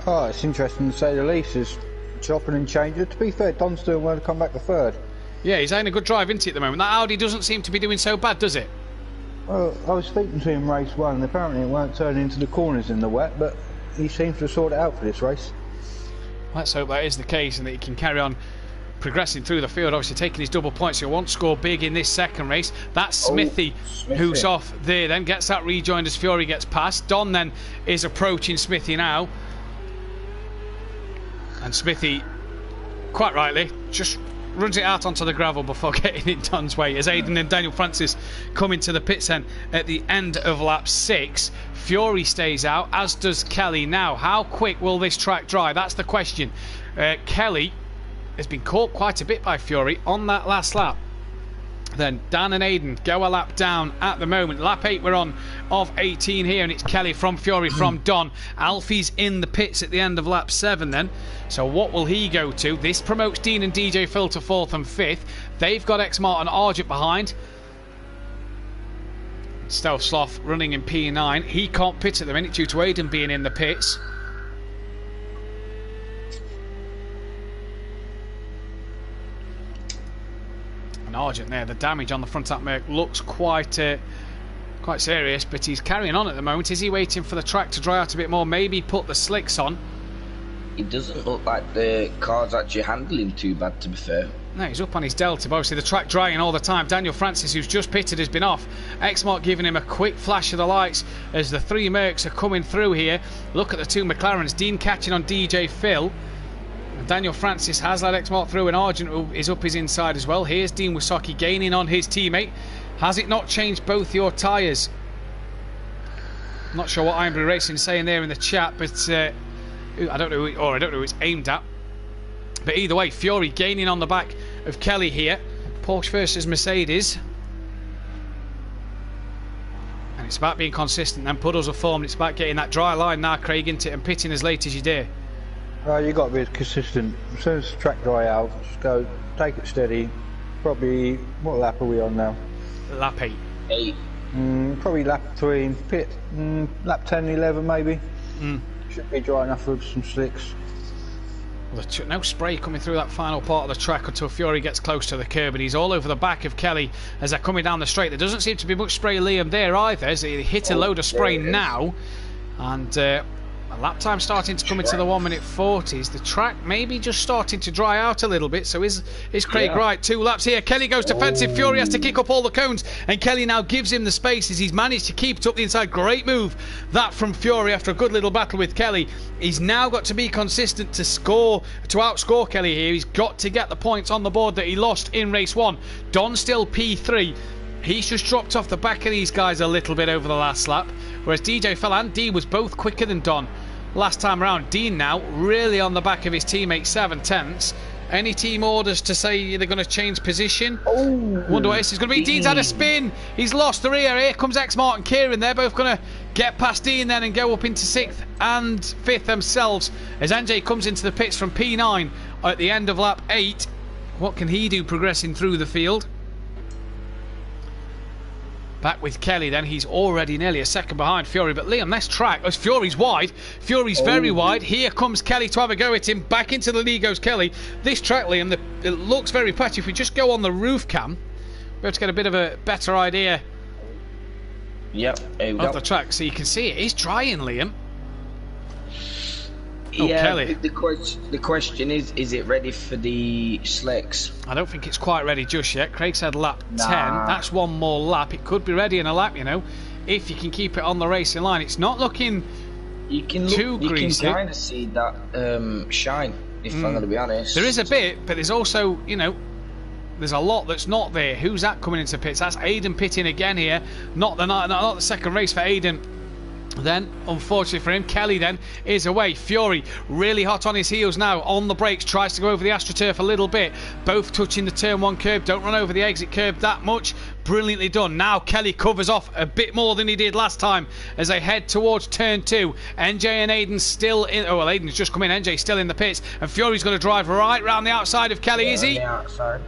Oh, it's interesting to say the least. Is chopping and changing. To be fair, Don's doing well to come back to third. Yeah, he's having a good drive, isn't he, at the moment? That Audi doesn't seem to be doing so bad, does it? Well, I was speaking to him race one, and apparently it weren't turning into the corners in the wet, but he seems to have sorted it out for this race. Let's hope that is the case and that he can carry on progressing through the field, obviously taking his double points. He'll want to score big in this second race. That's Smithy, who's off there then, gets that rejoined as Fury gets past. Don then is approaching Smithy now. And Smithy, quite rightly, just runs it out onto the gravel before getting in Don's way as Aiden and Daniel Francis come into the pits then at the end of lap 6. Fury stays out, as does Kelly. Now, how quick will this track dry? That's the question. Kelly has been caught quite a bit by Fury on that last lap. Then Dan and Aiden go a lap down at the moment. Lap 8 we're on of 18 here, and it's Kelly from Fury from Don. Alfie's in the pits at the end of lap 7 then. So what will he go to? This promotes Dean and DJ Phil to 4th and 5th. They've got Xmart and Argent behind. Stelzloff running in P9. He can't pit at the minute due to Aiden being in the pits. And Argent there, the damage on the front of that Merc looks quite serious, but he's carrying on at the moment. Is he waiting for the track to dry out a bit more? Maybe put the slicks on. It doesn't look like the car's actually handling too bad, to be fair. No, he's up on his delta, but obviously the track drying all the time. Daniel Francis, who's just pitted, has been off. Xmart giving him a quick flash of the lights as the 3 Mercs are coming through here. Look at the 2 McLarens. Dean catching on DJ Phil. Daniel Francis has let Xmart through, and Argent is up his inside as well. Here's Dean Wysocki gaining on his teammate. Has it not changed both your tyres? Not sure what Ironbury Racing is saying there in the chat, but I don't know who it's aimed at. But either way, Fury gaining on the back of Kelly here. Porsche versus Mercedes. And it's about being consistent. Then puddles are formed. It's about getting that dry line now, Craig, into it, and pitting as late as you dare. You've got to be consistent. As soon as the track dry out, just go, take it steady. Probably, what lap are we on now? Lap 8. 8. Probably lap 3 pit. Lap 10, 11 maybe. Should be dry enough for some slicks. No spray coming through that final part of the track until Fury gets close to the curb, and he's all over the back of Kelly as they're coming down the straight. There doesn't seem to be much spray, Liam, there either, as he hit a load of spray now. And a lap time starting to come into the 1 minute 40s. The track maybe just starting to dry out a little bit. So is Craig right? 2 laps here. Kelly goes defensive. Fury has to kick up all the cones, and Kelly now gives him the space as he's managed to keep it up the inside. Great move that from Fury after a good little battle with Kelly. He's now got to be consistent to outscore Kelly here. He's got to get the points on the board that he lost in race 1. Don still P3. He's just dropped off the back of these guys a little bit over the last lap, whereas DJ Fell and Dean was both quicker than Don last time around. Dean now really on the back of his teammate 7/10. Any team orders to say they're going to change position? Wonder what this is going to be. Dean's had a spin. He's lost the rear. Here comes X-Mart and Kieran. They're both going to get past Dean then and go up into 6th and 5th themselves as NJ comes into the pits from P9 at the end of lap 8. What can he do progressing through the field? Back with Kelly then, he's already nearly a second behind Fury. But Liam, this track, as Fury's wide, Fury's very wide. Here comes Kelly to have a go at him. Back into the lead goes Kelly. This track, Liam, it looks very patchy. If we just go on the roof cam, we're able to get a bit of a better idea of the track. So you can see it is drying, Liam. Kelly. The question is it ready for the slicks? I don't think it's quite ready just yet. Craig said lap 10. That's one more lap. It could be ready in a lap, if you can keep it on the racing line. It's not looking too greasy. You can kind of see that shine, if I'm going to be honest. There is a bit, but there's also, there's a lot that's not there. Who's that coming into pits? That's Aiden pitting again here. Not the second race for Aiden. Then, unfortunately for him, Kelly then is away. Fury really hot on his heels now, on the brakes, tries to go over the AstroTurf a little bit. Both touching the turn 1 curb, don't run over the exit curb that much. Brilliantly done. Now Kelly covers off a bit more than he did last time as they head towards turn 2. NJ and Aiden still in. Oh, well, Aiden's just come in. NJ still in the pits, and Fury's going to drive right round the outside of Kelly, is he? Outside.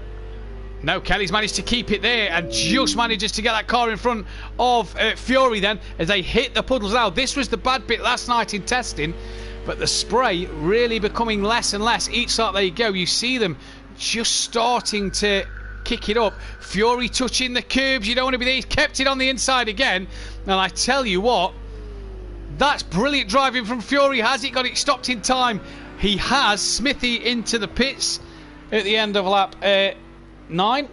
No, Kelly's managed to keep it there and just manages to get that car in front of Fury then as they hit the puddles now. This was the bad bit last night in testing, but the spray really becoming less and less each lap they go. You see them just starting to kick it up. Fury touching the curbs. You don't want to be there. He's kept it on the inside again. And I tell you what, that's brilliant driving from Fury. Has he got it stopped in time? He has. Smithy into the pits at the end of lap 9.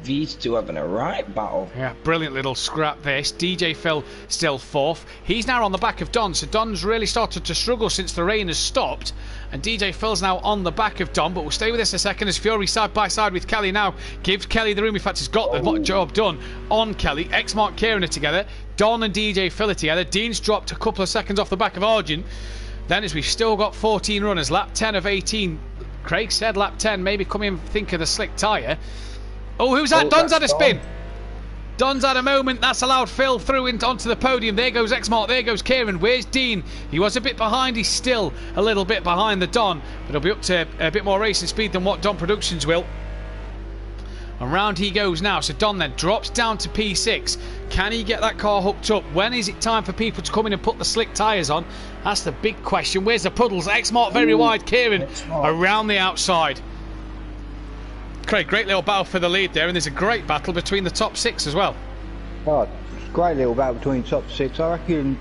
These two having a right battle. Yeah, brilliant little scrap this. DJ Phil still 4th. He's now on the back of Don, so Don's really started to struggle since the rain has stopped. And DJ Phil's now on the back of Don, but we'll stay with this a second as Fury side by side with Kelly now. Gives Kelly the room. In fact, he's got the job done on Kelly. X-Mark Kieran are together. Don and DJ Phil are together. Dean's dropped a couple of seconds off the back of Argent. Then as we've still got 14 runners, lap 10 of 18. Craig said lap 10, maybe come in, think of the slick tyre. Oh, who's that? Don's had a spin. Don's had a moment. That's allowed Phil through onto the podium. There goes X-Mart. There goes Kieran. Where's Dean? He was a bit behind. He's still a little bit behind the Don, but he'll be up to a bit more racing speed than what Don Productions will. And round he goes now. So Don then drops down to P6. Can he get that car hooked up? When is it time for people to come in and put the slick tyres on? That's the big question. Where's the puddles? X-Mart very wide. Kieran around the outside. Craig, great little battle for the lead there, and there's a great battle between the top 6 as well. Oh, it's a great little battle between top 6. I reckon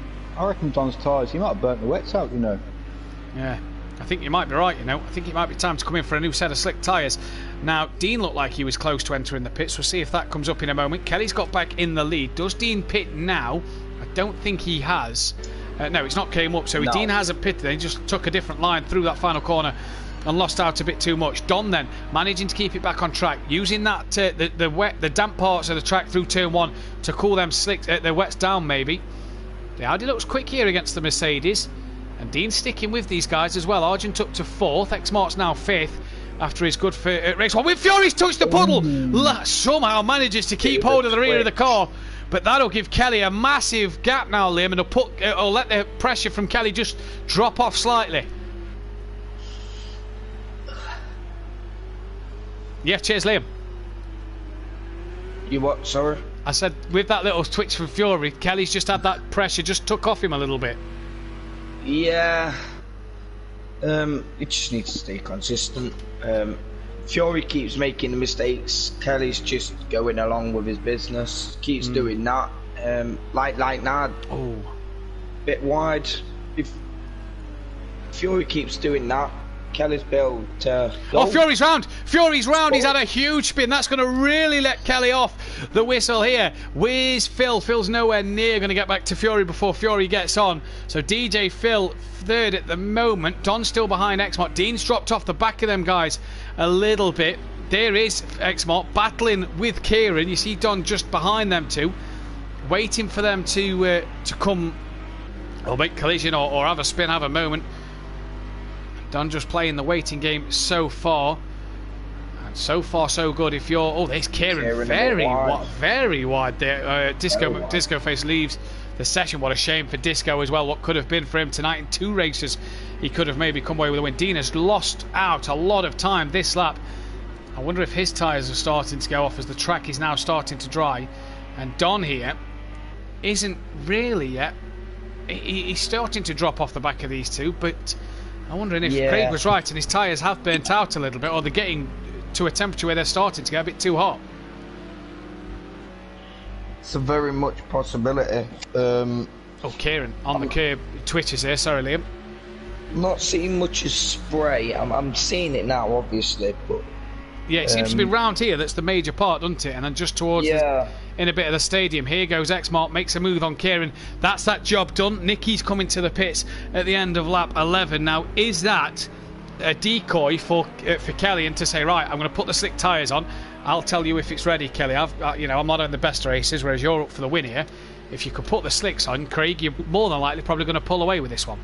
Don's tyres, he might have burnt the wets out, Yeah, I think you might be right, I think it might be time to come in for a new set of slick tyres. Now, Dean looked like he was close to entering the pits. We'll see if that comes up in a moment. Kelly's got back in the lead. Does Dean pit now? I don't think he has. No, it's not came up, so no. Dean hasn't pitted. He just took a different line through that final corner and lost out a bit too much. Don then managing to keep it back on track, using that the damp parts of the track through turn 1 to cool them slicks, the wets down maybe. The Audi looks quick here against the Mercedes, and Dean's sticking with these guys as well. Argent up to 4th, X-Mart's now 5th after his good for race 1. With Fury's touched the puddle, somehow manages to keep hold of the rear of the car. But that'll give Kelly a massive gap now, Liam, and it'll let the pressure from Kelly just drop off slightly. Yeah, cheers, Liam. You what, sorry? I said, with that little twitch from Fury, Kelly's just had that pressure, just took off him a little bit. Yeah. He just needs to stay consistent. Fury keeps making the mistakes. Kelly's just going along with his business. Keeps doing that. Like now. Oh. Bit wide. If Fury keeps doing that, Kelly's built. Fury's round! Fury's round! He's had a huge spin. That's going to really let Kelly off the whistle here. Where's Phil? Phil's nowhere near going to get back to Fury before Fury gets on. So DJ Phil third at the moment. Don's still behind Xmart. Dean's dropped off the back of them guys a little bit. There is Xmart battling with Kieran. You see Don just behind them two, waiting for them to come or make collision or have a spin, have a moment. Don just playing the waiting game so far. And so far so good. If you're... Oh, there's Kieran very wide there. Disco Face leaves the session. What a shame for Disco as well. What could have been for him tonight in 2 races. He could have maybe come away with a win. Dean has lost out a lot of time this lap. I wonder if his tyres are starting to go off as the track is now starting to dry. And Don here isn't really yet. He's starting to drop off the back of these two, but... I'm wondering if Craig was right and his tyres have burnt out a little bit, or they're getting to a temperature where they're starting to get a bit too hot. It's a very much possibility. Kieran on the curb twitches there. Sorry, Liam. Not seeing much as spray. I'm seeing it now, obviously, but yeah, it seems to be round here that's the major part, doesn't it? And then just towards in a bit of the stadium. Here goes Xmart, makes a move on Kieran. That's that job done. Nicky's coming to the pits at the end of lap 11. Now, is that a decoy for Kelly and to say, right, I'm going to put the slick tyres on. I'll tell you if it's ready, Kelly. I'm not in the best races, whereas you're up for the win here. If you could put the slicks on, Craig, you're more than likely probably going to pull away with this one.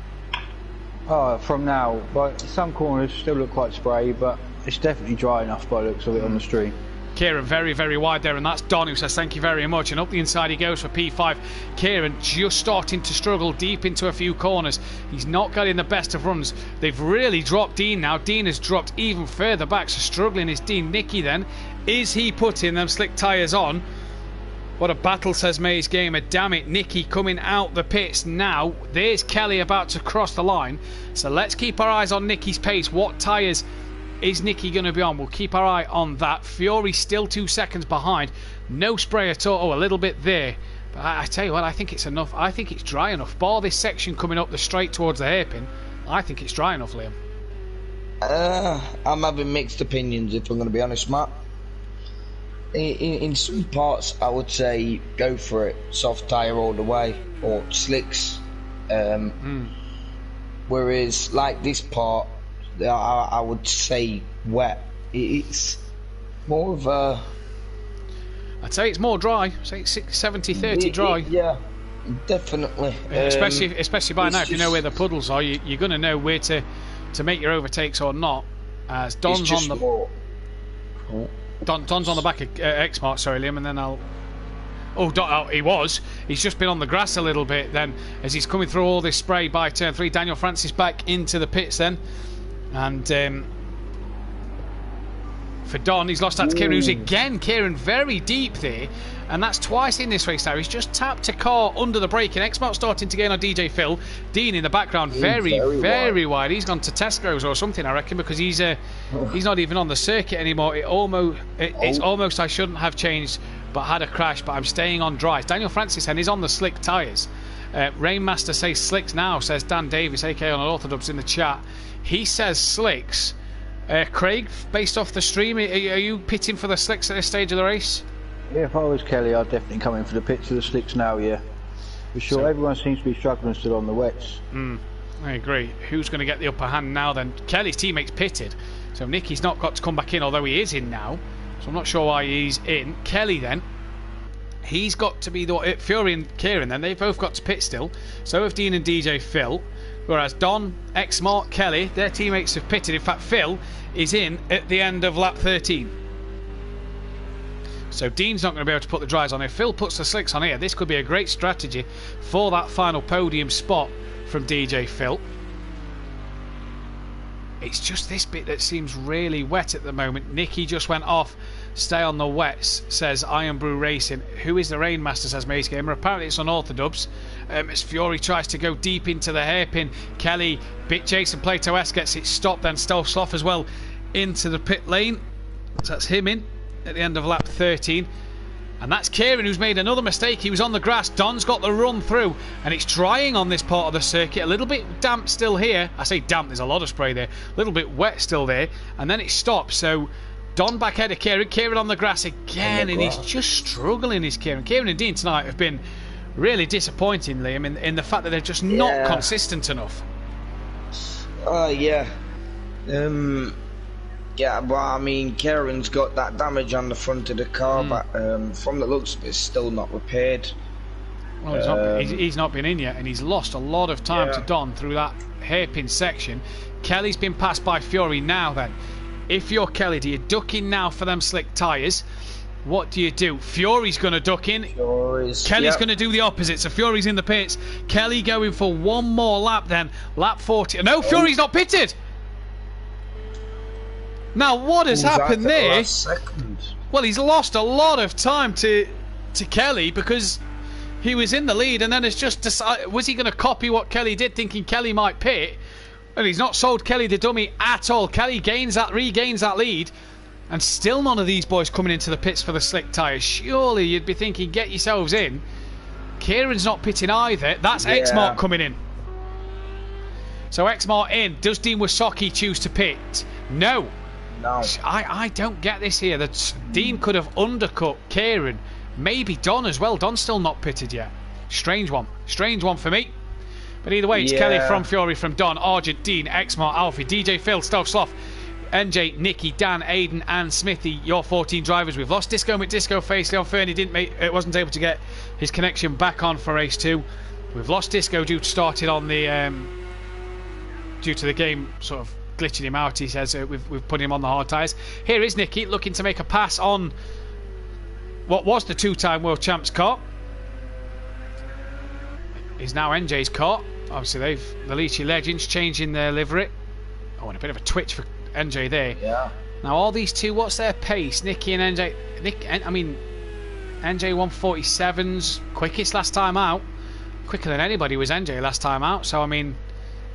From now, but some corners still look quite spray, but it's definitely dry enough by the looks of it on the stream. Kieran very, very wide there, and that's Don who says thank you very much. And up the inside he goes for P5. Kieran just starting to struggle deep into a few corners. He's not getting the best of runs. They've really dropped Dean now. Dean has dropped even further back, so struggling is Dean. Nicky then, is he putting them slick tyres on? What a battle, says May's Gamer. Damn it, Nicky coming out the pits now. There's Kelly about to cross the line. So let's keep our eyes on Nicky's pace. What tyres is Nicky going to be on? We'll keep our eye on that. Fury still 2 seconds behind. No spray at all. Oh, a little bit there. But I tell you what, I think it's enough. I think it's dry enough. Bar this section coming up the straight towards the hairpin, I think it's dry enough, Liam. I'm having mixed opinions, if I'm going to be honest, Matt. In some parts, I would say go for it. Soft tyre all the way, or slicks. Whereas, like this part, I would say wet. It's more of a... I'd say it's more dry. Say it's 70-30 dry. Yeah, definitely. Especially by now, if you know where the puddles are, you're going to know where to make your overtakes or not. As Don's on the... Don's on the back of Xmart, sorry Liam, and then I'll... he was. He's just been on the grass a little bit then, as he's coming through all this spray by turn 3. Daniel Francis back into the pits then. And for Don, he's lost out to Kieran, who's again, Kieran very deep there. And that's twice in this race now. He's just tapped a car under the brake, and Xmart starting to gain on DJ Phil. Dean in the background, very wide. He's gone to Tesco's or something, I reckon, because he's not even on the circuit anymore. It's almost I shouldn't have changed, but had a crash, but I'm staying on dry. Daniel Francis and he's on the slick tyres. Rainmaster says slicks now, says Dan Davis, aka on Orthodubs in the chat. He says slicks. Craig, based off the stream, are you pitting for the slicks at this stage of the race? Yeah, if I was Kelly, I'd definitely come in for the pits of the slicks now, yeah. For sure, so, everyone seems to be struggling still on the wets. I agree. Who's going to get the upper hand now then? Kelly's teammates pitted, so Nicky's not got to come back in, although he is in now. So I'm not sure why he's in. Kelly then, he's got to be the... Fury and Kieran then, they've both got to pit still. So have Dean and DJ Phil. Whereas Don, Xmart, Kelly, their teammates have pitted. In fact, Phil is in at the end of lap 13. So Dean's not going to be able to put the dries on. If Phil puts the slicks on here, this could be a great strategy for that final podium spot from DJ Phil. It's just this bit that seems really wet at the moment. Nicky just went off Stay on the wets, says Iron Brew Racing. Who is the Rainmaster, says Mace Gamer. Apparently it's unorthodox. As Fury tries to go deep into the hairpin. Kelly, Bit Jason Plato S gets it stopped. Then Stolf Sloth as well into the pit lane. So that's him in at the end of lap 13. And that's Kieran, who's made another mistake. He was on the grass. Don's got the run through, and it's drying on this part of the circuit. A little bit damp still here. I say damp, there's a lot of spray there. A little bit wet still there. And then it stops. So Don back ahead of Kieran. Kieran on the grass again, and he's just struggling, is Kieran. Kieran and Dean tonight have been really disappointing, Liam, in the fact that they're just not consistent enough. Yeah. Yeah, well, I mean, Kieran's got that damage on the front of the car, but from the looks of it, it's still not repaired. Well, he's not been in yet, and he's lost a lot of time to Don through that hairpin section. Kelly's been passed by Fury now then. If you're Kelly, do you duck in now for them slick tyres? What do you do? Fury's going to duck in. Kelly's going to do the opposite, so Fury's in the pits. Kelly going for one more lap then. Lap 40. No, Fury's not pitted! Now, what has happened there? Well, he's lost a lot of time to Kelly because he was in the lead and then has just decided, was he going to copy what Kelly did, thinking Kelly might pit? And he's not sold Kelly the dummy at all. Kelly regains that lead, and still none of these boys coming into the pits for the slick tyres. Surely you'd be thinking, get yourselves in. Kieran's not pitting either. That's X-Mart coming in. So X-Mart in. Does Dean Wasaki choose to pit? No. No. I don't get this here. That Dean could have undercut Kieran. Maybe Don as well. Don's still not pitted yet. Strange one. Strange one for me. But either way, it's Kelly from Fury, from Don, Argent, Dean, X-Mart, Alfie, DJ Phil, Stove Sloth, NJ, Nicky, Dan, Aiden and Smithy, your 14 drivers. We've lost Disco McDisco Face. Leon Fernie wasn't able to get his connection back on for race 2. We've lost Disco due to starting on the due to the game sort of glitching him out. He says we've put him on the hard tyres. Here is Nicky looking to make a pass on what was the 2-time world champs car. Is now NJ's car. Obviously the Leachy Legends changing their livery. Oh, and a bit of a twitch for NJ there. Yeah. Now all these two, what's their pace? Nicky and NJ. NJ 147's quickest last time out. Quicker than anybody was NJ last time out. So I mean,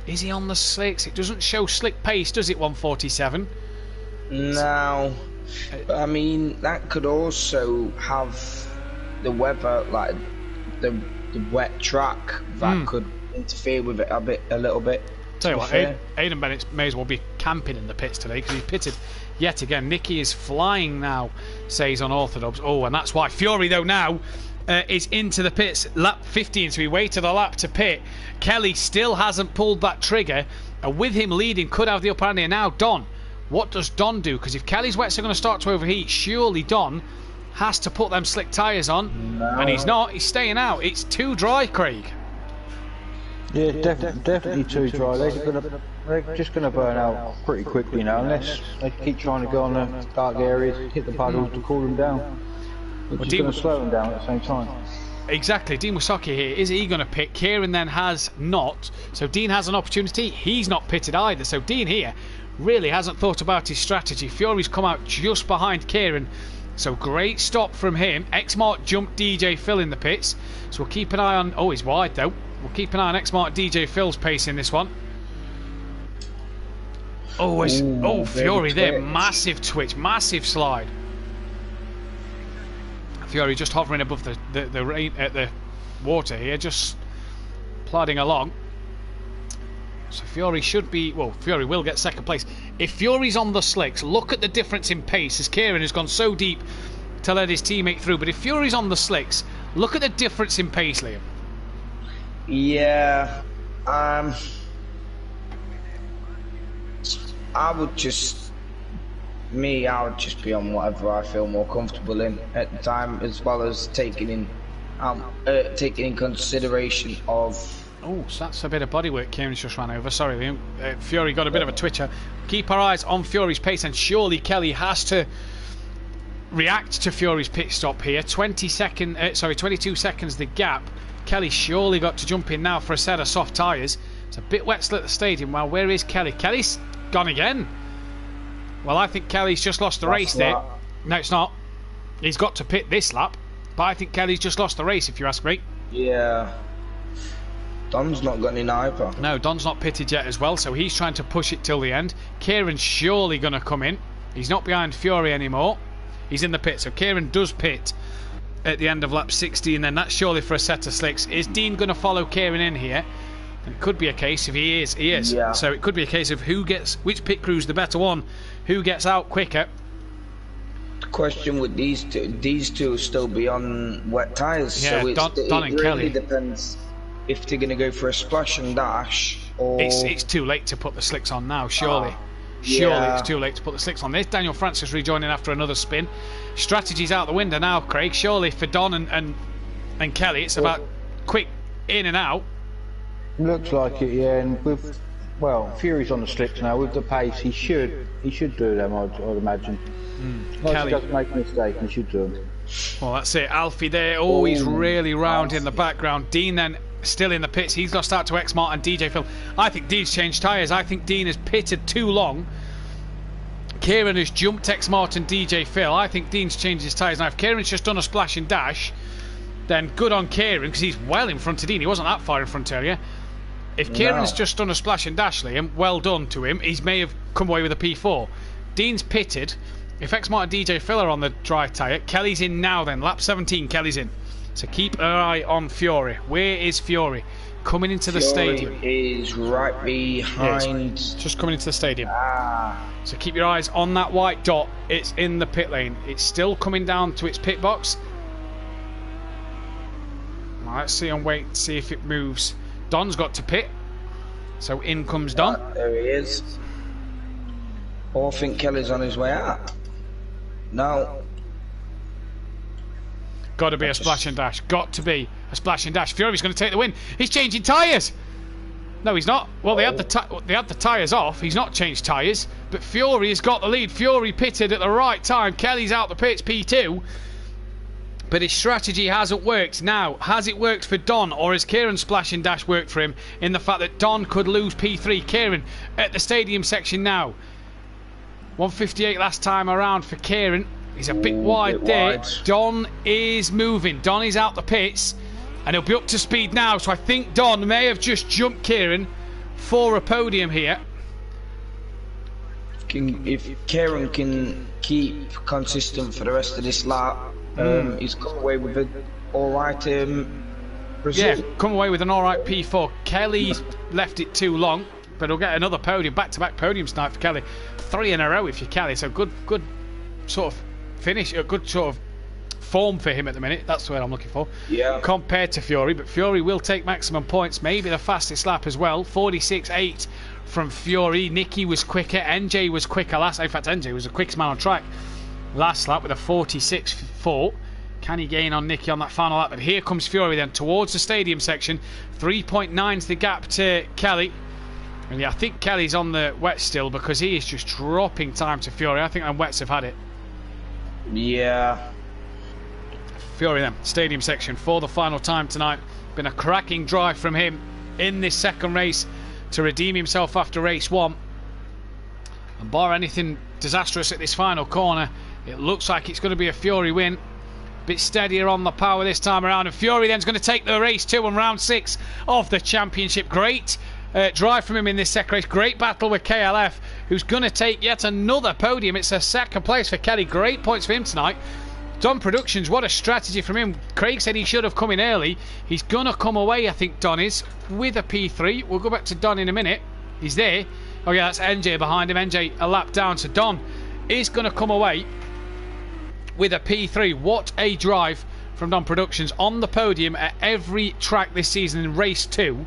is he on the slicks? It doesn't show slick pace, does it? 147. No. I mean, that could also have the weather, like the wet track, that could interfere with it a little bit. Tell you what, Aidan Bennett may as well be camping in the pits today because he's pitted yet again. Nicky is flying now, says unorthodox. Oh, and that's why Fury though now is into the pits. Lap 15, so he waited a lap to pit. Kelly still hasn't pulled that trigger, and with him leading could have the upper hand here. Now Don, what does Don do? Because if Kelly's wets are going to start to overheat, surely Don has to put them slick tyres on. No. And he's not. He's staying out. It's too dry, Craig. Yeah, definitely too dry. They're just going to burn out pretty quickly now, unless they keep trying to go on the dark areas, hit the puddles to cool them down. Which is going to slow them down at the same time. Exactly. Dean Wasaki here. Is he going to pit? Kieran then has not. So Dean has an opportunity. He's not pitted either. So Dean here really hasn't thought about his strategy. Fury's come out just behind Kieran. So great stop from him. X-Mart jumped DJ Phil in the pits. So we'll keep an eye on... Oh, he's wide though. We'll keep an eye on X-Mart DJ Phil's pace in this one. Oh, Fury there. Massive twitch. Massive slide. Fury just hovering above the rain at the water here, just plodding along. So Fury should be, well, Fury will get second place. If Fury's on the slicks, look at the difference in pace as Kieran has gone so deep to let his teammate through. But if Fury's on the slicks, look at the difference in pace, Liam. Yeah, I would just be on whatever I feel more comfortable in at the time, as well as taking in consideration of... Oh, so that's a bit of bodywork Kieran's just ran over. Sorry, Liam. Fury got a bit of a twitcher. Keep our eyes on Fury's pace, and surely Kelly has to react to Fury's pit stop here. 22 seconds the gap. Kelly surely got to jump in now for a set of soft tyres. It's a bit wet still at the stadium. Well, where is Kelly? Kelly's gone again. Well, I think Kelly's just lost the race there. No, it's not. He's got to pit this lap, but I think Kelly's just lost the race, if you ask me. Yeah. Don's not got any either. No, Don's not pitted yet as well, so he's trying to push it till the end. Kieran's surely going to come in. He's not behind Fury anymore. He's in the pit, so Kieran does pit at the end of lap 60, and then that's surely for a set of slicks. Is Dean going to follow Kieran in here? It could be a case, if he is, he is. Yeah. So it could be a case of which pit crew's the better one, who gets out quicker. The question with these two still be on wet tyres. Yeah, so Don and really Kelly. Depends if they're going to go for a splash and dash or... It's too late to put the slicks on now, surely. Yeah. Surely it's too late to put the slicks on. There's Daniel Francis rejoining after another spin. Strategy's out the window now, Craig. Surely for Don and Kelly, it's about quick in and out. Looks like it, yeah. And with Fury's on the slicks now. With the pace, he should do them. I'd imagine. Once Kelly. he doesn't make a mistake, he should do them. Well, that's it. Alfie there, always really round in the background. Dean then still in the pits. He's lost out to X-Mart and DJ Phil. I think Dean's changed tyres. I think Dean has pitted too long. Kieran has jumped X-Mart and DJ Phil. I think Dean's changed his tyres. Now, if Kieran's just done a splash and dash, then good on Kieran, because he's well in front of Dean. He wasn't that far in front earlier. If Kieran's just done a splash and dash, Liam, well done to him. He may have come away with a P4. Dean's pitted. If X-Mart and DJ Phil are on the dry tyre, Kelly's in now then. Lap 17, Kelly's in. So keep an eye on Fury. Where is Fury? Coming into the stadium. Is right behind. Yes, just coming into the stadium. So keep your eyes on that white dot. It's in the pit lane. It's still coming down to its pit box. Now, let's see and wait, see if it moves. Don's got to pit. So in comes Don. There he is. Oh, I think Kelly's on his way out. No. Got to be a splash and dash. Got to be a splash and dash. Fury's going to take the win. He's changing tyres. No, he's not. Well, they had the tyres off. He's not changed tyres. But Fury has got the lead. Fury pitted at the right time. Kelly's out the pits, P2. But his strategy hasn't worked. Now, has it worked for Don, or has Kieran's splash and dash worked for him in the fact that Don could lose P3? Kieran at the stadium section now. 158 last time around for Kieran. He's a bit wide there. Wide. Don is moving. Don is out the pits, and he'll be up to speed now. So I think Don may have just jumped Kieran for a podium here. If Kieran can keep consistent for the rest of this lap, he's come away with an alright result. Yeah, come away with an alright P4. Kelly's left it too long, but he'll get another podium, back-to-back podiums tonight for Kelly. 3 in a row if you're Kelly, so good sort of finish, a good sort of form for him at the minute. That's the word I'm looking for. Yeah. Compared to Fury, but Fury will take maximum points, maybe the fastest lap as well. 46.8 from Fury. Nicky was quicker, NJ was quicker last. In fact, NJ was the quickest man on track last lap with a 46.4. Can he gain on Nicky on that final lap? But here comes Fury then towards the stadium section. 3.9 is the gap to Kelly. And yeah, I think Kelly's on the wet still because he is just dropping time to Fury. I think them wets have had it. Yeah. Fury then, stadium section for the final time tonight. Been a cracking drive from him in this second race to redeem himself after race 1. And bar anything disastrous at this final corner, it looks like it's going to be a Fury win. Bit steadier on the power this time around, and Fury then's going to take the race 2 on round 6 of the championship. Great drive from him in this second race. Great battle with KLF, who's going to take yet another podium. It's a second place for Kelly. Great points for him tonight. Don Productions, what a strategy from him. Craig said he should have come in early. He's going to come away, I think Don is, with a P3. We'll go back to Don in a minute. He's there. Oh yeah, that's NJ behind him. NJ a lap down. So Don is going to come away with a P3. What a drive from Don Productions on the podium at every track this season in race 2.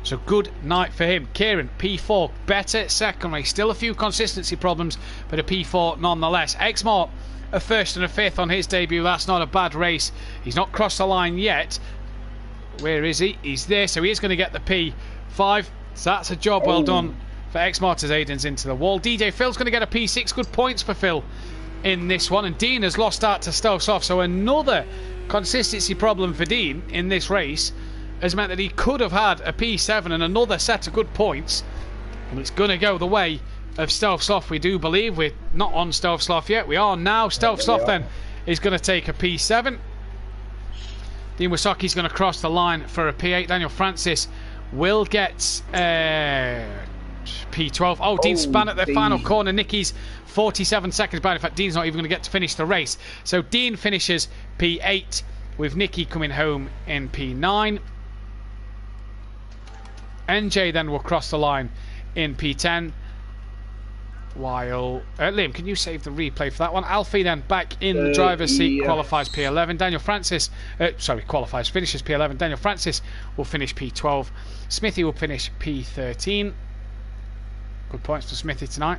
So good night for him. Kieran, P4, better second race. Still a few consistency problems, but a P4 nonetheless. X-Mart, a first and a fifth on his debut. That's not a bad race. He's not crossed the line yet. Where is he? He's there, so he is going to get the P5. So that's a job well done for X-Mart as Aiden's into the wall. DJ Phil's going to get a P6. Good points for Phil in this one. And Dean has lost out to Stokes off. So another consistency problem for Dean in this race has meant that he could have had a P7 and another set of good points. And it's going to go the way of Stealth Sloth, we do believe. We're not on Stealth Sloth yet. We are now. Stealth Sloth then is going to take a P7. Dean Wisoki's going to cross the line for a P8. Daniel Francis will get P12. Oh, Dean span at the final corner. Nicky's 47 seconds behind. In fact, Dean's not even going to get to finish the race. So Dean finishes P8 with Nicky coming home in P9. NJ then will cross the line in P10. While Liam, can you save the replay for that one? Alfie then back in the driver's seat, qualifies P11. Daniel Francis, finishes P11. Daniel Francis will finish P12. Smithy will finish P13. Good points for Smithy tonight.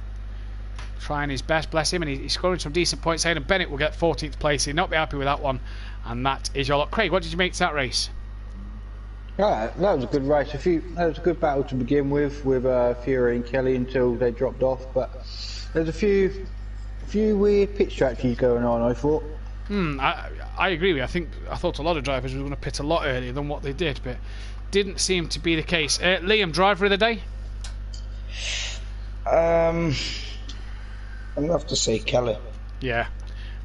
Trying his best, bless him, and he's scoring some decent points. Aidan Bennett will get 14th place. He'll not be happy with that one, and that is your lot. Craig, what did you make to that race? Right, that was a good race. That was a good battle to begin with Fury and Kelly until they dropped off. But there's a few weird pit strategies going on, I thought. I agree with you. I thought a lot of drivers were going to pit a lot earlier than what they did, but didn't seem to be the case. Liam, driver of the day? I'm going to have to say Kelly. Yeah,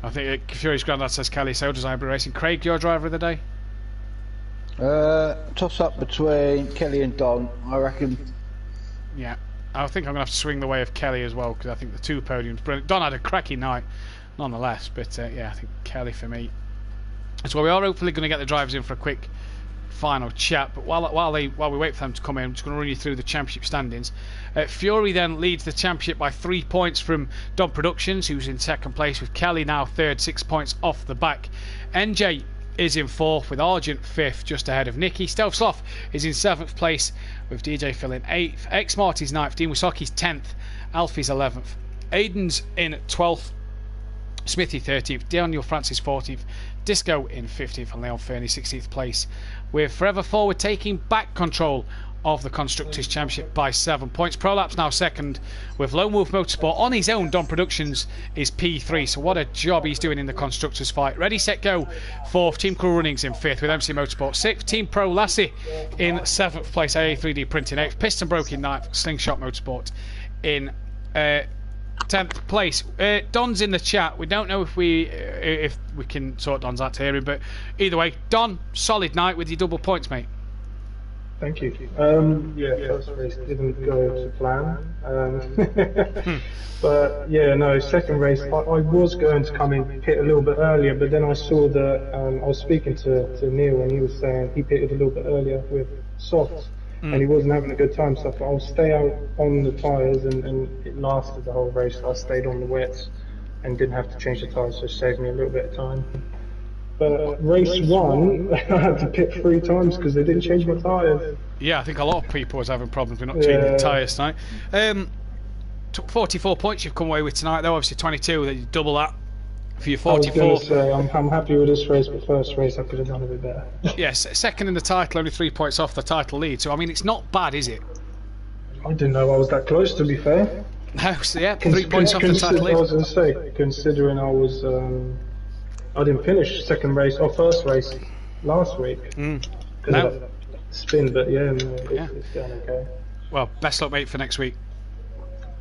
I think Fury's granddad says Kelly, so does Ivory Racing. Craig, your driver of the day? Toss up between Kelly and Don, I reckon. Yeah, I think I'm going to have to swing the way of Kelly as well, because I think the two podiums brilliant. Don had a cracking night nonetheless, but yeah, I think Kelly for me. So we are hopefully going to get the drivers in for a quick final chat, but while we wait for them to come in, I'm just going to run you through the championship standings. Fury then leads the championship by 3 points from Don Productions, who's in second place, with Kelly now third, 6 points off the back. NJ is in fourth, with Argent fifth, just ahead of Nicky. Stealth Sloth is in seventh place, with DJ Phil in eighth. X Marty's ninth, Dean Wisoki's 10th, Alfie's 11th, Aiden's in 12th, Smithy 13th, Daniel Francis 14th, Disco in 15th, and Leon Fernie 16th place, with Forever Forward taking back control of the Constructors' Championship by 7 points. Prolapse now second, with Lone Wolf Motorsport on his own. Don Productions is P3, so what a job he's doing in the Constructors' fight. Ready, Set, Go, 4th. Team Cool Runnings in 5th, with MC Motorsport 6th. Team Pro Lassie in 7th place. AA3D Printing 8th. Piston Broke in 9th. Slingshot Motorsport in 10th place. Don's in the chat. We don't know if we can sort Don's out to hear him, but either way, Don, solid night with your double points, mate. Thank you. First race didn't go to plan. But yeah, no, second race, I was going to come in pit a little bit earlier, but then I saw that I was speaking to Neil, and he was saying he pitted a little bit earlier with softs, and he wasn't having a good time, so I thought I'll stay out on the tyres, and it lasted the whole race. I stayed on the wets and didn't have to change the tyres, so it saved me a little bit of time. But race one, I had to pit 3 times because they didn't change my tyres. Yeah, I think a lot of people was having problems with not changing tyres tonight. Took 44 points you've come away with tonight, though. Obviously 22, then you double that for your 44. I was going to say, I'm happy with this race, but first race I could have done a bit better. Yes, second in the title, only 3 points off the title lead. So, I mean, it's not bad, is it? I didn't know I was that close, to be fair. No, so yeah, 3 points off the title lead. I was going to say, considering I was... I didn't finish second race or first race last week because of that spin, but it's going okay. Well, best luck, mate, for next week.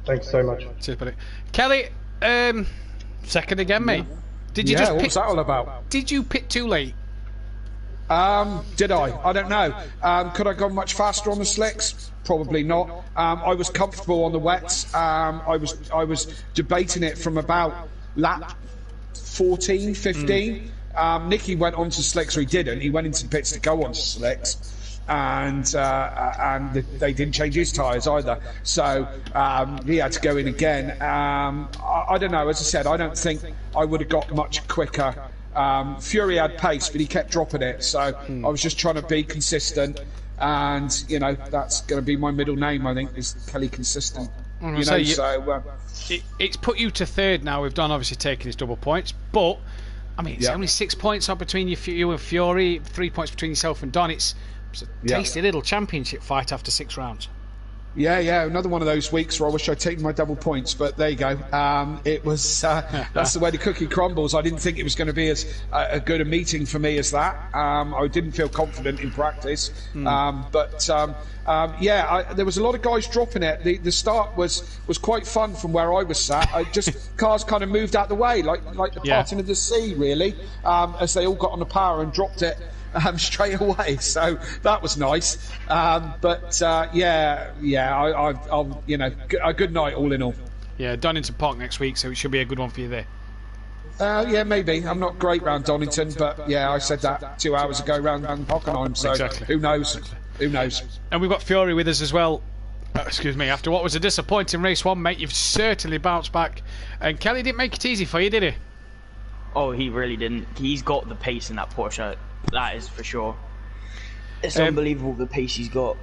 Thanks so much. Cheers, buddy. Kelly, second again, mate. Did you just what pit? was that all about? Did you pit too late? Did I? I don't know. Could I go much faster on the slicks? Probably not. I was comfortable on the wets. I was debating it from about lap 14, 15. Nicky went on to slicks, or he didn't. He went into the pits to go on to slicks, and they didn't change his tyres either. So he had to go in again. I don't know. As I said, I don't think I would have got much quicker. Fury had pace, but he kept dropping it. So I was just trying to be consistent, and that's going to be my middle name. I think is Kelly Consistent. It's put you to third now. We've done obviously taking his double points, but I mean it's only 6 points up between you and Fury, 3 points between yourself and Don. It's a tasty little championship fight after 6 rounds. Yeah, another one of those weeks where I wish I'd taken my double points, but there you go. It was that's the way the cookie crumbles. I didn't think it was going to be as a good a meeting for me as that. I didn't feel confident in practice, but there was a lot of guys dropping it. The start was quite fun from where I was sat. Cars kind of moved out the way, like the parting of the sea, really, as they all got on the power and dropped it. Straight away, so that was nice. I'll a good night all in all. Yeah, Donington Park next week, so it should be a good one for you there. Maybe. I'm not great round Donington, but I said that 2 hours ago round Hockenheim, so exactly. Who knows? Who knows? And we've got Fury with us as well. Excuse me, after what was a disappointing race one, mate, you've certainly bounced back. And Kelly didn't make it easy for you, did he? Oh, he really didn't. He's got the pace in that Porsche. That is for sure. It's unbelievable the pace he's got.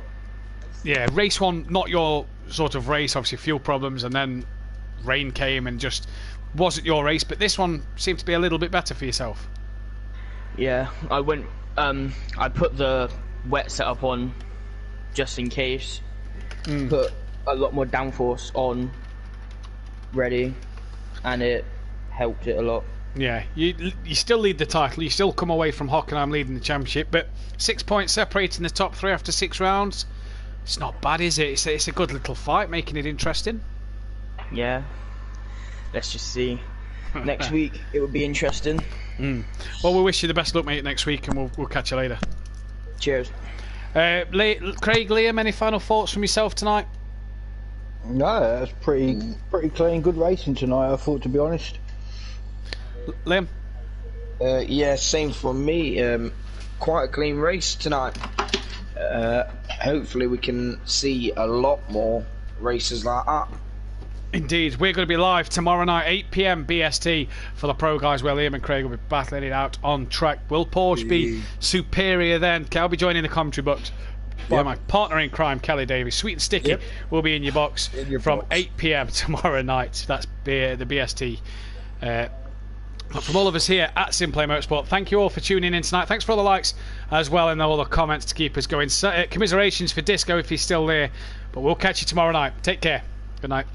Yeah, race one, not your sort of race, obviously fuel problems, and then rain came and just wasn't your race, but this one seemed to be a little bit better for yourself. Yeah, I went, I put the wet setup on just in case, put a lot more downforce on ready, and it helped it a lot. Yeah, you still lead the title. You still come away from Hockenheim leading the championship, but 6 points separating the top three after 6 rounds. It's not bad, is it? It's a good little fight, making it interesting. Yeah. Let's just see. Next week, it will be interesting. Well, we wish you the best luck, mate, next week, and we'll catch you later. Cheers. Craig, Liam, any final thoughts from yourself tonight? No, that's pretty clean, good racing tonight, I thought, to be honest. Liam? Same for me. Quite a clean race tonight. Hopefully we can see a lot more races like that. Indeed, we're going to be live tomorrow night, 8 PM BST, for the Pro Guys, where Liam and Craig will be battling it out on track. Will Porsche be superior then? I'll be joining the commentary box by my partner in crime, Kelly Davies. Sweet and Sticky will be in your box from 8 PM tomorrow night. That's the BST. From all of us here at SimPlay Motorsport, thank you all for tuning in tonight. Thanks for all the likes as well and all the comments to keep us going. Commiserations for Disco if he's still there. But we'll catch you tomorrow night. Take care. Good night.